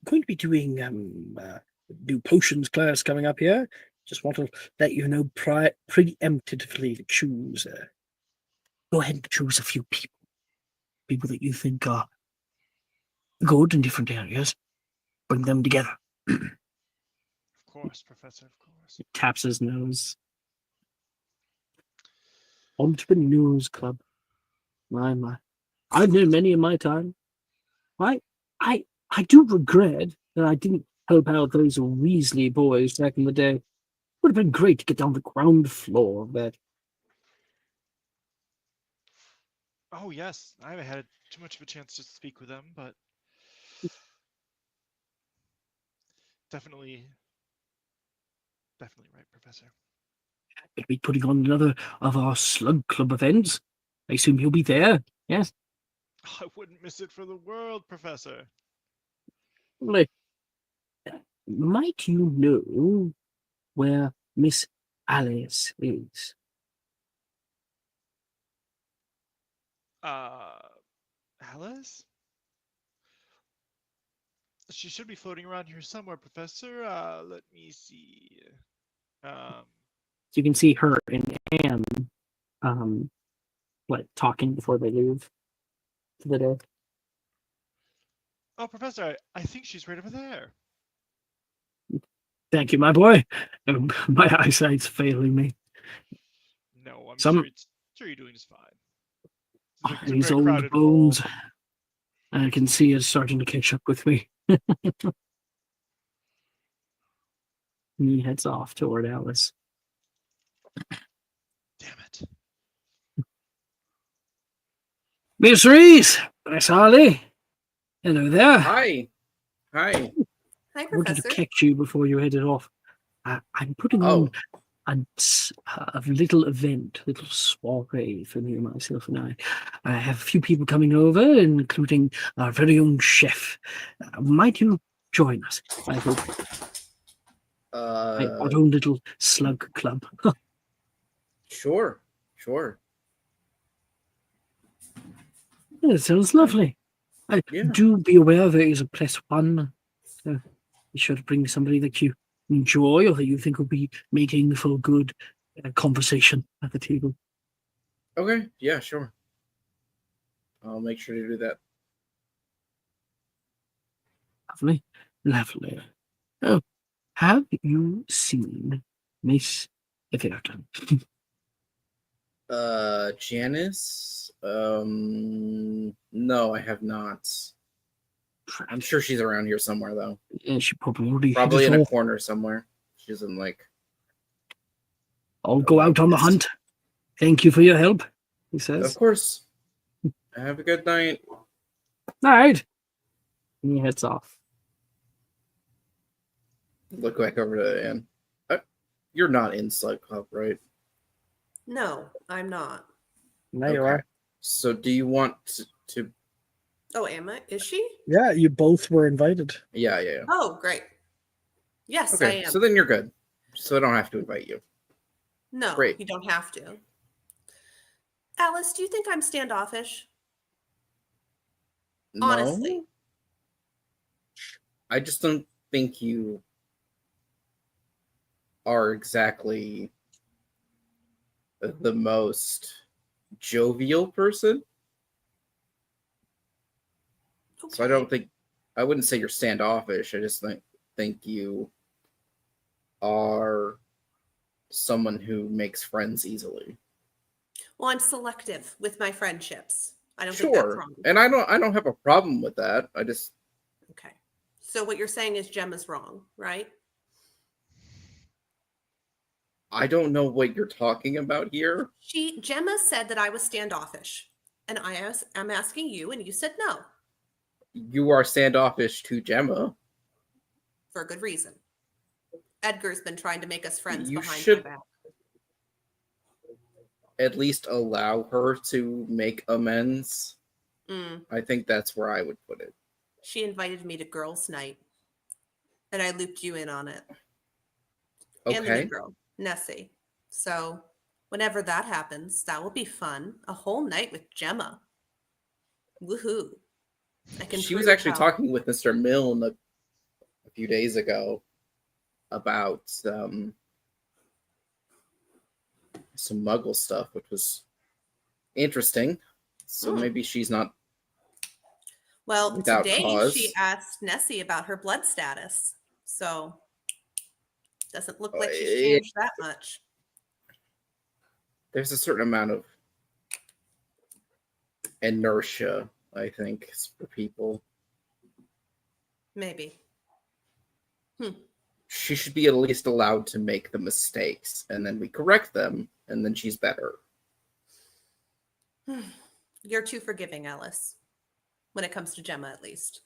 Going to be doing new potions class coming up here. Just want to let you know preemptively to choose. Go ahead and choose a few people that you think are good in different areas. Bring them together. Of course, Professor, of course. He taps his nose. Entrepreneurs Club. My. I've known many in my time. I do regret that I didn't help out those Weasley boys back in the day. Would have been great to get down the ground floor of that. Oh, yes. I haven't had too much of a chance to speak with them, but definitely right, Professor. We'll be putting on another of our Slug Club events. I assume you'll be there, yes? I wouldn't miss it for the world, Professor. Lovely. Might you know where Miss Alice is? Alice? She should be floating around here somewhere, Professor. Let me see. You can see her and Anne, talking before they leave for the day. Oh, Professor, I think she's right over there. Thank you, my boy. My eyesight's failing me. No, I'm Some- sure you're doing just fine. It's a These very old crowded bones, hall. I can see is starting to catch up with me. He heads off toward Alice. Damn it. Miss Reese! Miss Harley! Hello there. Hi. Hi, I wanted to Professor. catch you before you headed off. I'm putting on a little event, little soiree for me, myself, and I. I have a few people coming over, including our very own chef. Might you join us? I hope. Our own little slug club. Sure. It sounds lovely. Yeah. Do be aware there is a +1. So be sure to bring somebody that you enjoy or that you think will be making for good conversation at the table. Okay. Yeah, sure. I'll make sure to do that. Lovely. Oh, have you seen Miss Everton? Janice? No, I have not. I'm sure she's around here somewhere, though. Yeah, she probably Probably in hit a us off. corner somewhere. She's in, like... I'll go out on the hunt. Thank you for your help, he says. Of course. Have a good night. All right. And he heads off. Look back over to Anne. You're not in Slug Club, right? No, I'm not. There you Okay. are. So do you want to... Oh, am I? Is she? Yeah, you both were invited. Yeah. Oh, great. Yes, I Okay, am. so then you're good. So I don't have to invite you. No, Great. you don't have to. Alice, do you think I'm standoffish? Honestly. No? I just don't think you are exactly the most jovial person. Okay. So I wouldn't say you're standoffish. I just think you are someone who makes friends easily. Well, I'm selective with my friendships. I don't think that's Sure. wrong. And I don't have a problem with that. I just... Okay. So what you're saying is Gemma's wrong, right? I don't know what you're talking about here. Gemma said that I was standoffish. And I'm asking you, and you said no, You are standoffish to Gemma. for a good reason. Edgar's been trying to make us friends You behind should- my back. At least allow her to make amends. Mm. I think that's where I would put it. She invited me to girls' night, and I looped you in on it. And the Okay. new girl, Nessie. So whenever that happens, that will be fun. A whole night with Gemma. Woohoo. I can She was prove actually how- talking with Mr. Milne a few days ago about some Muggle stuff, which was interesting. So maybe she's not... Well, without today cause. she asked Nessie about her blood status. So doesn't look like she's changed that much. There's a certain amount of inertia, I think, for people. Maybe. She should be at least allowed to make the mistakes, and then we correct them, and then she's better. You're too forgiving, Alice. When it comes to Gemma, at least.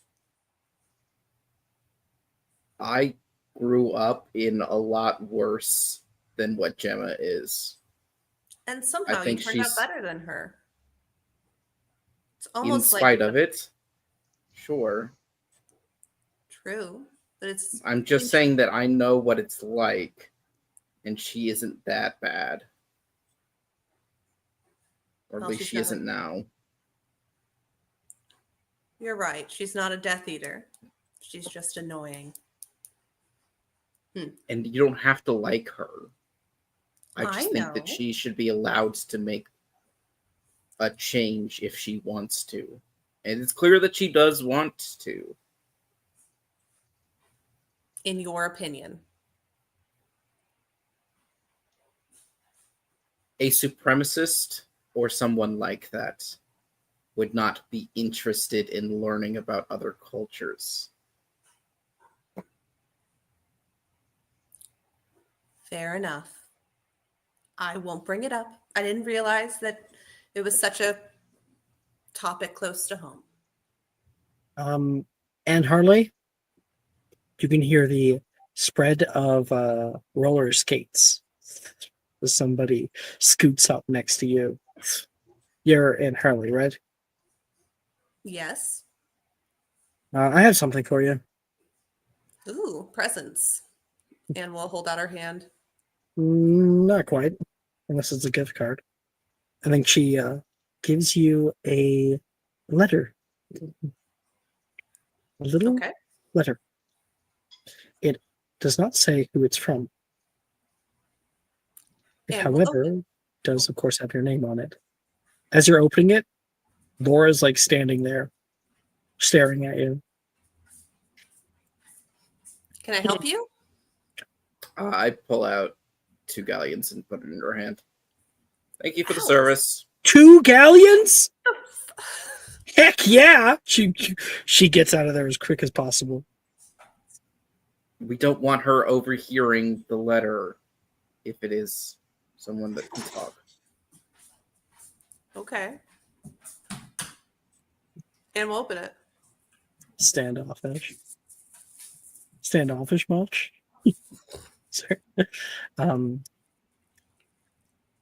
I grew up in a lot worse than what Gemma is. And somehow you think turned out she's- better than her. It's In almost spite like of it. Sure. true, but it's I'm just saying that I know what it's like, and she isn't that bad. Or at Well, least she's she not- isn't now. You're right. She's not a Death Eater. She's just annoying. And you don't have to like her. I I just think that know. she should be allowed to make a change if she wants to. And it's clear that she does want to. In your opinion. A supremacist or someone like that would not be interested in learning about other cultures. Fair enough. I won't bring it up. I didn't realize that it was such a topic close to home. And Harley, you can hear the spread of roller skates. Somebody scoots up next to you. You're in Hurley, right? Yes. I have something for you. Ooh, presents. And we'll hold out our hand. Not quite, unless it's a gift card. I think she gives you a letter. A little Okay. letter. It does not say who it's from. It, And we'll however, does of course have your name on it. As you're opening it, Laura's like standing there, staring at you. Can I help you? I pull out 2 galleons and put it in her hand. Thank you for the Alice. service. 2 galleons? Heck yeah! She gets out of there as quick as possible. We don't want her overhearing the letter if it is someone that can talk. Okay. And we'll open it. Standoffish. Standoffish much? Sorry.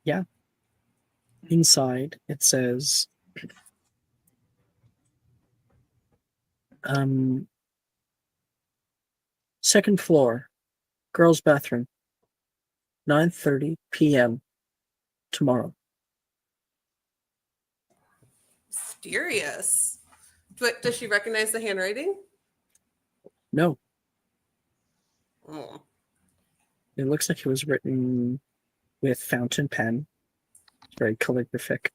Yeah. Inside it says second floor, girls' bathroom, 9:30 p.m. tomorrow. Mysterious. But does she recognize the handwriting? No, Oh. it looks like it was written with fountain pen. Very calligraphic.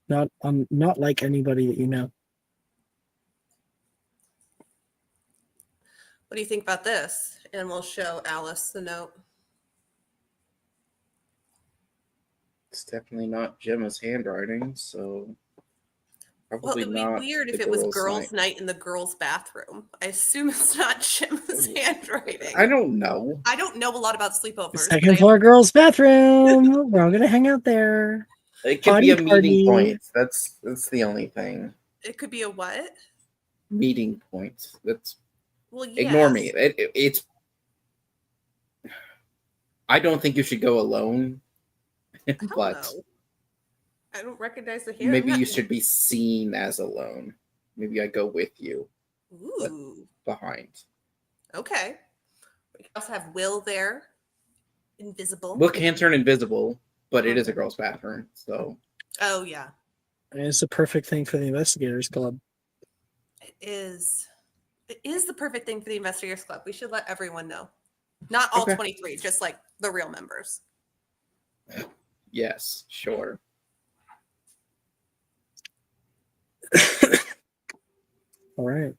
Not like anybody that you know. What do you think about this? And we'll show Alice the note. It's definitely not Gemma's handwriting, so Well, probably it would be not weird the if it was girls' girls' night. night in the girls' bathroom. I assume it's not Gemma's handwriting. I don't know. I don't know a lot about sleepovers. Second but floor, girls' bathroom. We're all gonna hang out there. It could be a Potty meeting party. point. That's the only thing. it could be a what? Meeting point. That's Well, yes. ignore me. It's. I don't think you should go alone. I don't But know. I don't recognize the hand. maybe you should be seen as alone. Maybe I go with you Ooh. behind. Okay. We also have Will there. Invisible. Will can turn invisible, but it is a girl's bathroom, so Oh yeah. It's the perfect thing for the investigators club. It is. It is the perfect thing for the Investigators Club. We should let everyone know. Not all Okay. 23, just like the real members. yes, sure. All right.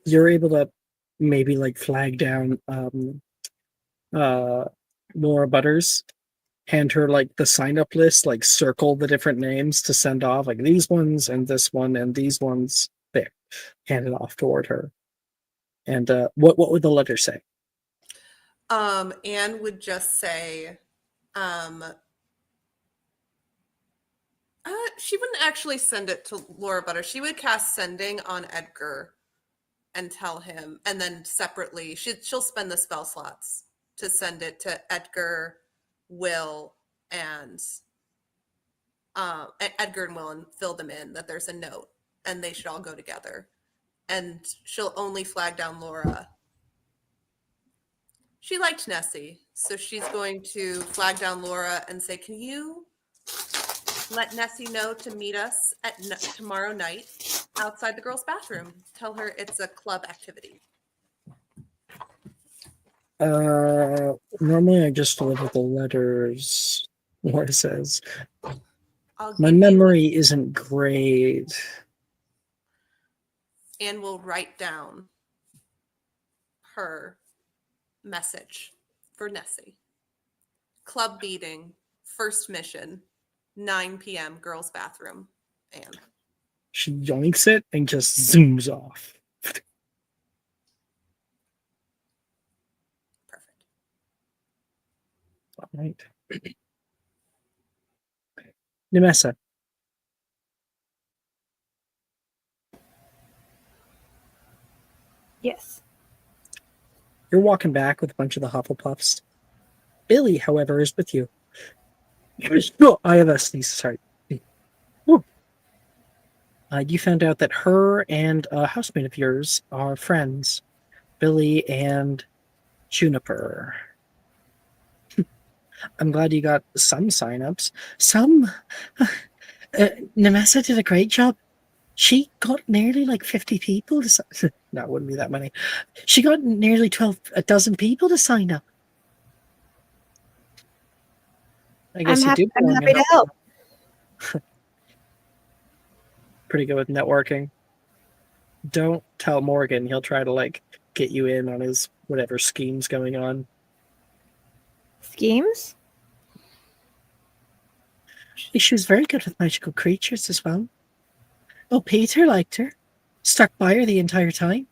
You're able to maybe like flag down Laura Butters, hand her like the sign up list, like circle the different names to send off, like these ones and this one and these ones. There. Hand it off toward her. And what would the letter say? Anne would just say, she wouldn't actually send it to Laura Butter. She would cast sending on Edgar and tell him, and then separately, she'll spend the spell slots to send it to Edgar, Will, and Edgar and Will, and fill them in that there's a note, and they should all go together. And she'll only flag down Laura. She liked Nessie, so she's going to flag down Laura and say, can you let Nessie know to meet us at tomorrow night outside the girls' bathroom? Tell her it's a club activity. Normally I just deliver the letters. Laura says, I'll my give you- memory isn't great. and we'll write down her message for Nessie. Club meeting, first mission, 9 p.m. girls' bathroom. And She yoinks it and just zooms off. perfect. All right. Nemessa. Yes. You're walking back with a bunch of the Hufflepuffs. Billy, however, is with you. No, I have a sneeze. Sorry. You found out that her and a housemate of yours are friends, Billy and Juniper. I'm glad you got some signups. Some. Nemessa did a great job. She got nearly like 50 people to sign. No, it wouldn't be that many. She got nearly a dozen people to sign up. I guess you do I'm belong happy in to help. pretty good with networking. Don't tell Morgan. He'll try to like get you in on his whatever schemes going on. Schemes? She was very good with magical creatures as well. Oh, Peter liked her. Stuck by her the entire time.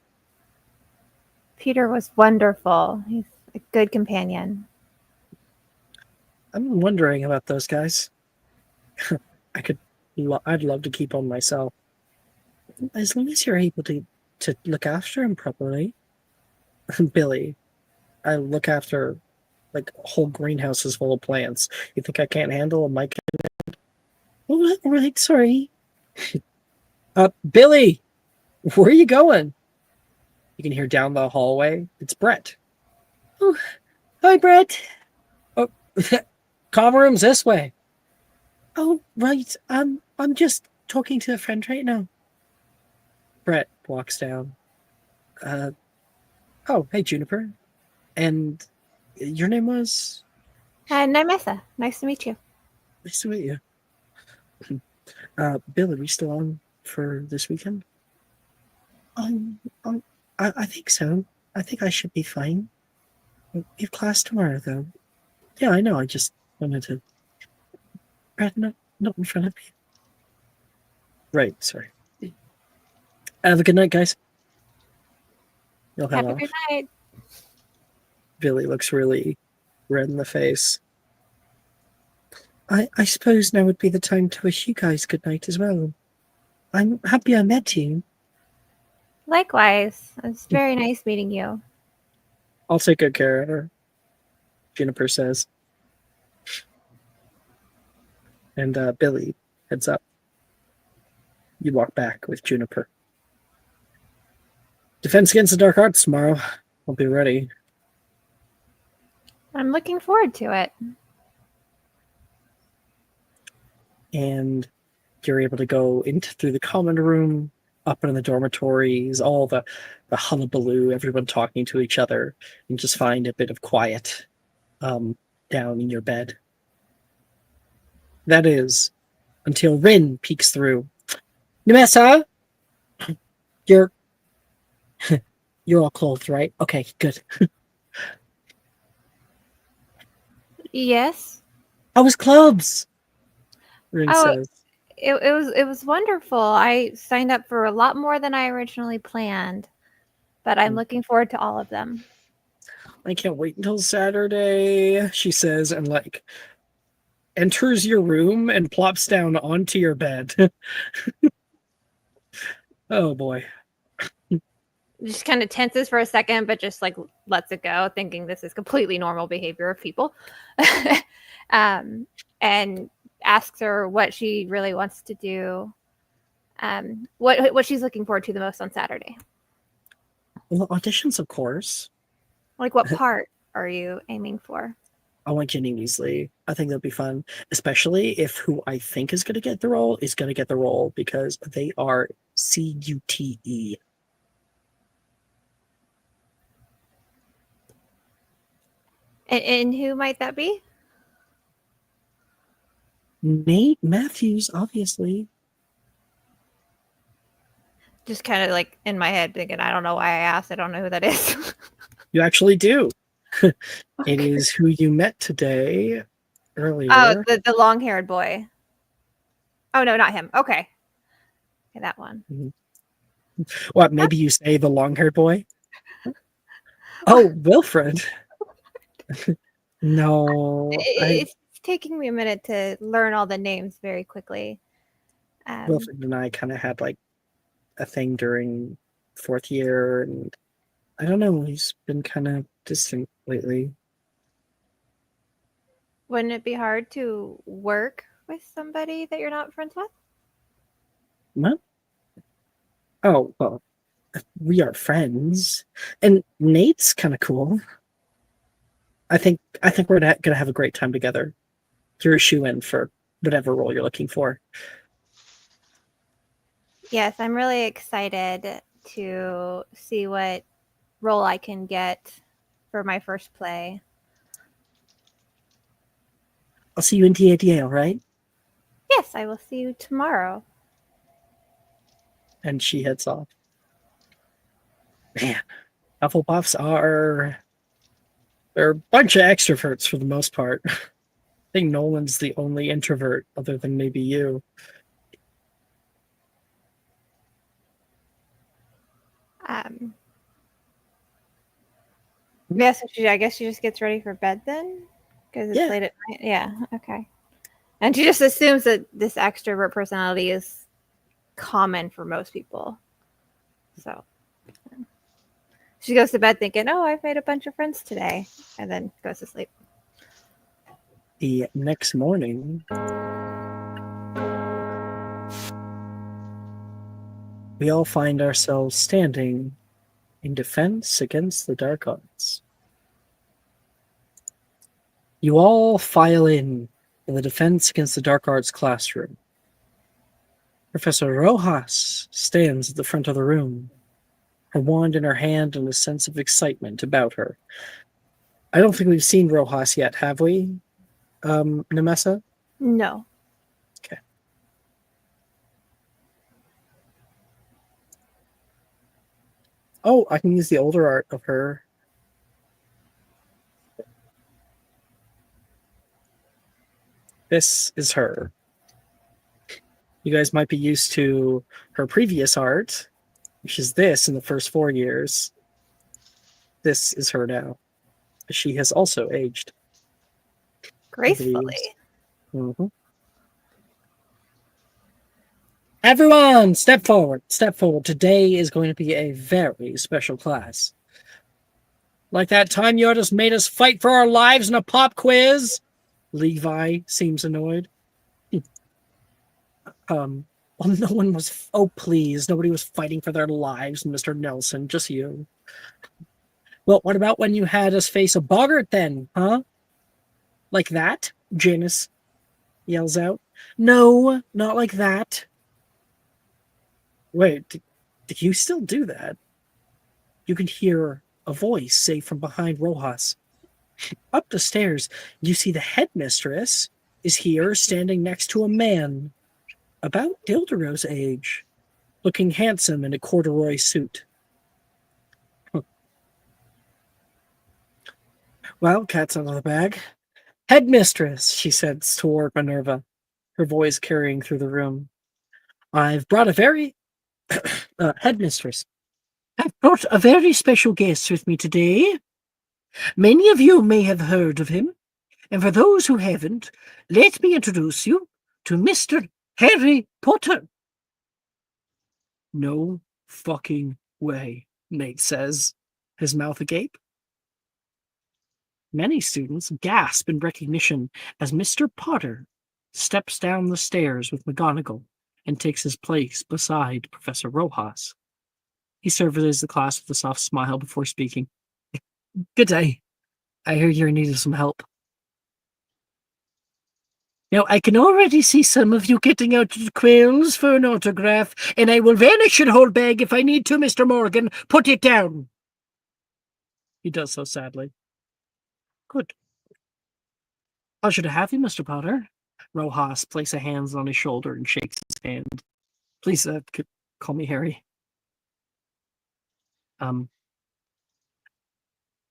Peter was wonderful. He's a good companion. I'm wondering about those guys. I'd love to keep on myself. As long as you're able to look after him properly. Billy, I look after like whole greenhouses full of plants. You think I can't handle a mic? Oh, right, sorry. Billy, where are you going? You can hear down the hallway. It's Brett. Oh, hi, Brett. Oh, common room's this way. Oh, right. I'm just talking to a friend right now. Brett walks down. Oh, hey, Juniper. And your name was? And Nemessa, nice to meet you. Nice to meet you. Bill, are we still on for this weekend? Um, um, I think so. I think I should be fine. We have class tomorrow, though. Yeah, I know. I just wanted to. Brett, not in front of me. Right, sorry. Have a good night, guys. You'll head Have a off. good night. Billy looks really red in the face. I suppose now would be the time to wish you guys good night as well. I'm happy I met you. Likewise. It's very nice meeting you. I'll take good care of her, Juniper says. And Billy heads up. You walk back with Juniper. Defense against the Dark Arts tomorrow. I'll be ready. I'm looking forward to it. And you're able to go through the common room, up in the dormitories, all the hullabaloo, everyone talking to each other, and just find a bit of quiet down in your bed. That is until Rin peeks through. Nemessa, you're all clothed, right? Okay, good. Yes. How was clubs? Rin Oh, says. it was wonderful. I signed up for a lot more than I originally planned, but I'm looking forward to all of them. I can't wait until Saturday, she says, and like enters your room and plops down onto your bed. Oh boy. Just kind of tenses for a second, but just like lets it go, thinking this is completely normal behavior of people. And asks her what she really wants to do, what she's looking forward to the most on Saturday. Well, auditions, of course. Like, what part are you aiming for? I want Ginny Weasley. I think that'd be fun, especially if who I think is going to get the role is going to get the role because they are CUTE. And who might that be? Nate Matthews, obviously. Just kind of like in my head thinking, I don't know why I asked. I don't know who that is. You actually do. It is who you met today earlier. Oh, the long-haired boy. Oh, no, not him. Okay, that one. What, maybe you say the long-haired boy? Oh, Wilfred. No. It's taking me a minute to learn all the names very quickly. Wilfred and I kind of had like a thing during fourth year, and I don't know. He's been kind of distant lately. Wouldn't it be hard to work with somebody that you're not friends with? What? Oh, well, we are friends, and Nate's kind of cool. I think we're gonna have a great time together. You're a shoe-in for whatever role you're looking for. Yes, I'm really excited to see what role I can get for my first play. I'll see you in DADA, all right? Yes, I will see you tomorrow. And she heads off. Man, Hufflepuffs are... They're a bunch of extroverts for the most part. I think Nolan's the only introvert other than maybe you. Yeah, so I guess she just gets ready for bed then? Because it's Yeah. late at night? Yeah, okay. And she just assumes that this extrovert personality is common for most people. So she goes to bed thinking, oh, I've made a bunch of friends today. And then goes to sleep. The next morning, we all find ourselves standing in defense against the dark arts. You all file in the defense against the dark arts classroom. Professor Rojas stands at the front of the room, her wand in her hand and a sense of excitement about her. I don't think we've seen Rojas yet, have we, Nemessa? No. Okay. Oh, I can use the older art of her. This is her. You guys might be used to her previous art, which is this in the first 4 years. This is her now. She has also aged. Gracefully. Mm-hmm. Everyone, step forward. Step forward. Today is going to be a very special class. Like that time you just made us fight for our lives in a pop quiz? Levi seems annoyed. Well, no one was... Oh, please. Nobody was fighting for their lives, Mr. Nelson. Just you. Well, what about when you had us face a boggart then, huh? Like that? Janice yells out. No, not like that. Wait, did you still do that? You can hear a voice say from behind Rojas. Up the stairs, you see the headmistress is here standing next to a man about Dildero's age, looking handsome in a corduroy suit. Well, cat's out of the bag. Headmistress, she says toward Minerva, her voice carrying through the room. I've brought a very... Headmistress, I've brought a very special guest with me today. Many of you may have heard of him, and for those who haven't, let me introduce you to Mr. Harry Potter. No fucking way, Nate says, his mouth agape. Many students gasp in recognition as Mr. Potter steps down the stairs with McGonagall and takes his place beside Professor Rojas. He surveys the class with a soft smile before speaking. Good day. I hear you're in need of some help. Now, I can already see some of you getting out the quills for an autograph, and I will vanish your whole bag if I need to, Mr. Morgan. Put it down. He does so sadly. Good. Pleasure to have you, Mr. Potter. Rojas places hands on his shoulder and shakes his hand. Please, call me Harry.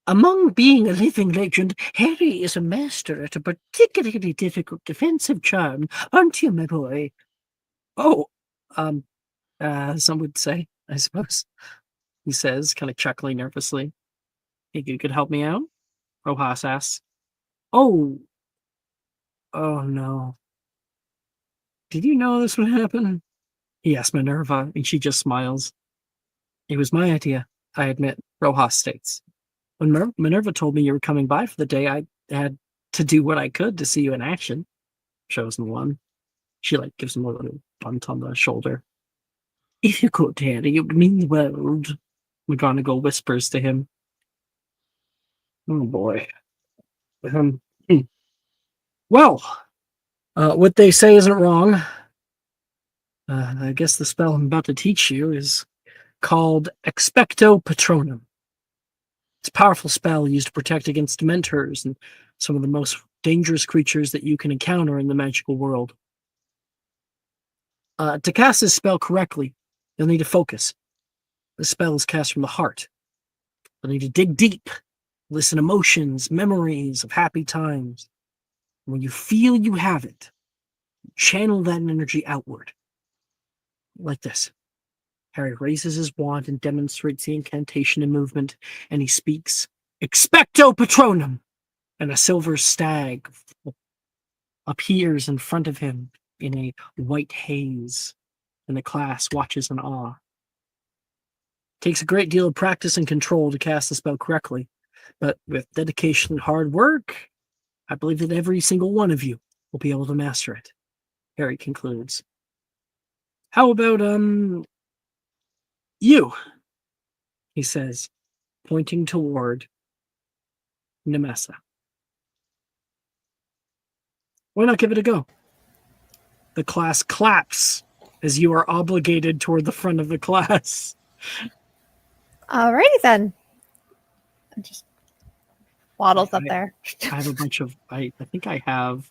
Among being a living legend, Harry is a master at a particularly difficult defensive charm, aren't you, my boy? Oh, some would say, I suppose, he says, kind of chuckling nervously. Think you could help me out? Rojas asks. Oh no. Did you know this would happen? He asks Minerva, and she just smiles. It was my idea. I admit, Rojas states. When Minerva told me you were coming by for the day, I had to do what I could to see you in action. Chosen one. She gives him a little bunt on the shoulder. If you could, Harry, it would mean the world. McGonagall whispers to him. Oh boy. Hmm. Well, what they say isn't wrong. I guess the spell I'm about to teach you is called Expecto Patronum. It's a powerful spell used to protect against Dementors and some of the most dangerous creatures that you can encounter in the magical world. To cast this spell correctly, you'll need to focus. The spell is cast from the heart. You'll need to dig deep, listen emotions, memories of happy times. When you feel you have it, channel that energy outward. Like this. Harry raises his wand and demonstrates the incantation and movement, and he speaks, Expecto Patronum! And a silver stag appears in front of him in a white haze, and the class watches in awe. It takes a great deal of practice and control to cast the spell correctly, but with dedication and hard work, I believe that every single one of you will be able to master it. Harry concludes. How about, you? He says, pointing toward Nemessa. Why not give it a go? The class claps as you are obligated toward the front of the class. Alrighty then. Just waddles up there. I have a bunch of, I think I have,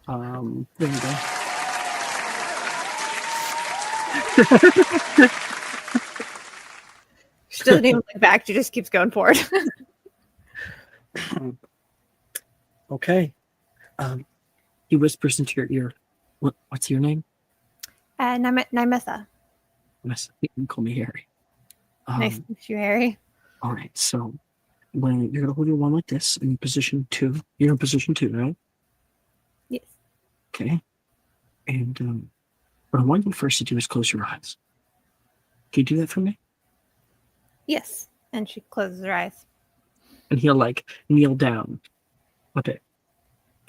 there we go. She doesn't even look back. She just keeps going forward. Okay. He whispers into your ear. What's your name? Nymessa. You can call me Harry. Nice to meet you, Harry. All right. So when you're gonna hold your wand like this in position 2, you're in position 2, right? Yes. Okay. And what I want you first to do is close your eyes. Can you do that for me? Yes. And she closes her eyes. And he'll kneel down a bit.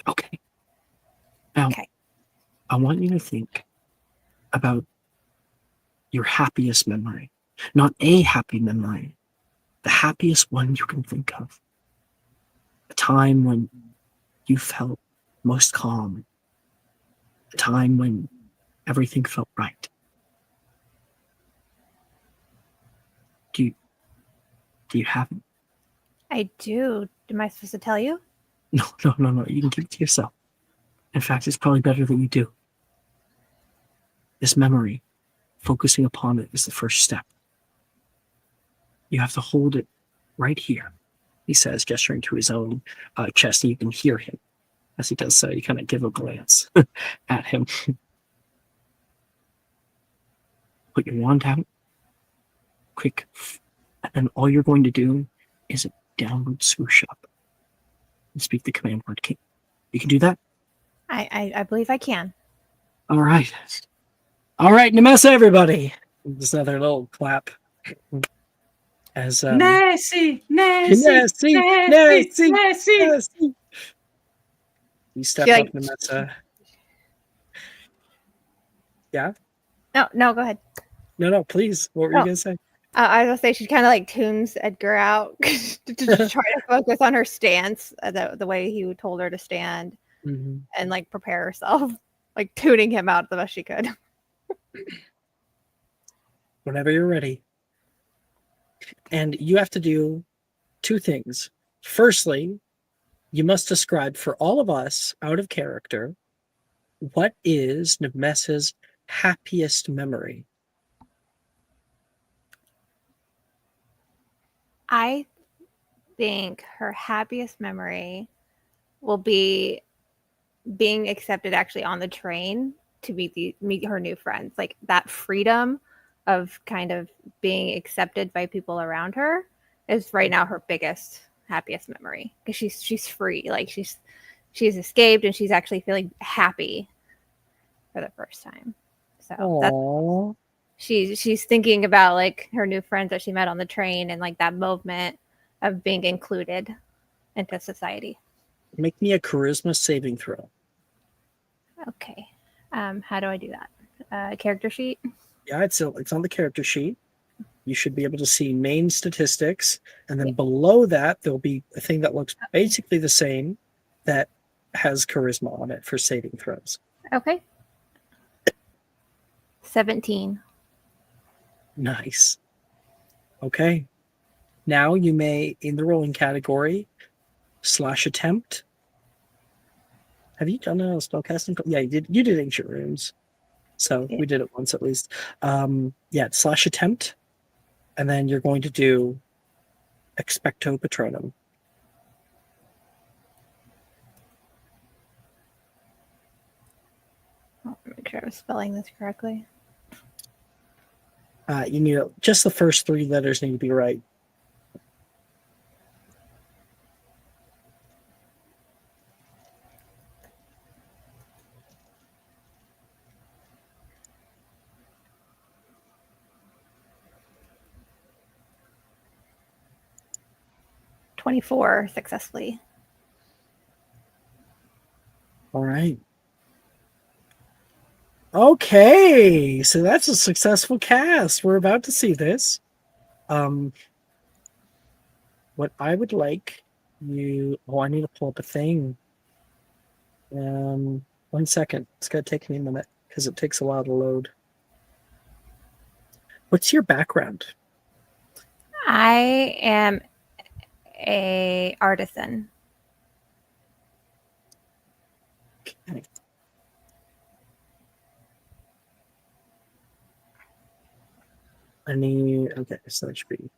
Okay. Now, Okay. I want you to think about your happiest memory. Not a happy memory. The happiest one you can think of. A time when you felt most calm. A time when everything felt right. Do you have it? I do. Am I supposed to tell you? No. You can keep it to yourself. In fact, it's probably better that you do. This memory, focusing upon it is the first step. You have to hold it right here, he says, gesturing to his own chest, and you can hear him. As he does so, you kind of give a glance at him. Put your wand out. Quick. And all you're going to do is a downward swoosh up. And speak the command word. You can do that? I believe I can. All right. All right, Nemessa, everybody. Just another little clap. As Nessie. You step She, up, Nemessa. Yeah? No, go ahead. No, please. What were you Oh. gonna say? I was gonna say she kind of tunes Edgar out to try to focus on her stance, the way he told her to stand, Mm-hmm. and prepare herself, tuning him out the best she could. Whenever you're ready. And you have to do 2 things. Firstly, you must describe for all of us, out of character, what is Nemessa's happiest memory? I think her happiest memory will be being accepted actually on the train to meet her new friends. That freedom of kind of being accepted by people around her is right now her biggest, happiest memory, because she's free. She's escaped and she's actually feeling happy for the first time. So Aww. she's thinking about like her new friends that she met on the train and like that moment of being included into society. Make me a charisma saving throw. Okay. How do I do that? Character sheet. Yeah, it's on the character sheet. You should be able to see main statistics, and then Yeah. below that there'll be a thing that looks basically the same that has charisma on it for saving throws. Okay. 17. Nice. Okay. Now you may, in the rolling category, /attempt. Have you done a spellcasting? Yeah, you did. You did ancient runes, so Yeah. we did it once at least. Yeah, /attempt, and then you're going to do expecto patronum. Make sure I'm spelling this correctly. You need just the first 3 letters need to be right. $24 successfully. All right. Okay, so that's a successful cast. We're about to see this. What I would like you... Oh, I need to pull up a thing. 1 second. It's going to take me a minute because it takes a while to load. What's your background? I am a artisan. Okay. Okay, so that should be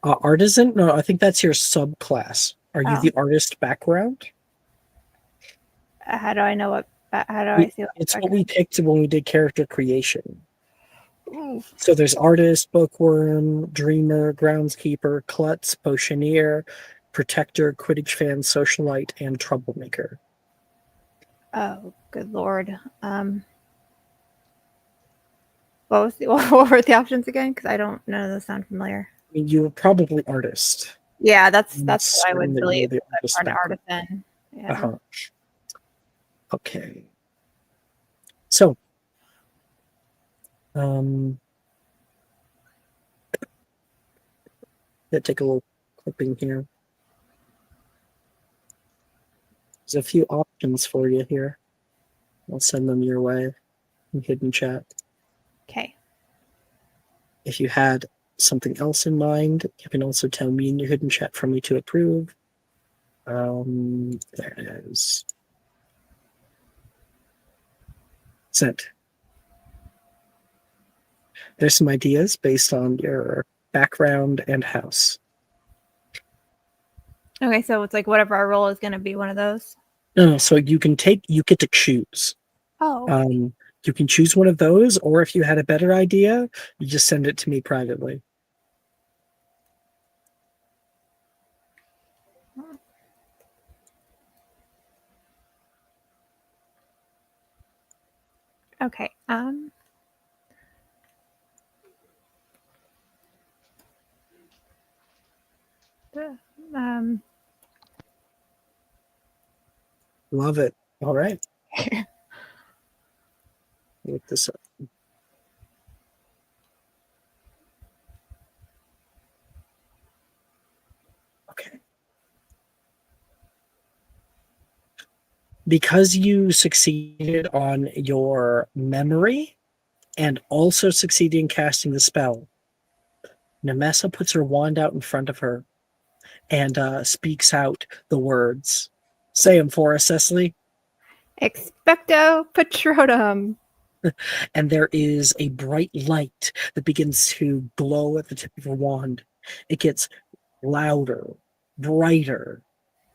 artisan. No, I think that's your subclass. Are you Oh. the artist background? How do I know what? How do I see? It's what we picked when we did character creation. Ooh. So there's artist, bookworm, dreamer, groundskeeper, klutz, potioneer, protector, Quidditch fan, socialite, and troublemaker. Oh, good lord. What were the options again? Because I don't know. Those sound familiar. I mean, you were probably artist. Yeah, that's I'm what I would certain that you believe. were the artist An background. artisan. Yeah. Uh-huh. Okay. So, let's take a little clipping here. There's a few options for you here. I'll send them your way in hidden chat. Okay. If you had something else in mind, you can also tell me in your hidden chat for me to approve. There it is. Sent. There's some ideas based on your background and house. Okay, so it's like whatever our role is going to be one of those. No, so you get to choose. Oh. You can choose one of those, or if you had a better idea, you just send it to me privately. Okay. Love it. All right. Look this up. Okay. Because you succeeded on your memory and also succeeded in casting the spell, Nemessa puts her wand out in front of her and speaks out the words. Say them for us, Cecily. Expecto Patronum. And there is a bright light that begins to glow at the tip of her wand. It gets louder, brighter,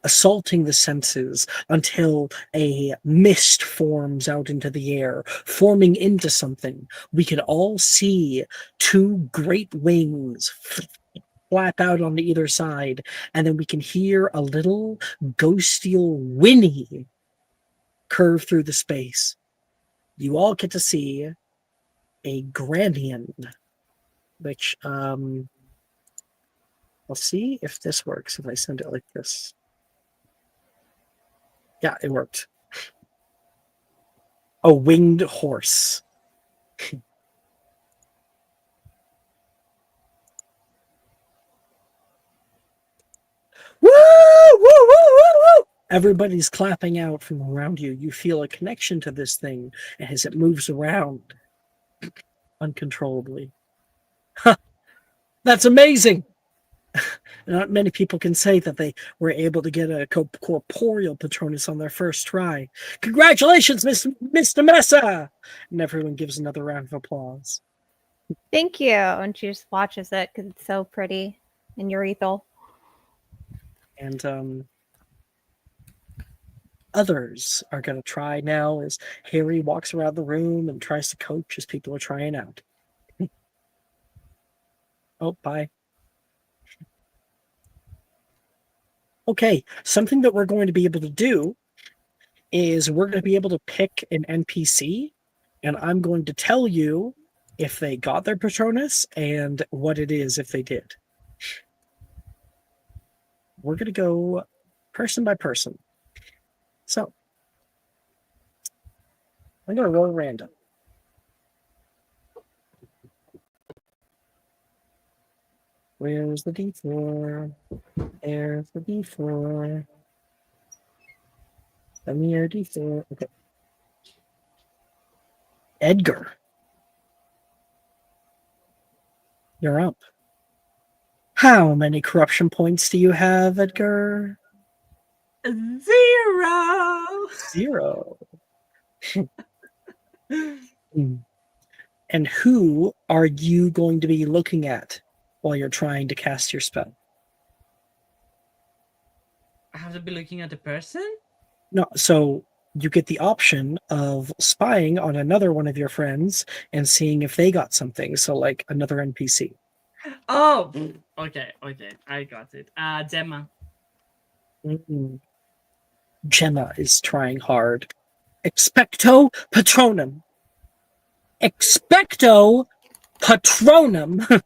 assaulting the senses until a mist forms out into the air, forming into something. We can all see 2 great wings flap out on either side, and then we can hear a little ghostial whinny curve through the space. You all get to see a Granian, which I'll see if this works if I send it like this. Yeah, it worked. A winged horse. Woo! Woo! Woo! Woo! Woo! Everybody's clapping out from around you. You feel a connection to this thing as it moves around uncontrollably. That's amazing! Not many people can say that they were able to get a corporeal Patronus on their first try. Congratulations, Mr. Mesa! And everyone gives another round of applause. Thank you. And she just watches it because it's so pretty and urethral. And others are going to try now as Harry walks around the room and tries to coach as people are trying out. Oh, bye. Okay, something that we're going to be able to do is we're going to be able to pick an NPC, and I'm going to tell you if they got their Patronus and what it is if they did. We're going to go person by person. So, I'm going to roll random. Where's the D4? There's the D4. Send me your D4. Okay. Edgar. You're up. How many corruption points do you have, Edgar? 0. 0. And who are you going to be looking at while you're trying to cast your spell? I have to be looking at the person? No, so you get the option of spying on another one of your friends and seeing if they got something. So, like another NPC. Oh, okay, I got it. Gemma. Mm-mm. Gemma is trying hard. Expecto Patronum. Expecto Patronum.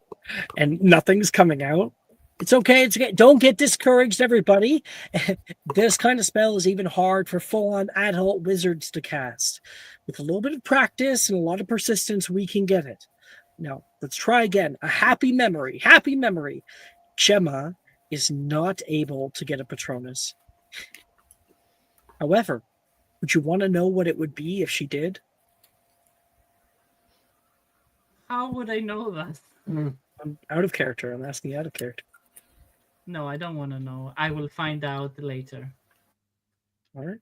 And nothing's coming out. It's okay. It's okay. Don't get discouraged, everybody. This kind of spell is even hard for full-on adult wizards to cast. With a little bit of practice and a lot of persistence, we can get it. Now, let's try again. A happy memory. Happy memory. Gemma is not able to get a Patronus. However, would you want to know what it would be if she did? How would I know that? I'm out of character. I'm asking you out of character. No, I don't want to know. I will find out later. All right.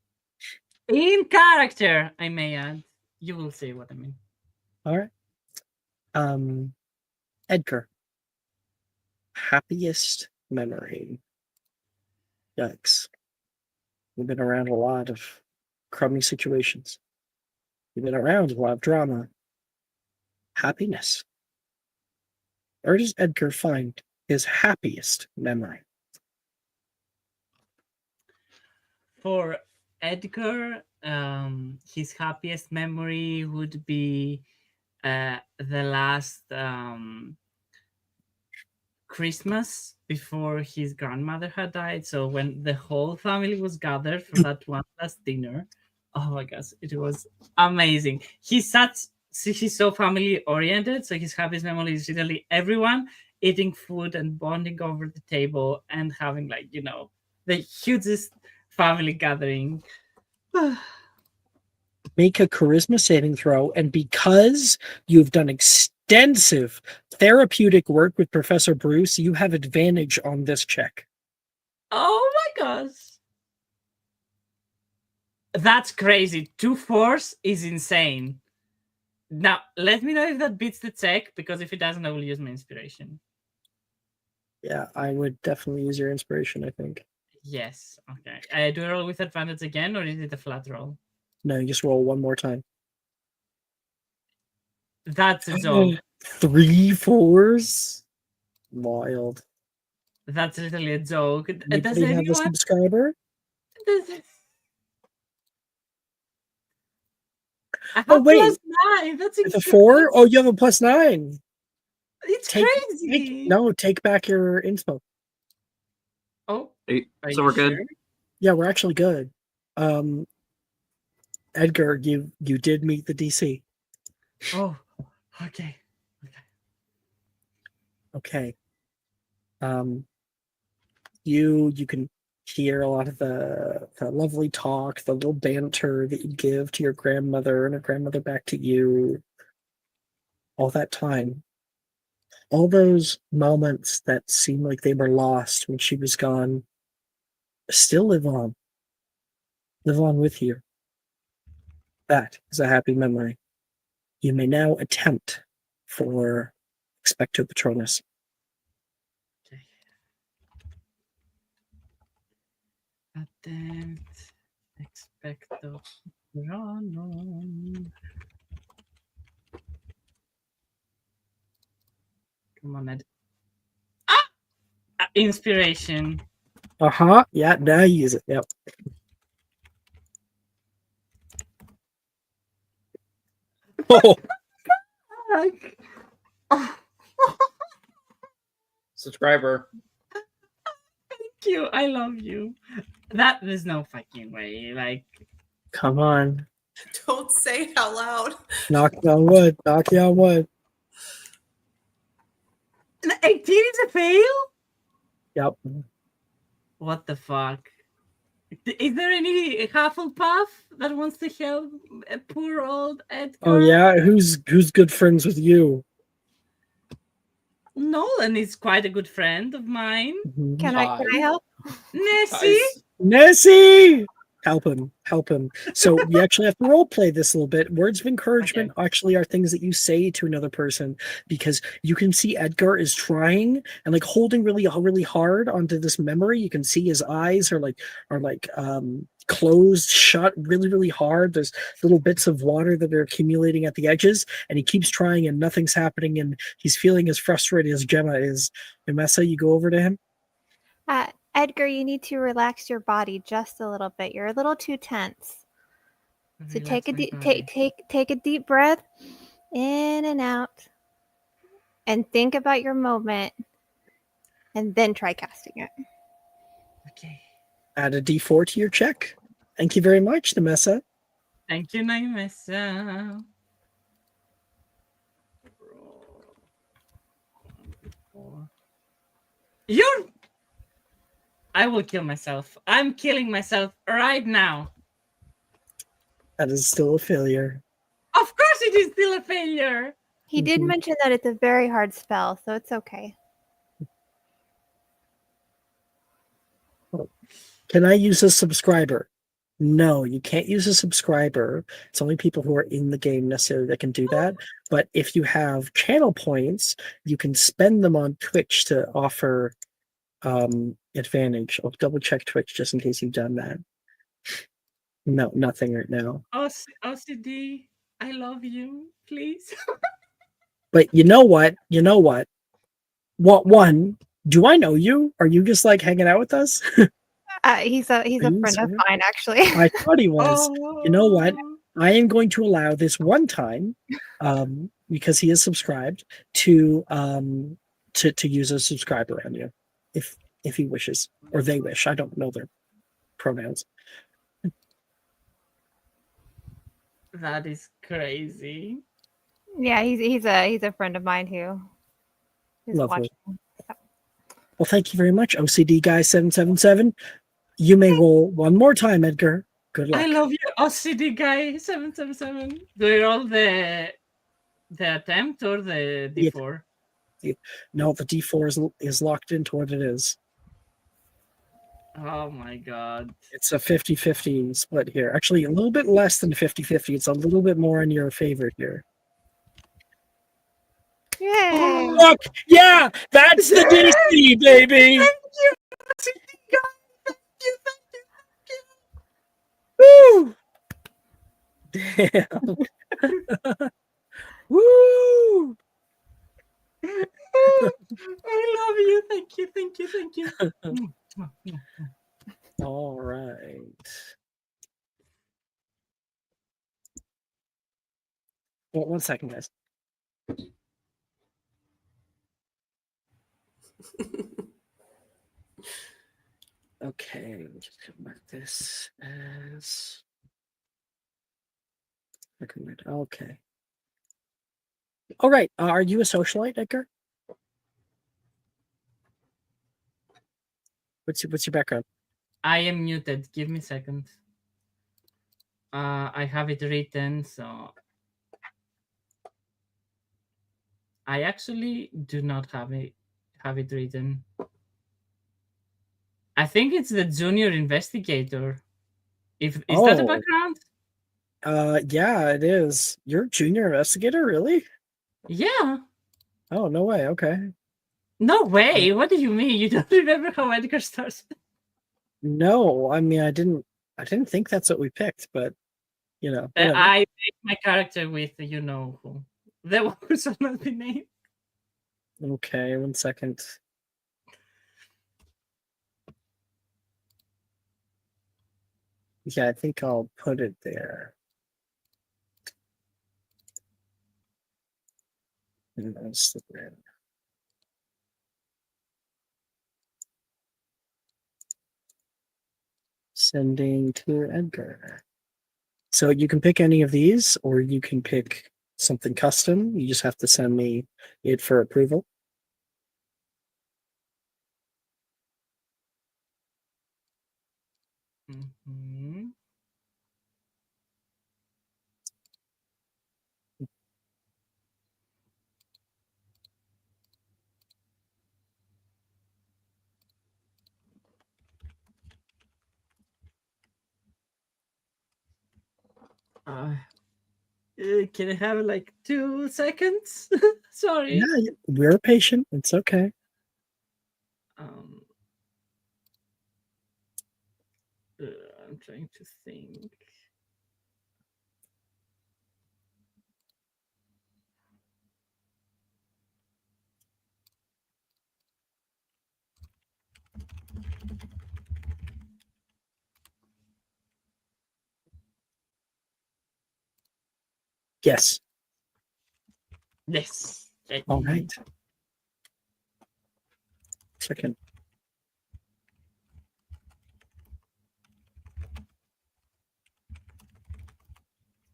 In character, I may add. You will see what I mean. All right. Edgar. Happiest memory. Yikes. We've been around a lot of crummy situations. We've been around a lot of drama. Happiness. Where does Edgar find his happiest memory? For Edgar, his happiest memory would be the last Christmas before his grandmother had died. So when the whole family was gathered for that one last dinner, oh my gosh, it was amazing. He's so family oriented. So his happiest memory is literally everyone eating food and bonding over the table and having the hugest family gathering. Make a charisma saving throw, and because you've done extensive therapeutic work with Professor Bruce, you have advantage on this check. Oh my gosh. That's crazy. 2 force is insane. Now, let me know if that beats the check, because if it doesn't, I will use my inspiration. Yeah, I would definitely use your inspiration, I think. Yes. Okay. Do I roll with advantage again, or is it a flat roll? No, you just roll one more time. That's a joke. 3 4s? Wild. That's literally a joke. Does Anybody have a anyone... subscriber? I have Oh, wait. +9. That's It's a 4? incredible. Oh, you have a +9. It's Take crazy. take back your inspo. Oh, are So you we're good. sure? Yeah, we're actually good. Edgar, you did meet the DC. Oh, okay. Okay. You can hear a lot of the lovely talk, the little banter that you give to your grandmother and her grandmother back to you. All that time. All those moments that seemed like they were lost when she was gone still live on. Live on with you. That is a happy memory. You may now attempt for Expecto Patronus. Okay. Attempt. Expecto. Patronum. Come on, Ed. Inspiration. Uh-huh. Yeah, now you use it. Yep. Oh, Oh, Subscriber. thank you. I love you. That there's no fucking way. Like, come on. Don't say it out loud. Knock on wood. Knock on wood. an 18 is a fail? Yep. What the fuck? Is there any Hufflepuff that wants to help poor old Edgar? Oh yeah, who's good friends with you? Nolan is quite a good friend of mine. Mhm. Can I help? Nessie? Guys, Nessie! Help him. So we actually have to role play this a little bit. Words of encouragement actually are things that you say to another person, because you can see Edgar is trying and like holding really hard onto this memory. You can see his eyes are closed shut really hard. There's little bits of water that are accumulating at the edges, and he keeps trying and nothing's happening, and he's feeling as frustrated as Gemma is. Mimessa, you go over to him. Edgar, you need to relax your body just a little bit. You're a little too tense. So take a take a deep breath in and out, and think about your moment, and then try casting it. Okay. Add a d4 to your check. Thank you very much, Nemessa. Thank you, Naimessa. You're. I will kill myself. I'm killing myself right now. That is still a failure. Of course, it is still a failure. He did Mhm. mention that it's a very hard spell, so it's okay. Can I use a subscriber? No, you can't use a subscriber. It's only people who are in the game necessarily that can do that. But if you have channel points, you can spend them on Twitch to offer advantage. I'll double check Twitch just in case you've done that. No, nothing right now. OCD, I love you. Please. But you know what? What one? Do I know you? Are you just like hanging out with us? He's a Are you friend of serious? mine, actually. I thought he was. You know what? Oh. I am going to allow this one time, because he is subscribed, to use a subscriber on you, if he wishes, or they wish. I don't know their pronouns. That is crazy. Yeah, he's a friend of mine who is Lovely. watching. Well, thank you very much, OCD guy 777. You may roll one more time, Edgar. Good luck. I love you, OCD guy 777. Do you roll the attempt or the Yeah. D4? No, the D4 is locked into what it is. Oh my god. It's a 50-50 split here. Actually, a little bit less than 50-50. It's a little bit more in your favor here. Yay! Look, yeah, that's the DC, baby. Thank you, OCD guy. Thank you. Woo! Damn. Woo! I love you. Thank you. Thank you. All right. one second, guys. Okay, let me just mark this as recommend. Okay. All right. Are you a socialite, Edgar? What's your background? I am muted. Give me a second. I have it written, so I actually do not have it written. I think it's the junior investigator. Is that a Oh. background? Yeah, it is. You're a junior investigator, really? Yeah. Oh, no way. Okay. No way. What do you mean? You don't remember how Edgar starts? No, I mean, I didn't think that's what we picked, but whatever. I made my character with you know who. The one who shall not be named. Okay, 1 second. Yeah, I think I'll put it there. And I'll slip it in. Sending to Edgar. So you can pick any of these, or you can pick something custom. You just have to send me it for approval. Mhm. Can I have like 2 seconds? Sorry. Yeah, we're patient. It's okay. Um, I'm trying to think. Yes. Yes. All right. Second.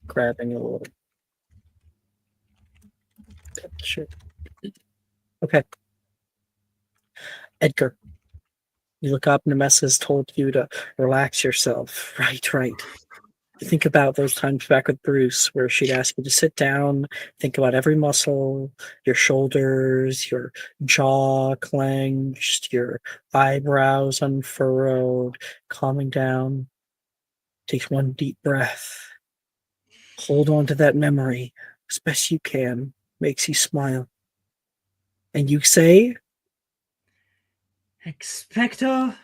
Grabbing a little. Sure. Okay. Edgar, you look up and the mess has told you to relax yourself. Right. Think about those times back with Bruce where she'd ask you to sit down, think about every muscle, your shoulders, your jaw clenched, your eyebrows unfurrowed, calming down. Take one deep breath. Hold on to that memory as best you can. Makes you smile. And you say, Expecto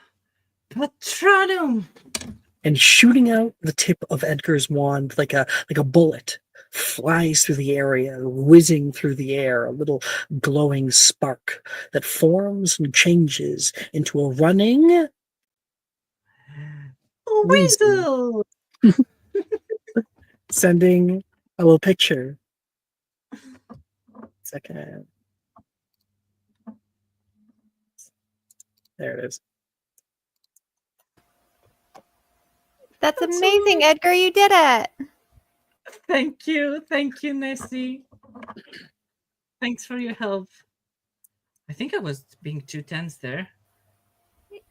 Patronum. and shooting out the tip of Edgar's wand like a bullet flies through the area, whizzing through the air, a little glowing spark that forms and changes into a running weasel, Weasel. sending a little picture. Second. There it is. That's amazing, Edgar. You did it. Thank you, Nessie. Thanks for your help. I think I was being too tense there.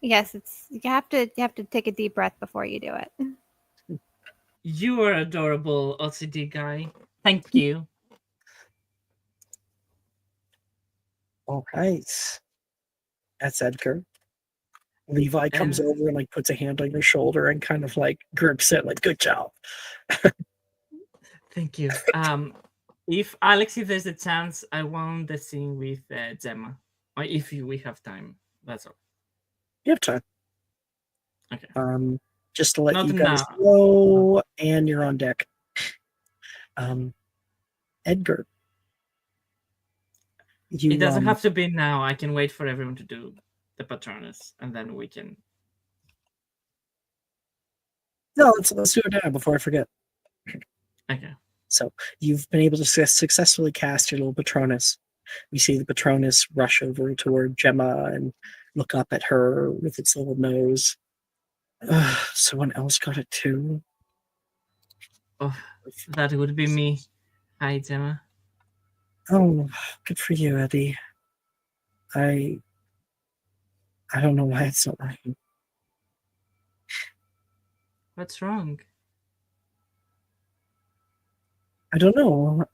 Yes, you have to take a deep breath before you do it. You are adorable, OCD guy. Thank you. All right. That's Edgar. Levi comes And- over and like puts a hand on your shoulder and kind of like grips it like, good job. Thank you. If Alex, if there's a chance, I want the scene with Gemma. Or if we have time, that's all. You have time. Okay. Just to let Not you guys now. know, and you're on deck. Edgar. It doesn't have to be now. I can wait for everyone to do the Patronus, and then we can. No, let's do it now before I forget. Okay. So you've been able to successfully cast your little Patronus. You see the Patronus rush over toward Gemma and look up at her with its little nose. Someone else got it too. Oh, that would be me. Hi, Gemma. Oh, good for you, Eddie. I don't know why it's not working. What's wrong? I don't know.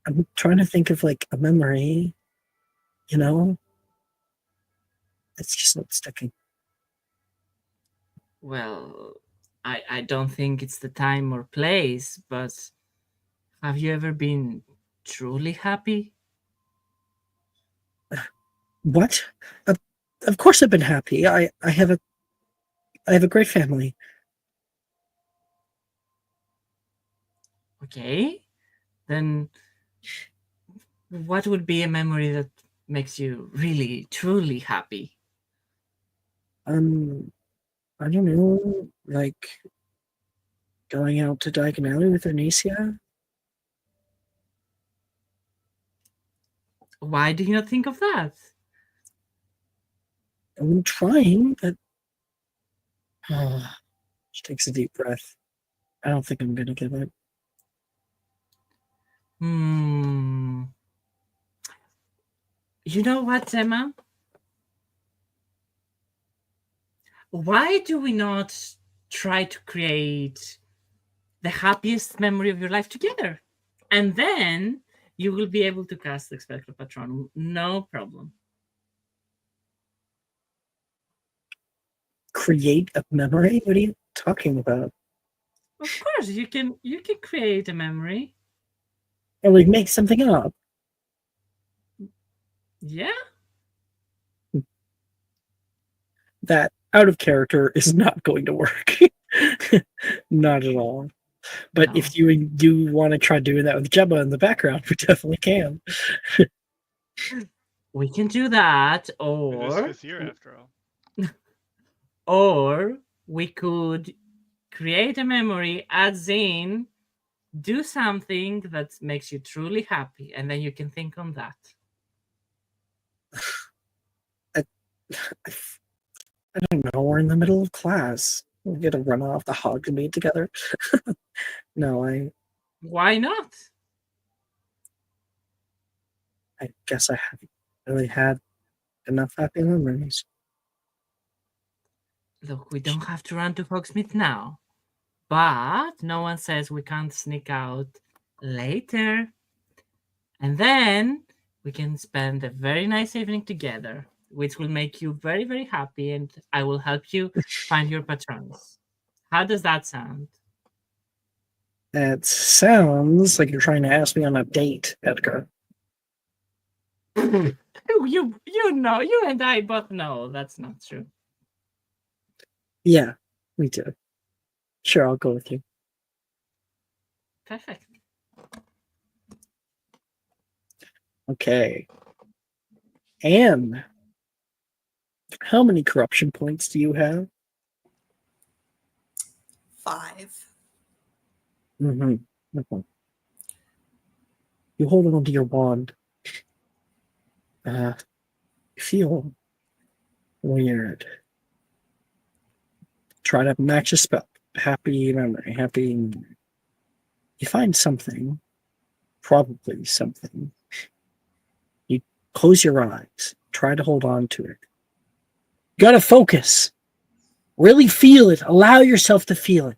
I'm trying to think of like a memory, you know? It's just not sticking. Well, I don't think it's the time or place, but have you ever been truly happy? What? Of course I've been happy. I have a great family. Okay. Then what would be a memory that makes you really, truly happy? I don't know, like going out to Diagon Alley with Anicia. Why do you not think of that? I'm trying, but she takes a deep breath. I don't think I'm gonna give it. Hmm. You know what, Emma? Why do we not try to create the happiest memory of your life together? And then you will be able to cast the Expecto Patronum. No problem. Create a memory? What are you talking about? Of course, you can create a memory. Or like make something up? Yeah. That out of character is not going to work. Not at all. But No. if you do want to try doing that with Gemma in the background, we definitely can. We can do that, It is or 5th year after all. or we could create a memory, as in do something that makes you truly happy, and then you can think on that. I don't know. We're in the middle of class. We get to run off the hog and meet together. No, Why not? I guess I haven't really had enough happy memories. Look, we don't have to run to Hogsmeade now, but no one says we can't sneak out later. And then we can spend a very nice evening together, which will make you very, very happy, and I will help you find your patrons. How does that sound? That sounds like you're trying to ask me on a date, Edgar. You know, you and I both know that's not true. Yeah, me too. Sure, I'll go with you. Perfect. Okay. Anne, how many corruption points do you have? 5. Mm-hmm. You hold on to your wand. You feel weird. Try to match a spell. Happy memory, happy memory. You find something, probably something. You close your eyes. Try to hold on to it. You gotta focus. Really feel it. Allow yourself to feel it.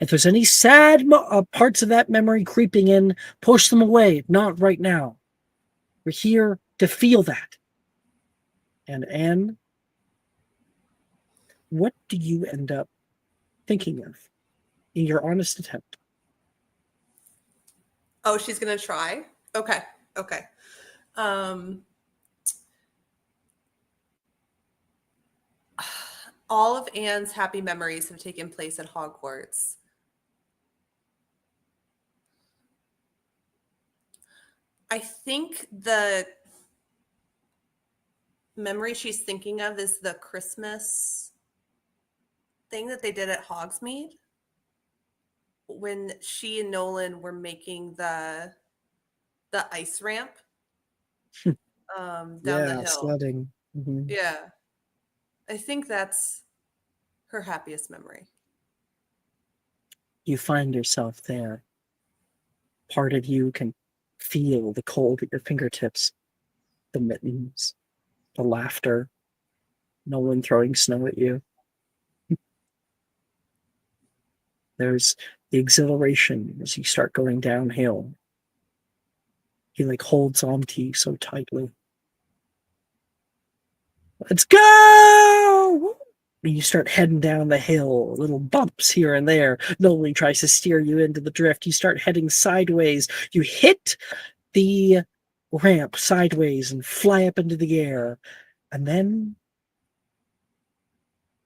If there's any sad parts of that memory creeping in, push them away. Not right now. We're here to feel that. And Anne, what do you end up thinking of in your honest attempt? Oh, she's going to try? Okay. Okay. All of Anne's happy memories have taken place at Hogwarts. I think the memory she's thinking of is the Christmas thing that they did at Hogsmeade. when she and Nolan were making the ice ramp down the Yeah, hill. sledding. Mhm. Yeah. I think that's her happiest memory. You find yourself there. Part of you can feel the cold at your fingertips, the mittens, the laughter, no one throwing snow at you. There's the exhilaration as you start going downhill. He like holds on to you so tightly. Let's go! And you start heading down the hill, little bumps here and there. Nolan tries to steer you into the drift. You start heading sideways. You hit the ramp sideways and fly up into the air. And then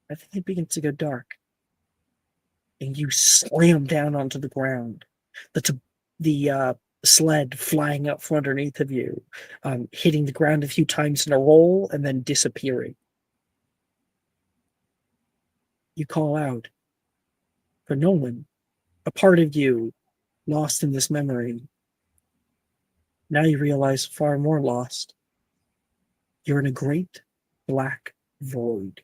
I think it begins to go dark. And you slam down onto the ground. The sled flying up from underneath of you, hitting the ground a few times in a roll and then disappearing. You call out for Nolan, a part of you lost in this memory. Now you realize far more lost. You're in a great black void.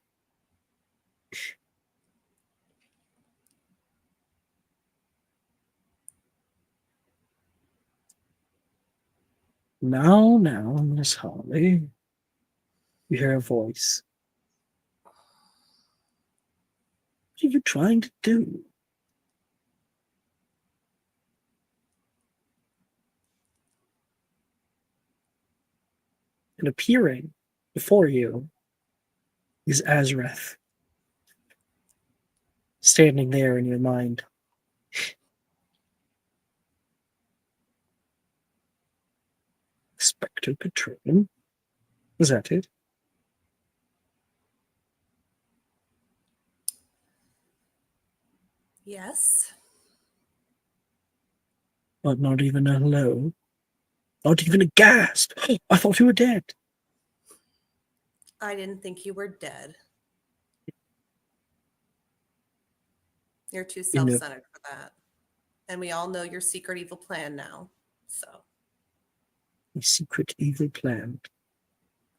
Now, Miss Holly, you hear a voice. What are you trying to do? And appearing before you is Azreth, standing there in your mind. Spectre Patron? Is that it? Yes. But not even a hello? Not even a gasp? I thought you were dead. I didn't think you were dead. You're too You know- self-centered for that. And we all know your secret evil plan now. So. A secret evil plan.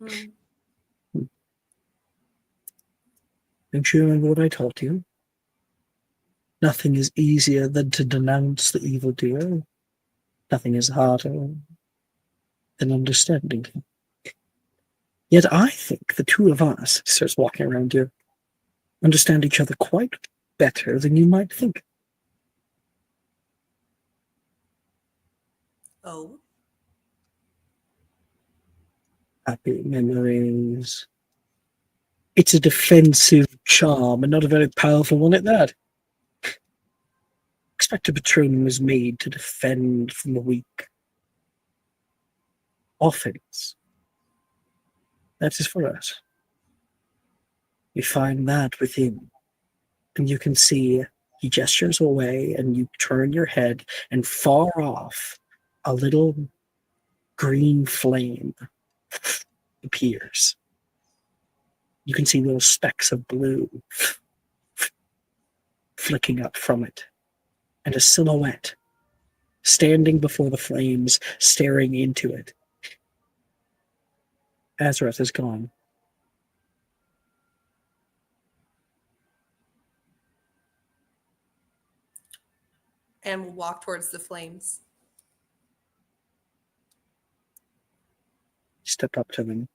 Hmm. Don't you remember what I taught you? Nothing is easier than to denounce the evildoer. Nothing is harder than understanding him. Yet I think the two of us, starts walking around you, understand each other quite better than you might think. Oh. Happy memories. It's a defensive charm, and not a very powerful one at that. Expecto Patronum was made to defend from the weak. Offense. That is for us. You find that within, and you can see he gestures away, and you turn your head, and far off, a little green flame appears. You can see little specks of blue flicking up from it, and a silhouette standing before the flames, staring into it. Azrath is gone. And we'll walk towards the flames. Step up to them.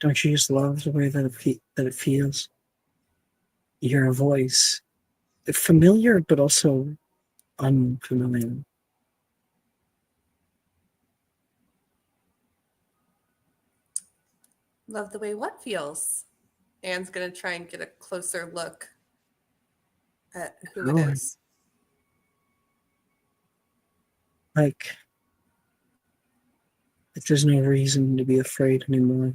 Don't you just love the way that it feels? You hear a voice, familiar but also unfamiliar. Love the way what feels. Anne's going to try and get a closer look at who it Oh. is. Like there's no reason to be afraid anymore.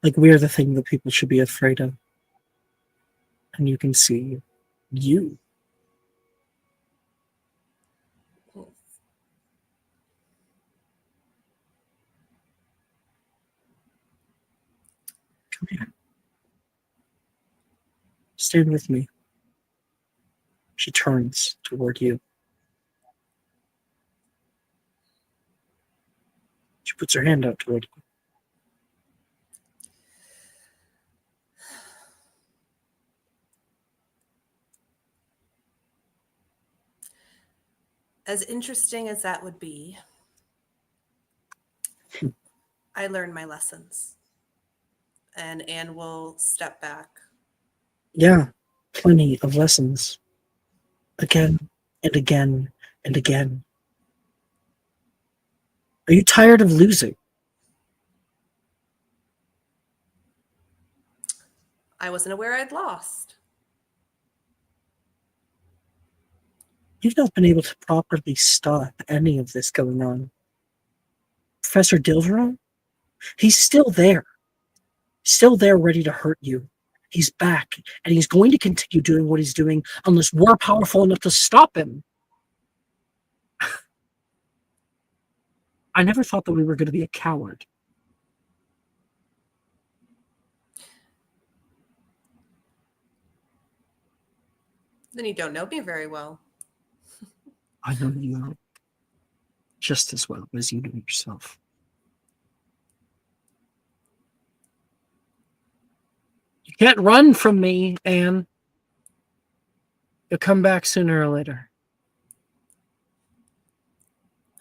Like we're the thing that people should be afraid of. And you can see you. Come here. Stand with me. She turns toward you. She puts her hand out toward you. As interesting as that would be, I learned my lessons. And Anne will step back. Yeah, plenty of lessons. Again and again and again. Are you tired of losing? I wasn't aware I'd lost. You've not been able to properly stop any of this going on. Professor Dilveron? He's still there. Still there ready to hurt you. He's back, and he's going to continue doing what he's doing unless we're powerful enough to stop him. I never thought that we were going to be a coward. Then you don't know me very well. I know you just as well as you know yourself. You can't run from me, Anne. You'll come back sooner or later.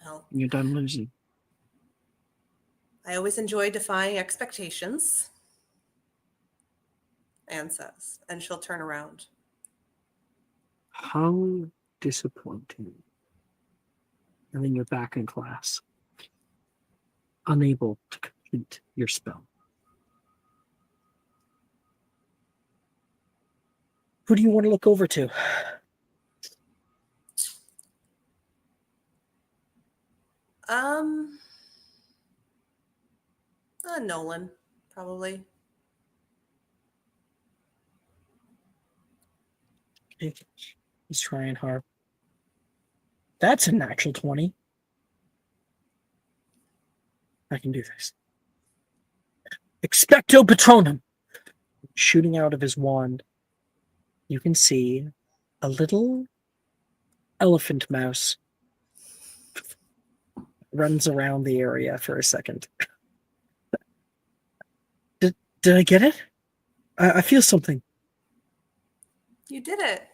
Well, When you're done losing. I always enjoy defying expectations, Anne says, and she'll turn around. How disappointing. And then you're back in class. Unable to complete your spell. Who do you want to look over to? Nolan, probably. He's trying hard. That's a natural 20. I can do this. Expecto Patronum! Shooting out of his wand, you can see a little elephant mouse runs around the area for a second. Did I get it? I feel something. You did it.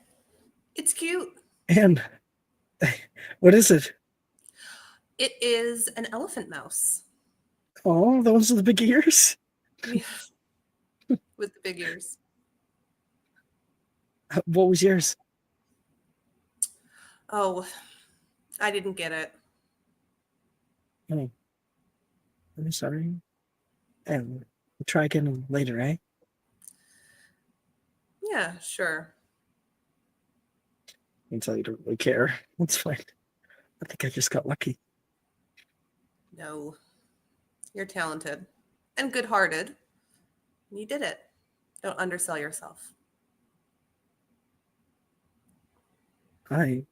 It's cute. And what is it? It is an elephant mouse. Oh, those are the big ears? Yeah. With the big ears. What was yours? Oh, I didn't get it. Oh, I'm sorry. And we'll try again later, eh? Yeah, sure. I can tell you don't really care. That's fine. I think I just got lucky. No. You're talented and good-hearted. You did it. Don't undersell yourself. At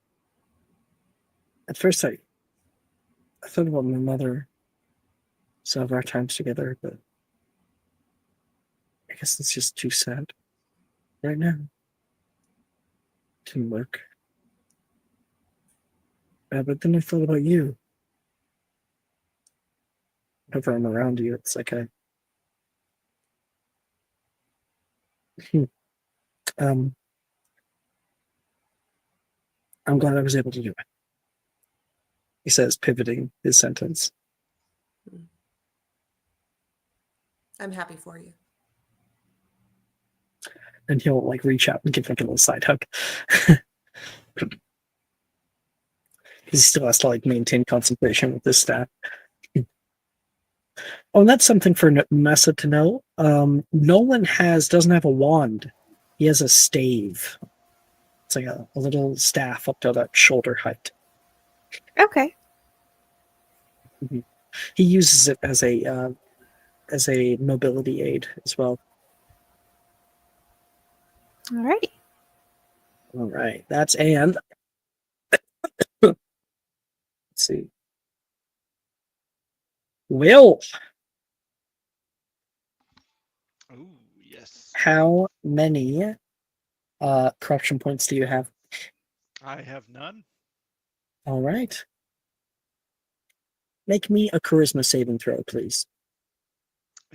first I thought about my mother, some of our times together, but I guess it's just too sad right now. Didn't work. But then I thought about you. Whenever I'm around you, it's like I'm glad I was able to do it. He says, pivoting his sentence. I'm happy for you. And he'll like reach out and give like a little side hug. He still has to like maintain concentration with this staff. Oh, and that's something for Nessa to know. Nolan doesn't have a wand. He has a stave. It's like a little staff up to that shoulder height. Okay. He uses it as a mobility aid as well. Alrighty. All right, that's Anne. Let's see. Will. Ooh. how many corruption points do you have? I have none. All right. Make me a charisma saving throw, please.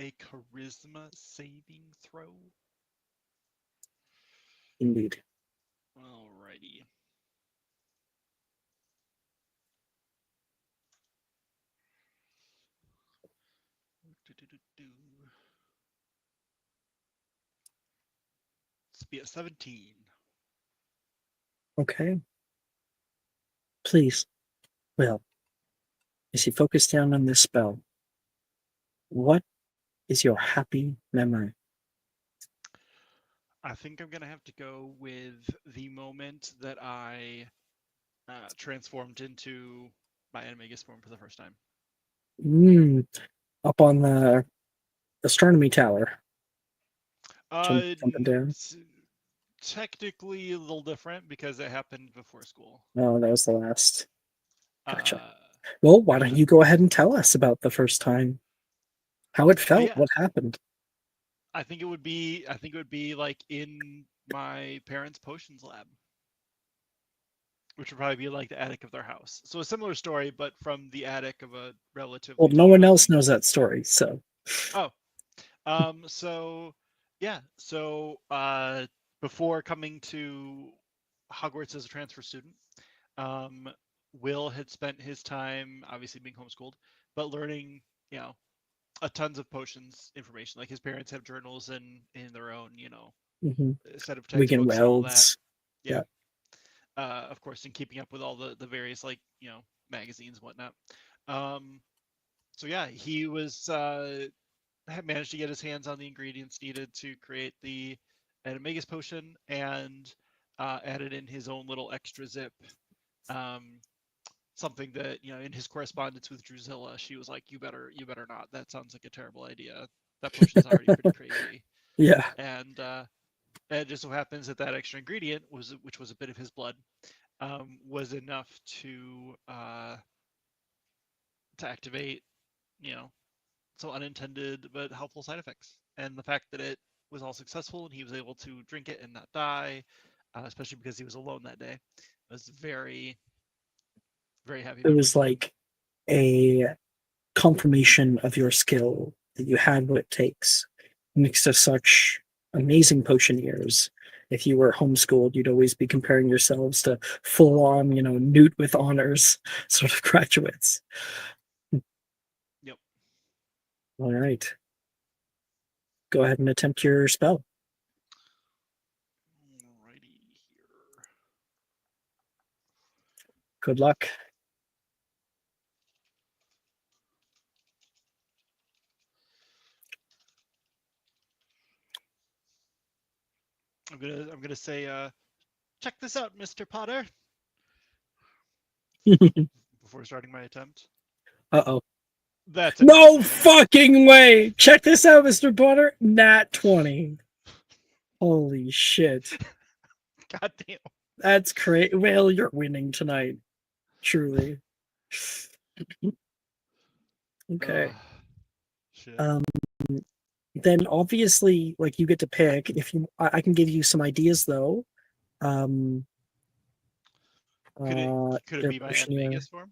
A charisma saving throw. Indeed. Alrighty. Let's be at 17. Okay. Please. Well, as you focus down on this spell, what is your happy memory? I think I'm gonna have to go with the moment that I transformed into my animagus form for the first time. Up on the astronomy tower. Jumping down. Technically a little different because it happened before school. Oh, that was the last. Gotcha. Uh, Well, why don't yeah. you go ahead and tell us about the first time? How it felt, yeah. what happened? I think it would be like in my parents' potions lab, which would probably be like the attic of their house. So a similar story, but from the attic of a relatively Well, no tall one else building. knows that story, so. Oh, so yeah, so before coming to Hogwarts as a transfer student, Will had spent his time obviously being homeschooled, but learning, a tons of potions information. Like his parents have journals in their own, Mhm. set of Wigan textbooks and all that. Welds. Yeah. Of course, in keeping up with all the various magazines and whatnot. So yeah, he was had managed to get his hands on the ingredients needed to create the animagus potion and added in his own little extra zip. Something that in his correspondence with Drusilla, she was like, you better not, that sounds like a terrible idea, that potion's already pretty crazy. Yeah. And it just so happens that that extra ingredient which was a bit of his blood, was enough to activate some unintended but helpful side effects. And the fact that it was all successful and he was able to drink it and not die, especially because he was alone that day, was very, very happy It memory. was like a confirmation of your skill, that you had what it takes, mixed of such amazing potioneers. If you were homeschooled, you'd always be comparing yourselves to full on, Newt with honors sort of graduates. Yep. All right. Go ahead and attempt your spell. Alrighty here. Good luck. I'm gonna say, check this out, Mr. Potter, before starting my attempt. Uh-oh. That's a No nat 20. fucking way! Check this out, Mr. Potter. Nat 20. Holy shit. God damn. That's crazy. Well, you're winning tonight. Truly. Okay. Shit. Then obviously, like, you get to pick. If you, I can give you some ideas though. Could it They're be my pushing you. animagus form?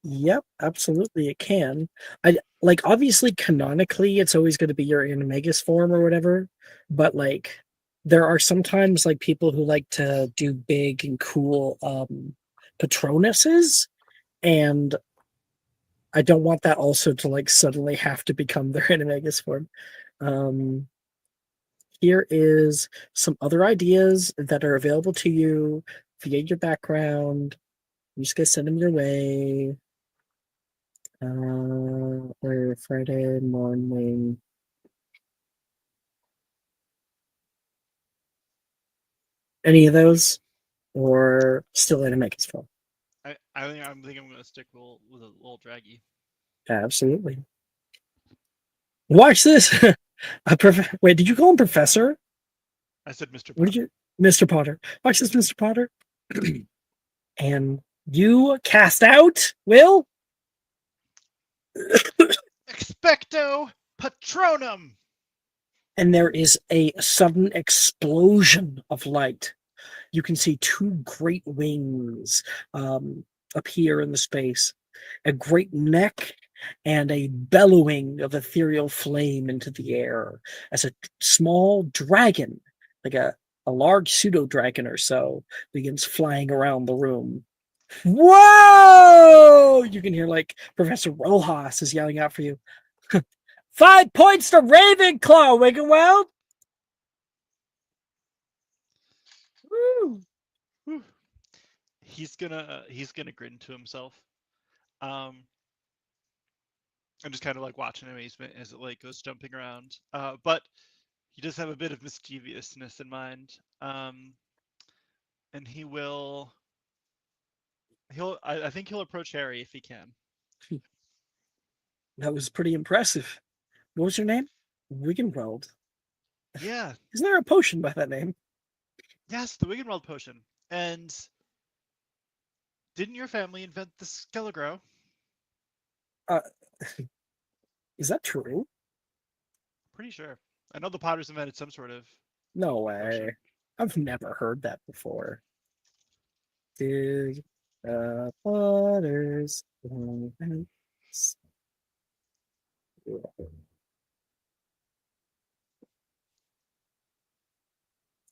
Yep, absolutely, it can. I like, obviously canonically, it's always going to be your animagus form or whatever. But like, there are sometimes like people who like to do big and cool patronuses, and I don't want that also to like suddenly have to become their animagus form. Here is some other ideas that are available to you via your background. I'm just gonna send them your way. Or Friday morning. Any of those, or still animagus form? I think I'm gonna stick with a little draggy. Absolutely. Watch this. Wait, did you call him Professor? I said Mr. What Potter. did you, Mr. Potter? Watch this, Mr. Potter. And you cast out Will. Expecto Patronum. and there is a sudden explosion of light. You can see two great wings appear in the space, a great neck and a bellowing of ethereal flame into the air as a small dragon, like a large pseudo dragon or so, begins flying around the room. Whoa! You can hear like Professor Rojas is yelling out for you. 5 points to Ravenclaw, Wiggenweld! Woo! Whew. He's gonna grin to himself. I'm just kind of like watching amazement as it like goes jumping around. But he does have a bit of mischievousness in mind. And I think he'll approach Harry if he can. That was pretty impressive. What was your name? Wiggenweld. Yeah. Isn't there a potion by that name? Yes, the Wiggenweld potion. And didn't your family invent the Skelegro? Is that true? Pretty sure. I know the Potters invented some sort of No way. potion. I've never heard that before. Did Potters invent-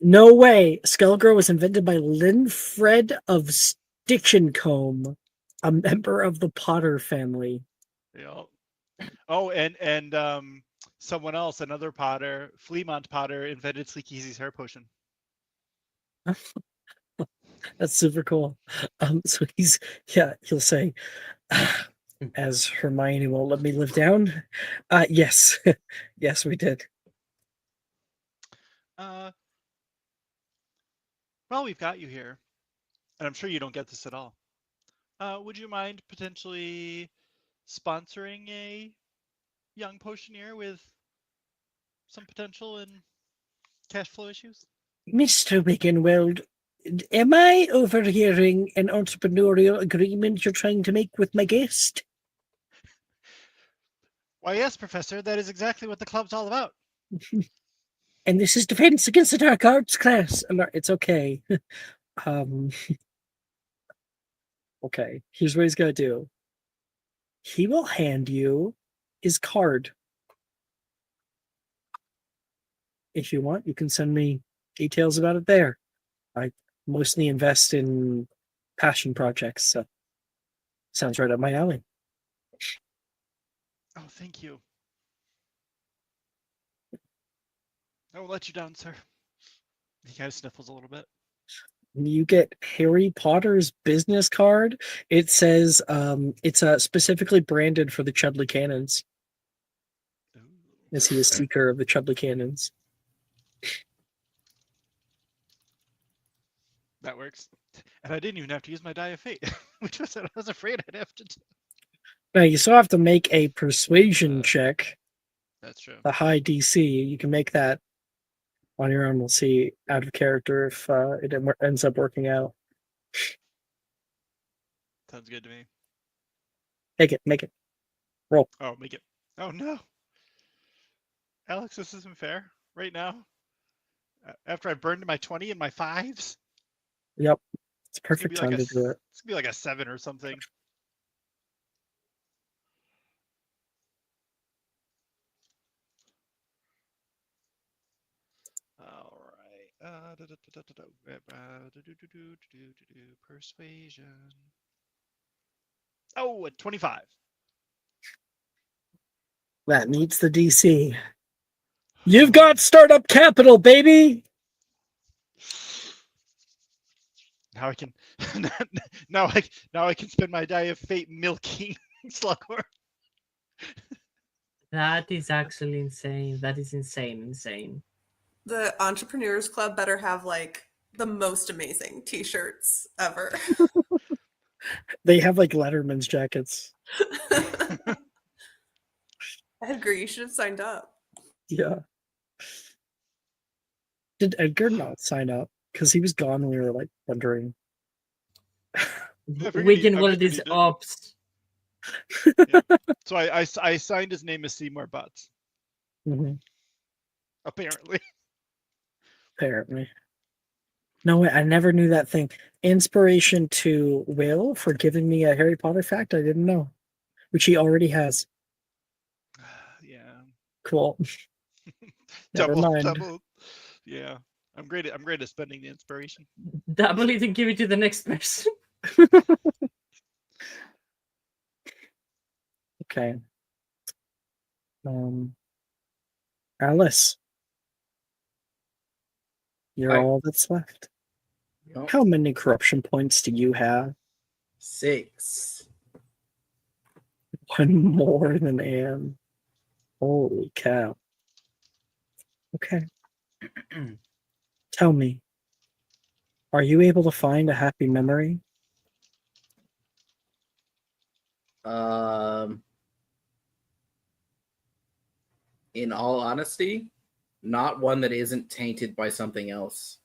No way. Skelegro was invented by Linfred of Stichencombe, a member of the Potter family. Yeah. Oh, and someone else, another Potter, Fleamont Potter, invented Sleekeazy's hair potion. That's super cool. So he'll say, as Hermione won't let me live down. Yes, yes, we did. Well, we've got you here, and I'm sure you don't get this at all. Would you mind potentially sponsoring a young potioneer with some potential and cash flow issues? Mr. Wiggenweld, am I overhearing an entrepreneurial agreement you're trying to make with my guest? Why, yes, Professor. That is exactly what the club's all about. And this is Defense Against the Dark Arts class. It's okay. Okay, here's what he's going to do. He will hand you his card. If you want, you can send me details about it there. I mostly invest in passion projects, so sounds right up my alley. Oh, thank you. I won't let you down, sir. He kind of sniffles a little bit. You get Harry Potter's business card. It says it's specifically branded for the Chudley Cannons. Ooh. Is he a seeker of the Chudley Cannons? That works. And I didn't even have to use my Die of Fate, which was what I was afraid I'd have to do. Now you still have to make a persuasion Uh, check. That's true. The high DC. You can make that on your own. We'll see out of character if it ends up working out. Sounds good to me. Make it. Roll. Oh, make it. Oh, no. Alex, this isn't fair. Right now, after I burned my 20 and my 5s, Yep. It's it's gonna perfect be time like to do it. it's gonna be like a 7 or something. All right. Persuasion. Oh, a 25. That meets the DC. You've got startup capital, baby. Now I can now I can spend my Die of Fate milking Slughorn. That is actually insane. That is insane. The Entrepreneurs Club better have like the most amazing t-shirts ever. They have like Letterman's jackets. Edgar, you should have signed up. Yeah. Did Edgar not sign up? Because he was gone when we were like wondering. Wiggenweld is did. ops. So I signed his name as Seymour Butts. Mhm. apparently. Apparently. No, wait, I never knew that thing. Inspiration to Will for giving me a Harry Potter fact I didn't know, which he already has. Yeah. Cool. Never mind. Double. Yeah. I'm great at spending the inspiration. Double it and give it to the next person. Okay. Alice, you're Hi. all that's left. Yep. How many corruption points do you have? 6. One more than Anne. Holy cow. Okay. Tell me, are you able to find a happy memory? In all honesty, not one that isn't tainted by something else.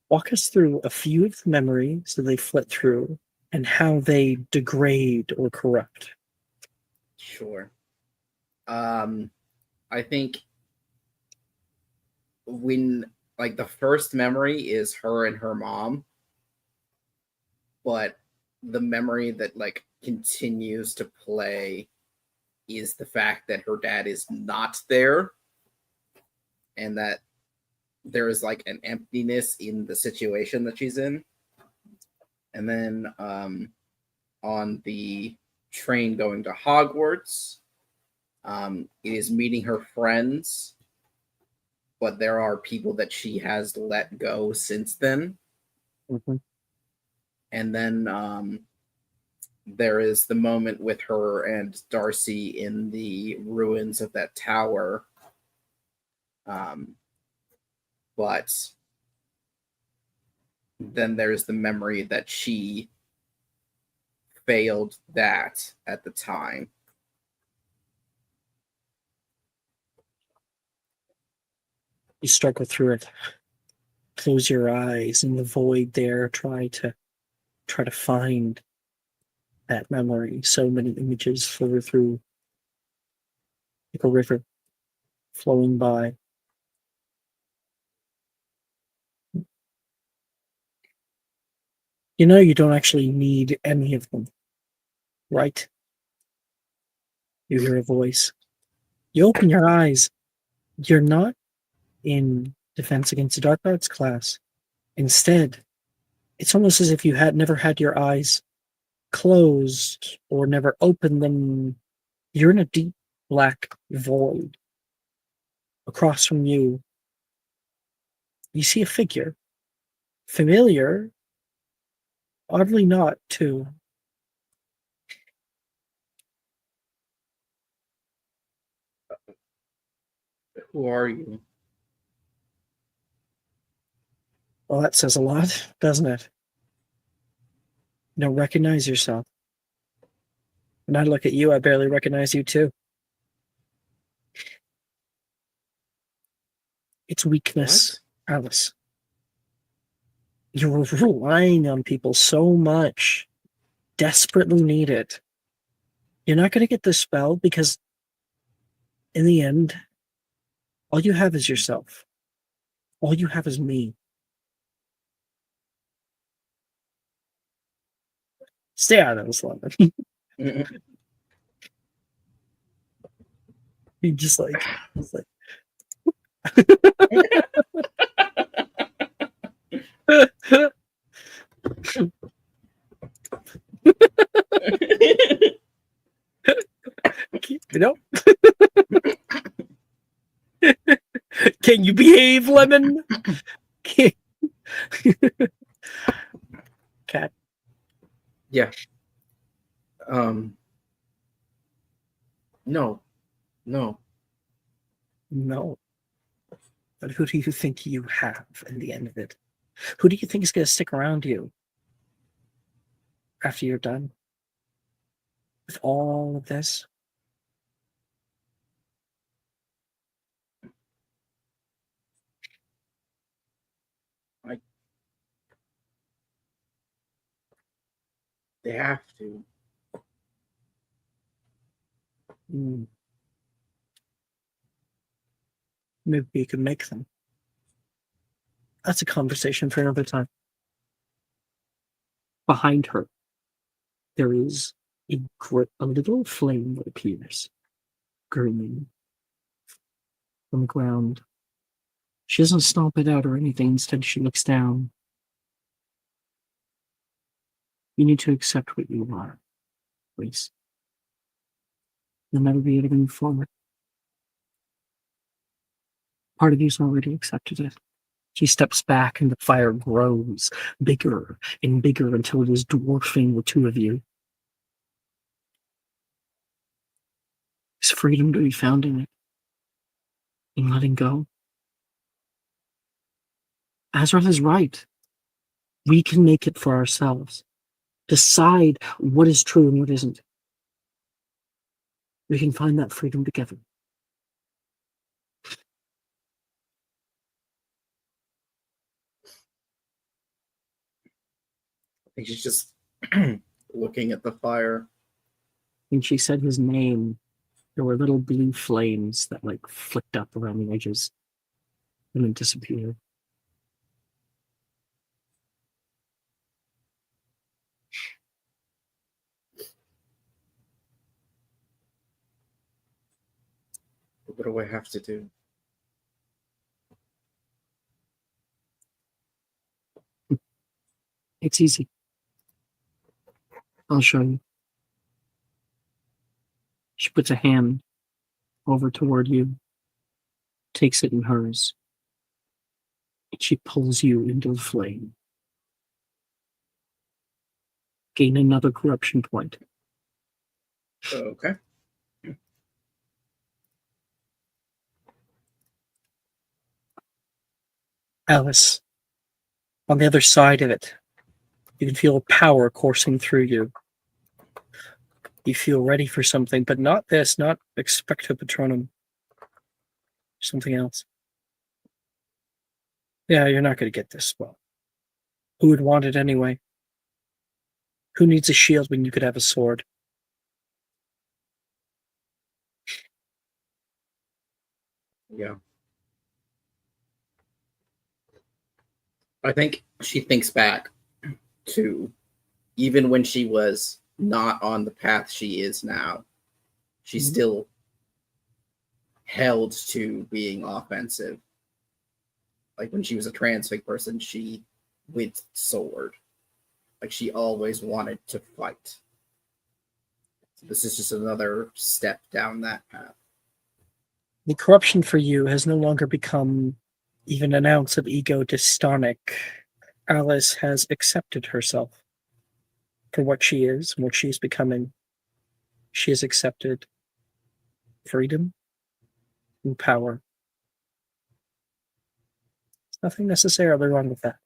Walk us through a few of the memories that they flit through and how they degrade or corrupt. Sure. I think when like the first memory is her and her mom, but the memory that like continues to play is the fact that her dad is not there and that there is like an emptiness in the situation that she's in. And then on the train going to Hogwarts, it is meeting her friends, but there are people that she has let go since then. Mhm. And then there is the moment with her and Darcy in the ruins of that tower. But then there's the memory that she failed that at the time. You struggle through it. Close your eyes in the void there. Try to find that memory. So many images flow through like a river flowing by. You know you don't actually need any of them, right? You hear a voice. You open your eyes. You're not in Defense Against the Dark Arts class. Instead, it's almost as if you had never had your eyes closed or never opened them. You're in a deep black void. Across from you, you see a figure. Familiar, oddly not, too. Who are you? Well, that says a lot, doesn't it? You don't recognize yourself. When I look at you, I barely recognize you, too. It's weakness, Alice. You're relying on people so much. Desperately need it. You're not going to get this spell because, in the end, all you have is yourself. All you have is me. Stay out of this, Lemon. You just like, it's like you know? Can you behave, Lemon? Cat. Yeah. No. No. No. But who do you think you have in the end of it? Who do you think is going to stick around you after you're done with all of this? They have to. Hmm. Maybe you can make them. That's a conversation for another time. Behind her, there is a little flame that appears, gleaming from the ground. She doesn't stomp it out or anything. Instead, she looks down. You need to accept what you are, please. You'll never be able to move forward. Part of you's already accepted it. She steps back and the fire grows bigger and bigger until it is dwarfing the two of you. There's freedom to be found in it. In letting go. Azrath is right. We can make it for ourselves. Decide what is true and what isn't. We can find that freedom together. I think she's just looking at the fire. When she said his name, there were little blue flames that flicked up around the edges and then disappeared. What do I have to do? It's easy. I'll show you. She puts a hand over toward you, takes it in hers, and she pulls you into the flame. Gain another corruption point. Okay. Alice, on the other side of it, you can feel power coursing through you. You feel ready for something, but not this, not expecto patronum. Something else. Yeah, you're not going to get this. Well, who would want it anyway? Who needs a shield when you could have a sword? Yeah. I think she thinks back to even when she was not on the path she is now, she still held to being offensive. Like when she was a transfig person, she went sword. Like she always wanted to fight. So this is just another step down that path. The corruption for you has no longer become even an ounce of ego dystonic. Alice has accepted herself for what she is and what she's becoming. She has accepted freedom and power. There's nothing necessarily wrong with that.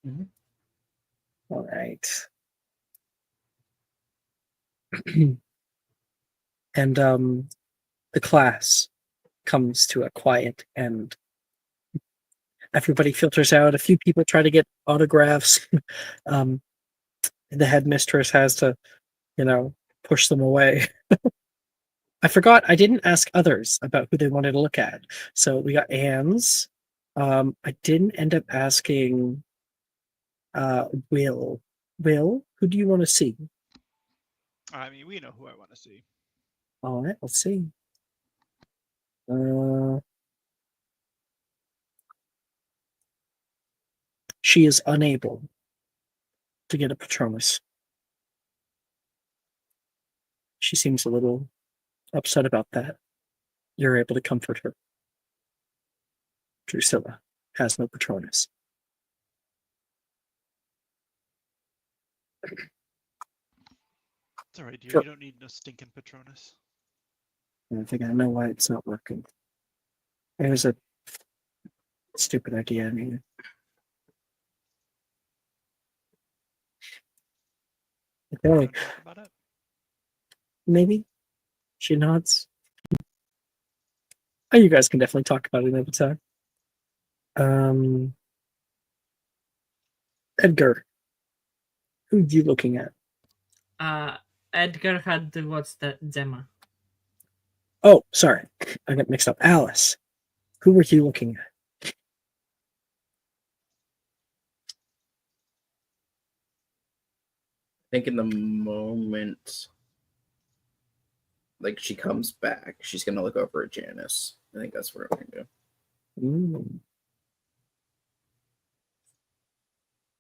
Mhm. All right. And the class comes to a quiet end. Everybody filters out. A few people try to get autographs. The headmistress has to, push them away. I forgot, I didn't ask others about who they wanted to look at. So we got Anne's. I didn't end up asking Will. Will, who do you want to see? I mean, we know who I want to see. All right, let's see. She is unable to get a Patronus. She seems a little upset about that. You're able to comfort her. Drusilla has no Patronus. It's all right, dear. Sure. You don't need no stinking Patronus. And I think I know why it's not working. It was a stupid idea. I mean, okay, Wanna talk about it? maybe she nods. Oh, you guys can definitely talk about it another time. Edgar, who are you looking at? Edgar had what's the Gemma? Oh, sorry. I got mixed up. Alice, who were you looking at? I think in the moment, like she comes back, she's gonna look over at Janice. I think that's what I'm gonna do. Mm.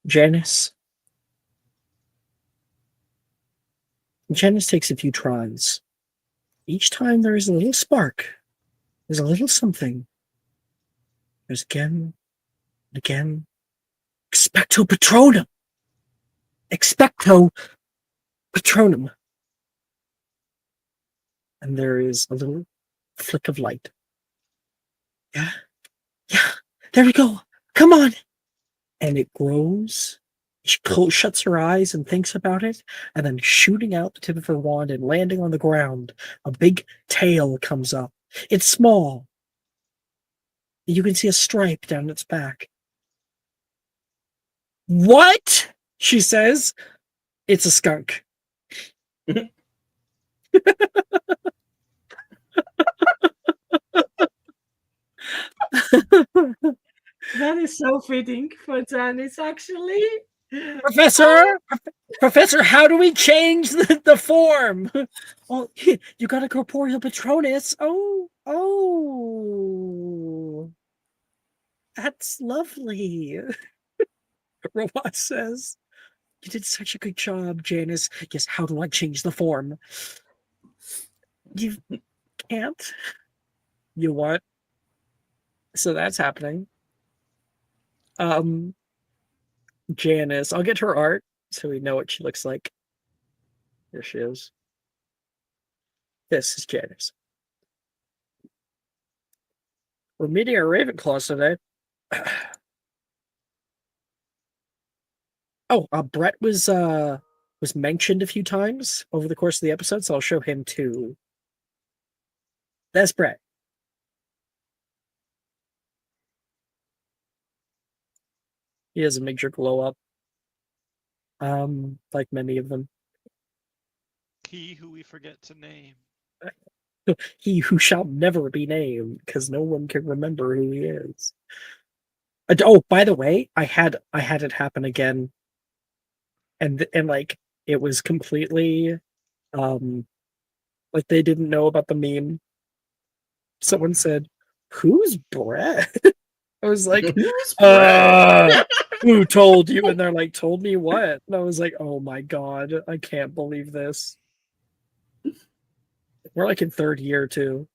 Janice. Janice takes a few tries. Each time there is a little spark. There's a little something. There's again and again. Expecto Patronum! Expecto Patronum! And there is a little flick of light. Yeah, there we go. Come on! And it grows. She shuts her eyes and thinks about it, and then shooting out the tip of her wand and landing on the ground, a big tail comes up. It's small. You can see a stripe down its back. What? She says. It's a skunk. That is so fitting for Janice, actually. Professor, how do we change the form? Oh, you got a corporeal Patronus. Oh, that's lovely. Robot says, you did such a good job, Janice. Yes, how do I change the form? You can't. You what? So that's happening. Janice, I'll get her art so we know what she looks like. There she is. This is Janice. We're meeting our Ravenclaws today. Oh, Brett was mentioned a few times over the course of the episode, so I'll show him too. That's Brett. He has a major glow up. Like many of them. He who we forget to name. He who shall never be named, because no one can remember who he is. Oh, by the way, I had it happen again, and like it was completely, like they didn't know about the meme. Someone said, "Who's Brett?" I was like, Who's Brett? "Who told you?" And they're like, "Told me what?" And I was like, "Oh my god, I can't believe this." We're like in third year too.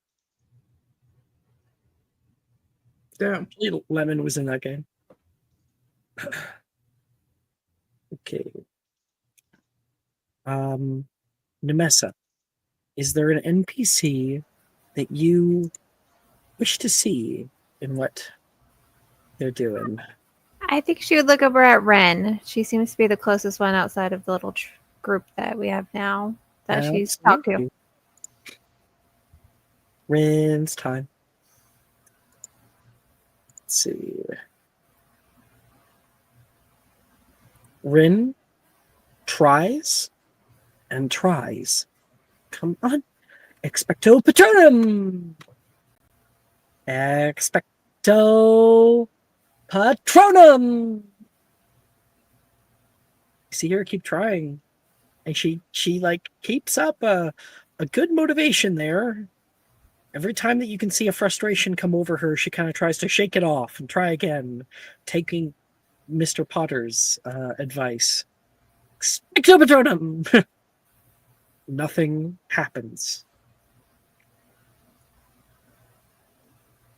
Damn. Lemon was in that game. Okay. Nemessa, is there an NPC that you wish to see in what they're doing? I think she would look over at Ren. She seems to be the closest one outside of the little group that we have now that she's talked to. Absolutely. Rin's time. Let's see. Rin tries and tries. Come on. Expecto Patronum! Expecto Patronum! See her keep trying. And she like keeps up a good motivation there. Every time that you can see a frustration come over her, she kind of tries to shake it off and try again, taking Mr. Potter's advice. Expecto Patronum! Nothing happens.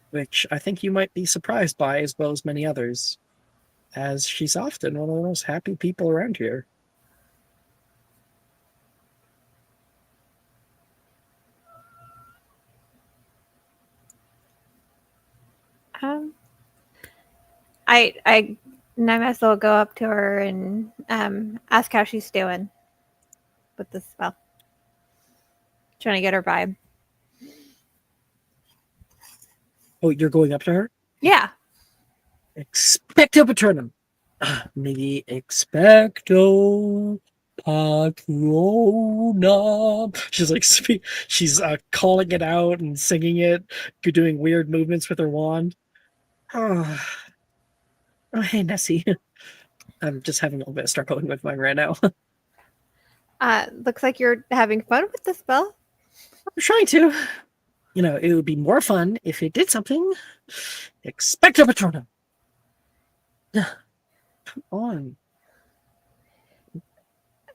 Which I think you might be surprised by, as well as many others, as she's often one of the most happy people around here. I Nemes will go up to her and ask how she's doing with the spell. Trying to get her vibe. Oh, you're going up to her? Yeah. Expecto Patronum. Maybe Expecto Patronum. She's like, she's calling it out and singing it, doing weird movements with her wand. Oh, hey, Nessie. I'm just having a little bit of struggling with mine right now. Looks like you're having fun with the spell. I'm trying to. You know, it would be more fun if it did something. Expecto Patronum. Come on.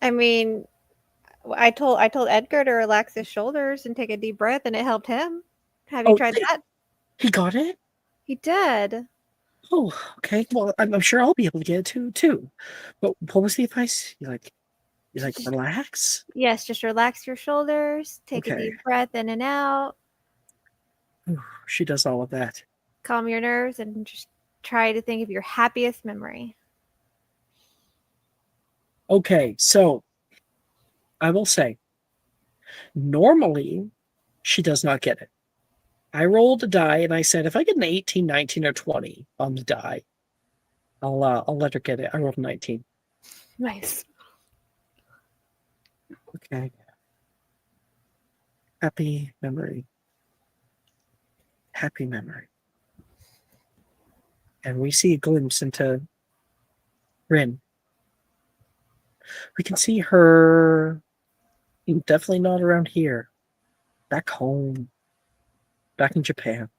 I mean, I told Edgar to relax his shoulders and take a deep breath, and it helped him. Have you tried that? He got it? He did. Oh, okay. Well, I'm sure I'll be able to get it too. But what was the advice? You relax? Yes, just relax your shoulders, take a Okay. deep breath in and out, Ooh, she does all of that. calm your nerves, and just try to think of your happiest memory. Okay, so I will say, normally she does not get it. I rolled a die and I said, if I get an 18, 19, or 20 on the die, I'll let her get it. I rolled a 19. Nice. Okay. Happy memory. Happy memory. And we see a glimpse into Rin. We can see her definitely not around here. Back home. Back in Japan.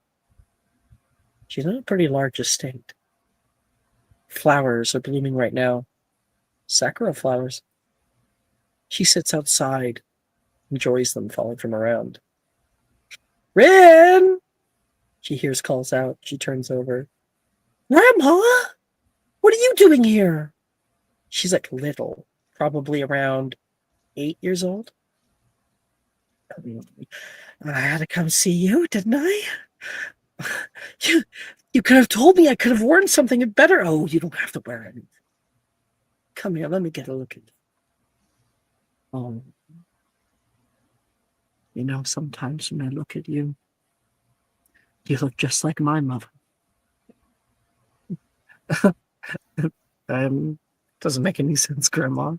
She's on a pretty large estate. Flowers are blooming right now. Sakura flowers. She sits outside, enjoys them falling from around. Rin! She hears calls out. She turns over. Grandma! What are you doing here? She's like little, probably around 8 years old. I had to come see you, didn't I? You could have told me. I could have worn something better. Oh, you don't have to wear anything. Come here, let me get a look at you. Oh, you know, sometimes when I look at you, you look just like my mother. Doesn't make any sense, Grandma.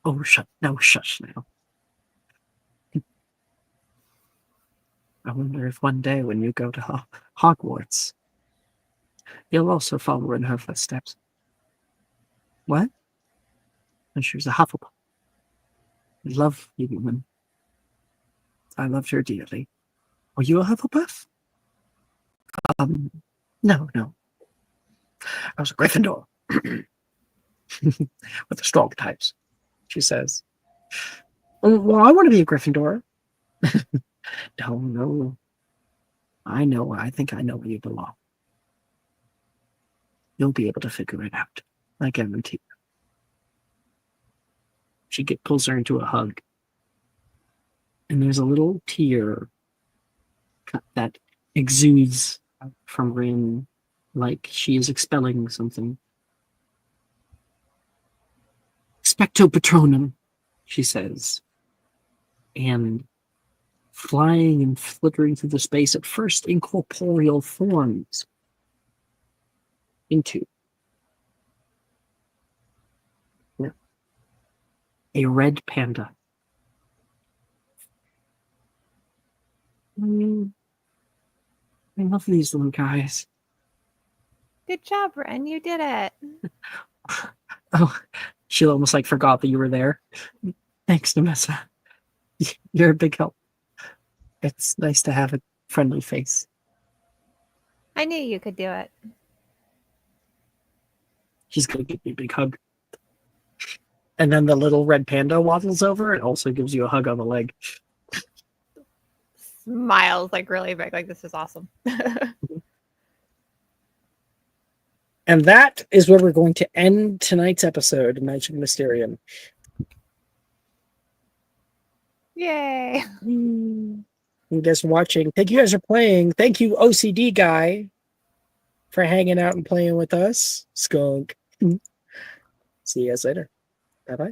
Oh, shush now. I wonder if one day when you go to Hogwarts, you'll also follow in her footsteps. What? And she was a Hufflepuff. I love you, woman. I loved her dearly. Were you a Hufflepuff? No. I was a Gryffindor. With the strong types, she says. Well, I want to be a Gryffindor. No. I know. I think I know where you belong. You'll be able to figure it out. I guarantee you. She pulls her into a hug. And there's a little tear that exudes from Rin, like she is expelling something. Expecto Patronum, she says. And flying and flittering through the space, at first incorporeal forms into a red panda. I love these little guys. Good job, Ren. You did it. Oh, she almost like forgot that you were there. Thanks, Nemessa. You're a big help. It's nice to have a friendly face. I knew you could do it. She's gonna give me a big hug. And then the little red panda waddles over and also gives you a hug on the leg. Smiles like really big. Like, this is awesome. And that is where we're going to end tonight's episode of Magic Mysterium. Yay. You guys for watching. Thank you guys for playing. Thank you, OCD guy, for hanging out and playing with us. Skunk. See you guys later. Bye-bye.